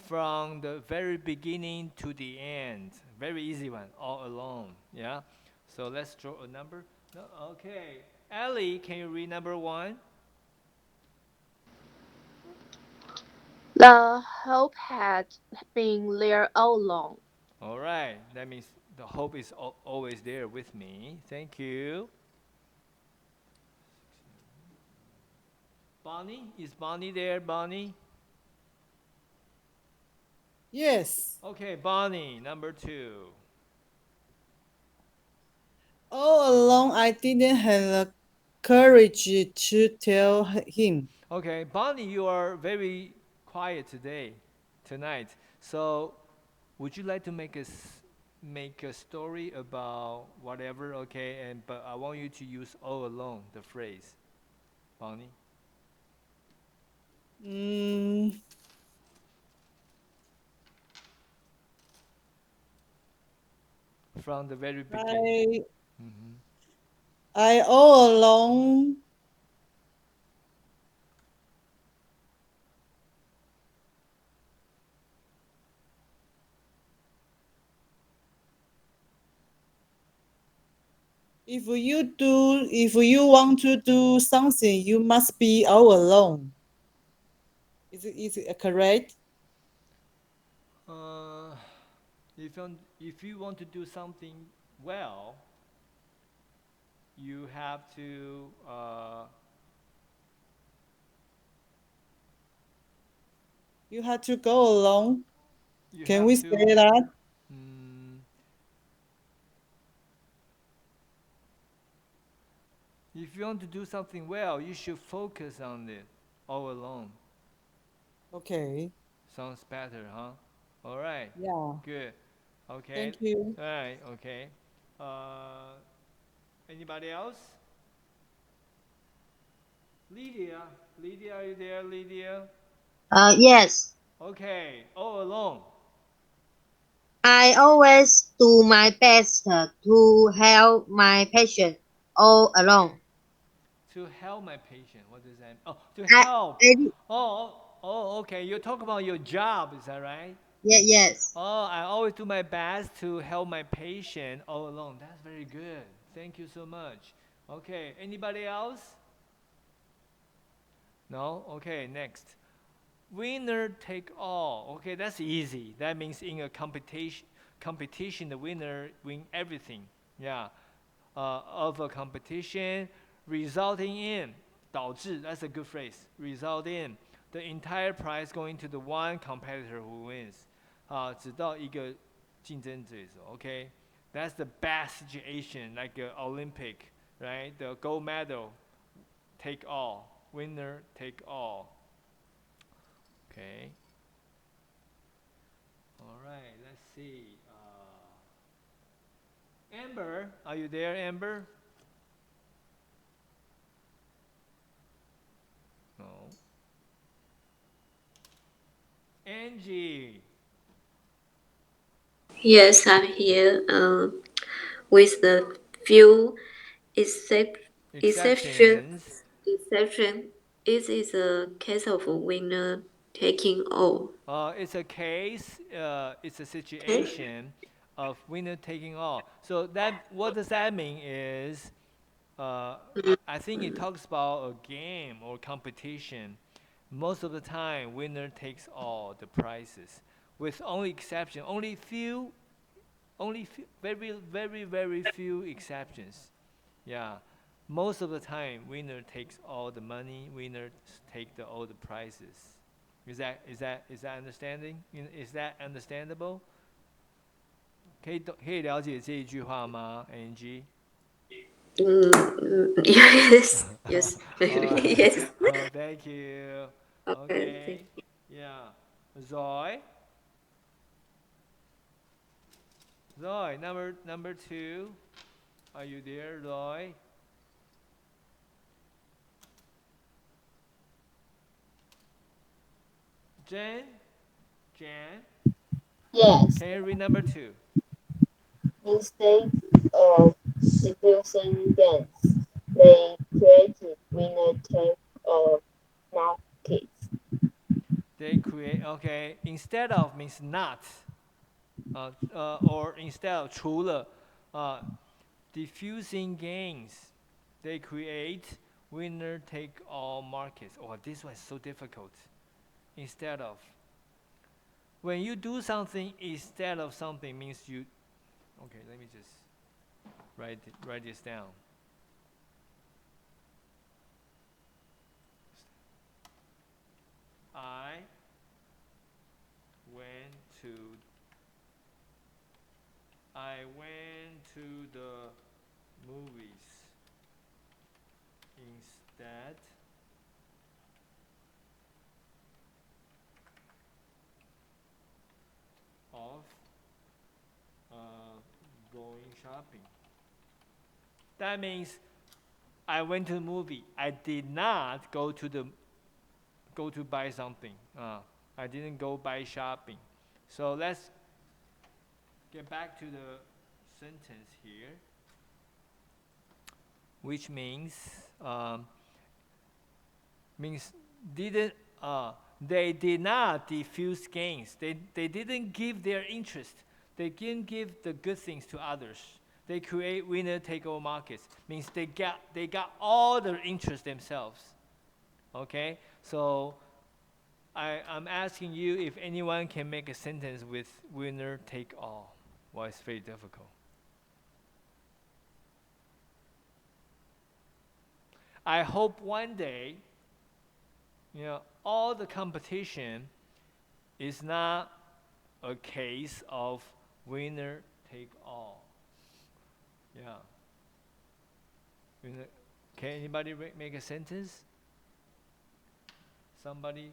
from the very beginning to the end. Very easy one. All alone. Yeah. So let's draw a number. No, okay. Ellie, can you read number 1? The hope had been there all along. All right. That means the hope is always there with me. Thank you. Bonnie? Is Bonnie there, Bonnie? Yes. Okay, Bonnie, number 2. All along, I didn't have the courage to tell him. Okay, Bonnie, you are very quiet tonight. So, would you like to make a story about whatever? Okay, but I want you to use all along the phrase, Bonnie. From the very beginning. I all along If you want to do something, you must be all alone. Is it correct? If you want to do something well, you have to you have to go alone. Can we say to, that? If you want to do something well, you should focus on it all alone. Okay. Sounds better, huh? All right. Yeah. Good. Okay. Thank you. All right. Okay. Anybody else? Lydia, are you there, Lydia? Yes. Okay. All alone. I always do my best to help my patient all along. To help my patient. What does that mean? Oh, to help. Okay. You talk about your job, is that right? Yeah, yes. Oh, I always do my best to help my patient all along. That's very good. Thank you so much. Okay. Anybody else? No? Okay, next. Winner take all. Okay, that's easy. That means in a competition, the winner win everything. Yeah. Of a competition resulting in 导致, that's a good phrase. Result in the entire prize going to the one competitor who wins. 直到一个竞争者的时候, okay? That's the best situation, like an Olympic, right? The gold medal, take all. Winner take all. Okay. All right, let's see. Amber, are you there, Amber? No. Angie. Yes, I'm here. With the few exceptions. It is a case of a winner taking all. It's a case. It's a situation of winner taking all. So that what does that mean is, I think it talks about a game or competition. Most of the time, winner takes all the prizes, with only exception, very, very, very few exceptions. Yeah, most of the time, winner takes all the money. Winner take all the prizes. Is that understanding? Is that understandable? 可以了解这一句话吗 ，Angie？ Yes, yes, yes. Oh, thank you. Okay. Yeah. Zoe. Zoe, number 2. Are you there, Zoe? Jan? Yes. Can you read number 2? Instead of diffusing gains, they created winner-take-all markets. They create, okay. Instead of means not. Or instead of 除了 diffusing gains, they create winner-take-all markets. Oh, this one is so difficult. Instead of. When you do something instead of something means you. Okay, let me just write this down. I went to the movies instead of going shopping. That means I went to the movie. I did not go to buy something. I didn't go buy shopping. So let's get back to the sentence here, which means they did not diffuse gains. They didn't give their interest. They didn't give the good things to others. They create winner take all markets. Means they got all the interest themselves. Okay, so I'm asking you if anyone can make a sentence with winner take all. Well, it's very difficult. I hope one day, all the competition is not a case of winner take all. Yeah. Can anybody make a sentence? Somebody?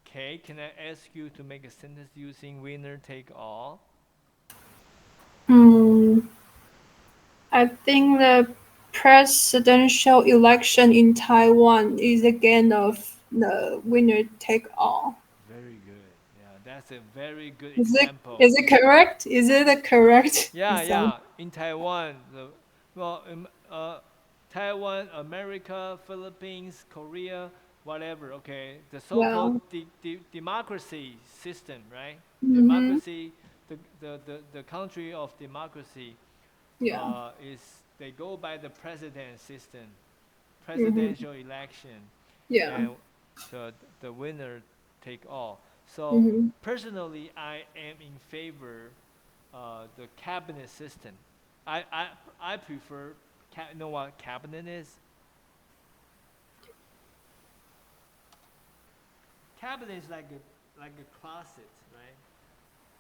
Okay, can I ask you to make a sentence using winner take all? I think the presidential election in Taiwan is again of the winner take all. Very good. Yeah, that's a very good Is example. it correct? Is it a correct Yeah, example? in Taiwan, Taiwan, America, Philippines, Korea, whatever. Okay, the so-called democracy system, right? Democracy, the country of democracy. Is they go by the president system, presidential election. Yeah. And the winner take all. So personally, I am in favor the cabinet system. I prefer. You know what cabinet is? Cabinet is like a closet, right?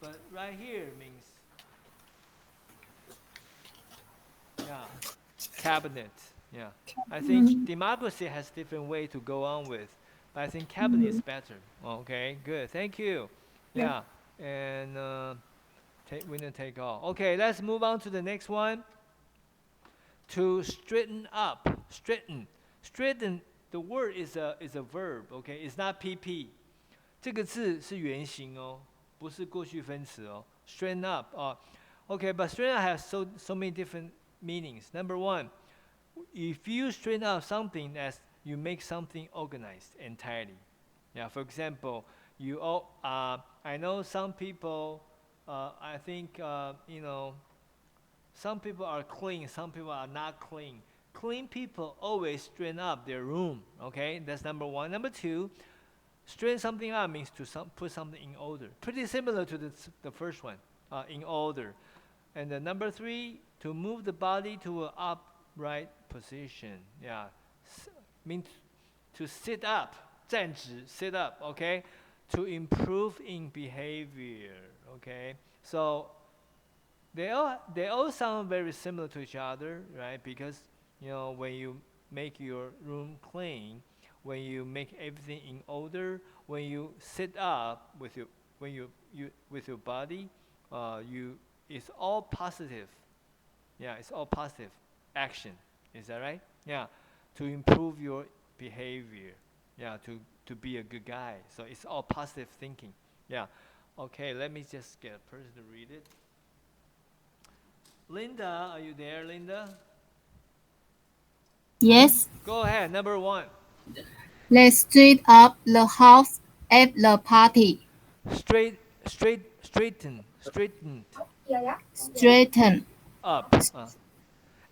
But right here means cabinet. Yeah, I think democracy has different way to go on with, but I think cabinet is better. Okay, good. Thank you. Yeah, and winner take all. Okay, let's move on to the next one. To straighten up, straighten. The word is a verb. Okay, it's not pp. 这个字是原形哦，不是过去分词哦。Straighten up. Okay, but straighten up has so many different meanings. Number one, if you straighten up something, as you make something organized entirely. Yeah. For example, I know some people. I think some people are clean, some people are not clean. Clean people always straighten up their room. Okay, that's number one. Number two, straighten something up means to put something in order. Pretty similar to the first one, in order. And then number three, to move the body to an upright position. Yeah, means to sit up, 站直, sit up. Okay, to improve in behavior. Okay, so they all sound very similar to each other, right? Because when you make your room clean, when you make everything in order, when you sit up with your with your body, it's all positive. Yeah, it's all positive action. Is that right? Yeah, to improve your behavior. Yeah, to be a good guy. So it's all positive thinking. Yeah. Okay, let me just get a person to read it. Linda, are you there, Linda? Yes. Go ahead, number one. Let's straighten up the house at the party. Straighten. Straighten. Up.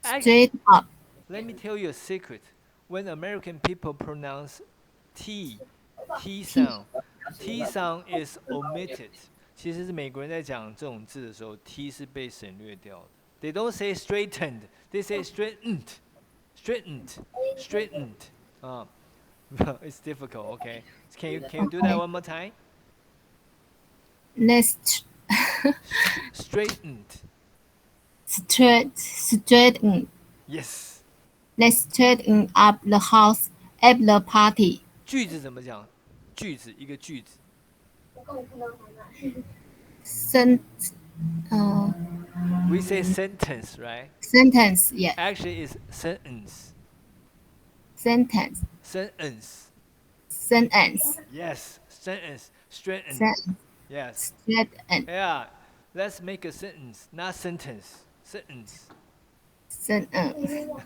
Straighten up. Let me tell you a secret. When American people pronounce T sound is omitted. 其实是美国人在讲这种字的时候 ，T 是被省略掉的。They don't say straightened, they say straightened. It's difficult. Okay, can you do that one more time? Let's straightened. Straighten. Yes. Let's straighten up the house at the party. 句子怎么讲？一个句子。We say sentence, right? Sentence, yeah. Actually, it's sentence. Sentence. Yes, sentence. Straighten. Yes. Straighten. Yeah. Let's make a sentence, not sentence. Sentence. Sentence.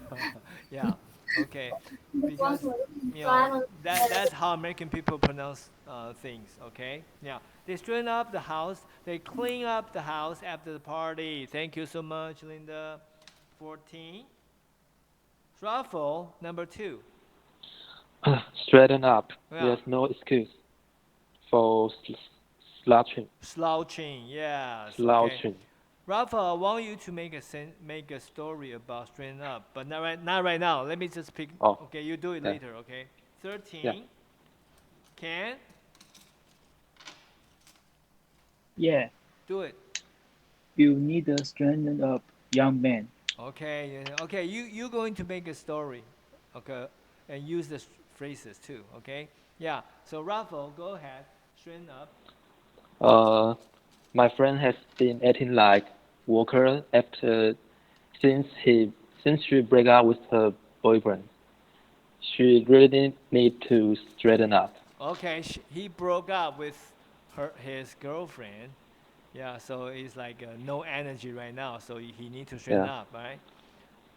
Yeah. Okay, because that's how American people pronounce things. Okay, yeah, they straighten up the house, they clean up the house after the party. Thank you so much, Linda. 14. Truffle number 2. Straighten up. Yeah. There's no excuse for slouching. Slouching, yes. Slouching. Okay. Rafa, I want you to make a story about straightening up, but not right now. Let me just pick. Oh. Okay, you do it Yeah. later. Okay. 13. Yeah. Can Yeah, do it. you need a straighten up young man. Okay. Okay. You're going to make a story. Okay, and use the phrases too. Okay. Yeah. So Rafa, go ahead. Straighten up. My friend has been acting like Walker since she break up with her boyfriend. She really need to straighten up. Okay, he broke up with his girlfriend. Yeah, so it's like no energy right now, so he need to straighten up, right?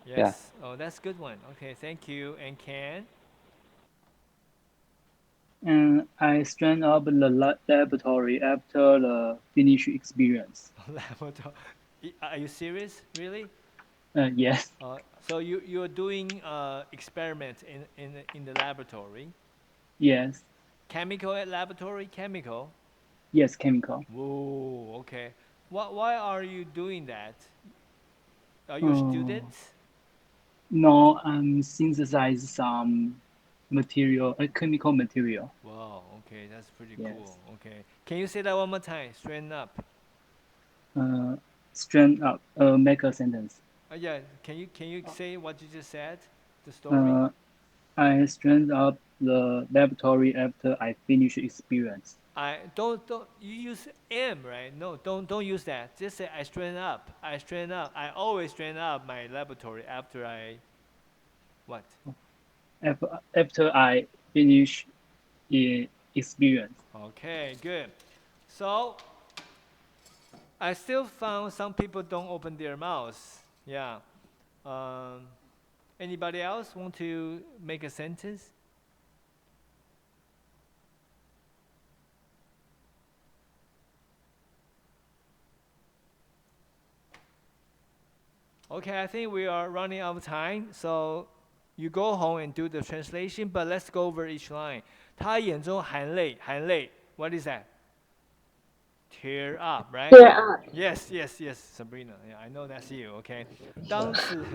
Yes. Yeah. Oh, that's a good one. Okay, thank you. And Ken? And I straighten up the laboratory after the finish experience. Laboratory? Are you serious? Really? Yes. So you're doing experiments in the laboratory? Yes. Chemical laboratory? Chemical? Yes, chemical. Whoa, okay. Why are you doing that? Are you a student? No, I'm synthesize some material, a chemical material. Wow, okay, that's pretty cool. Okay. Can you say that one more time? Straighten up. Straighten up, make a sentence. Yeah, can you say what you just said? The story? I straightened up the laboratory after I finish experience. I don't you use am, right? No, don't use that. Just say I straighten up. I straighten up. I always straighten up my laboratory after I what? After I finish experience. Okay, good. So I still found some people don't open their mouths. Yeah. Anybody else want to make a sentence? Okay, I think we are running out of time, so you go home and do the translation, but let's go over each line. 他眼中含泪, what is that? Tear up, right? Tear up. Yes, Sabrina. Yeah, I know that's you. Okay. 当时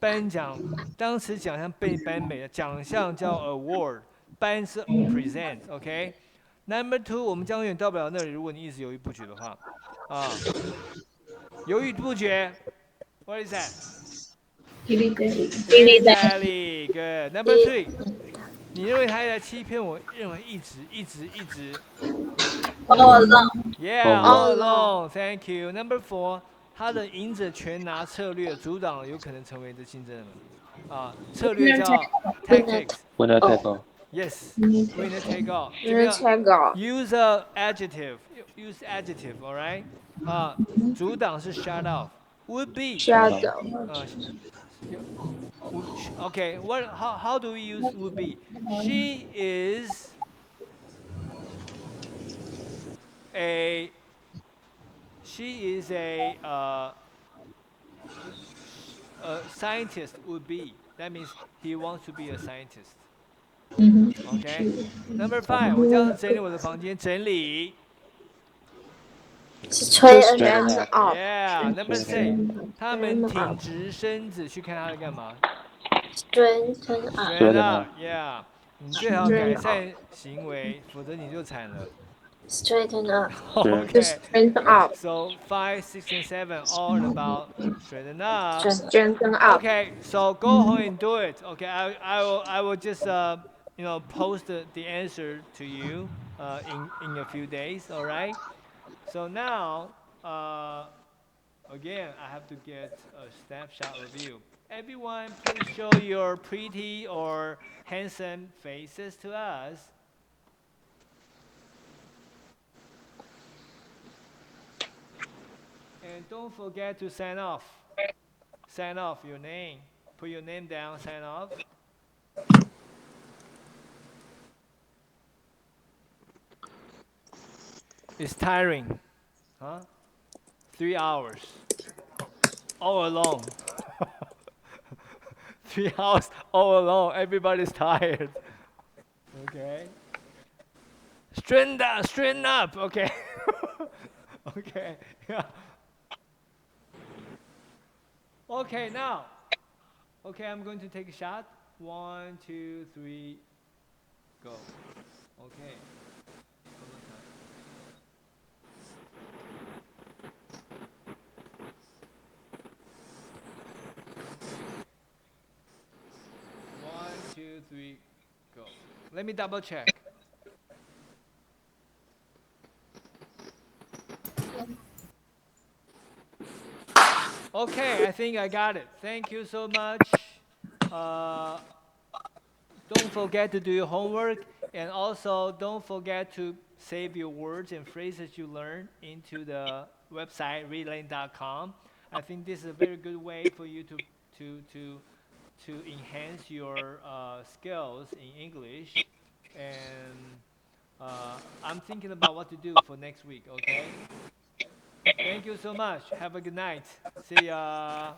颁奖，当时奖项被颁美的奖项叫 award， 颁是 present。OK。Number 2， 我们将永远到不了那里。如果你一直犹豫不决的话，犹豫不决。What is that? Dilly-dally. Good. Number 3， 你认为他在欺骗我？认为一直。All along. Yeah, all along. Thank you. Number 4， 他的赢者全拿策略阻挡有可能成为的竞争人。策略叫 tactics. Winner take all. Yes, winner take all. Use a adjective. Use adjective. All right. 阻挡是 shut off. Would be. Shut off. Okay. How do we use would be? She is a scientist would be. That means he wants to be a scientist. Okay. Number 5， 我将整理我的房间，整理。Straighten up. Yeah. Number 6， 他们挺直身子去看他在干嘛。Straighten up. Yeah. 你最好改善行为，否则你就惨了。Straighten up. Okay. Straighten up. So 5, 6, and 7 all about straighten up. Straighten up. Okay. So go home and do it. Okay. I will just post the answer to you in a few days. All right. So now again I have to get a snapshot of you. Everyone, please show your pretty or handsome faces to us. And don't forget to sign off. Sign off your name. Put your name down, sign off. It's tiring, huh? 3 hours, all alone. 3 hours all alone. Everybody's tired. Okay. Straighten up. Okay. Okay. Yeah. Okay, now. Okay, I'm going to take a shot. 1, 2, 3, go. Okay. One, two, three, go. Let me double check. Okay, I think I got it. Thank you so much. Don't forget to do your homework, and also don't forget to save your words and phrases you learn into the website readlane.com. I think this is a very good way for you to enhance your skills in English, and I'm thinking about what to do for next week. Okay. Thank you so much. Have a good night. See ya.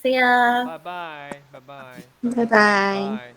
See ya. Bye bye. Bye bye. Bye bye. Bye.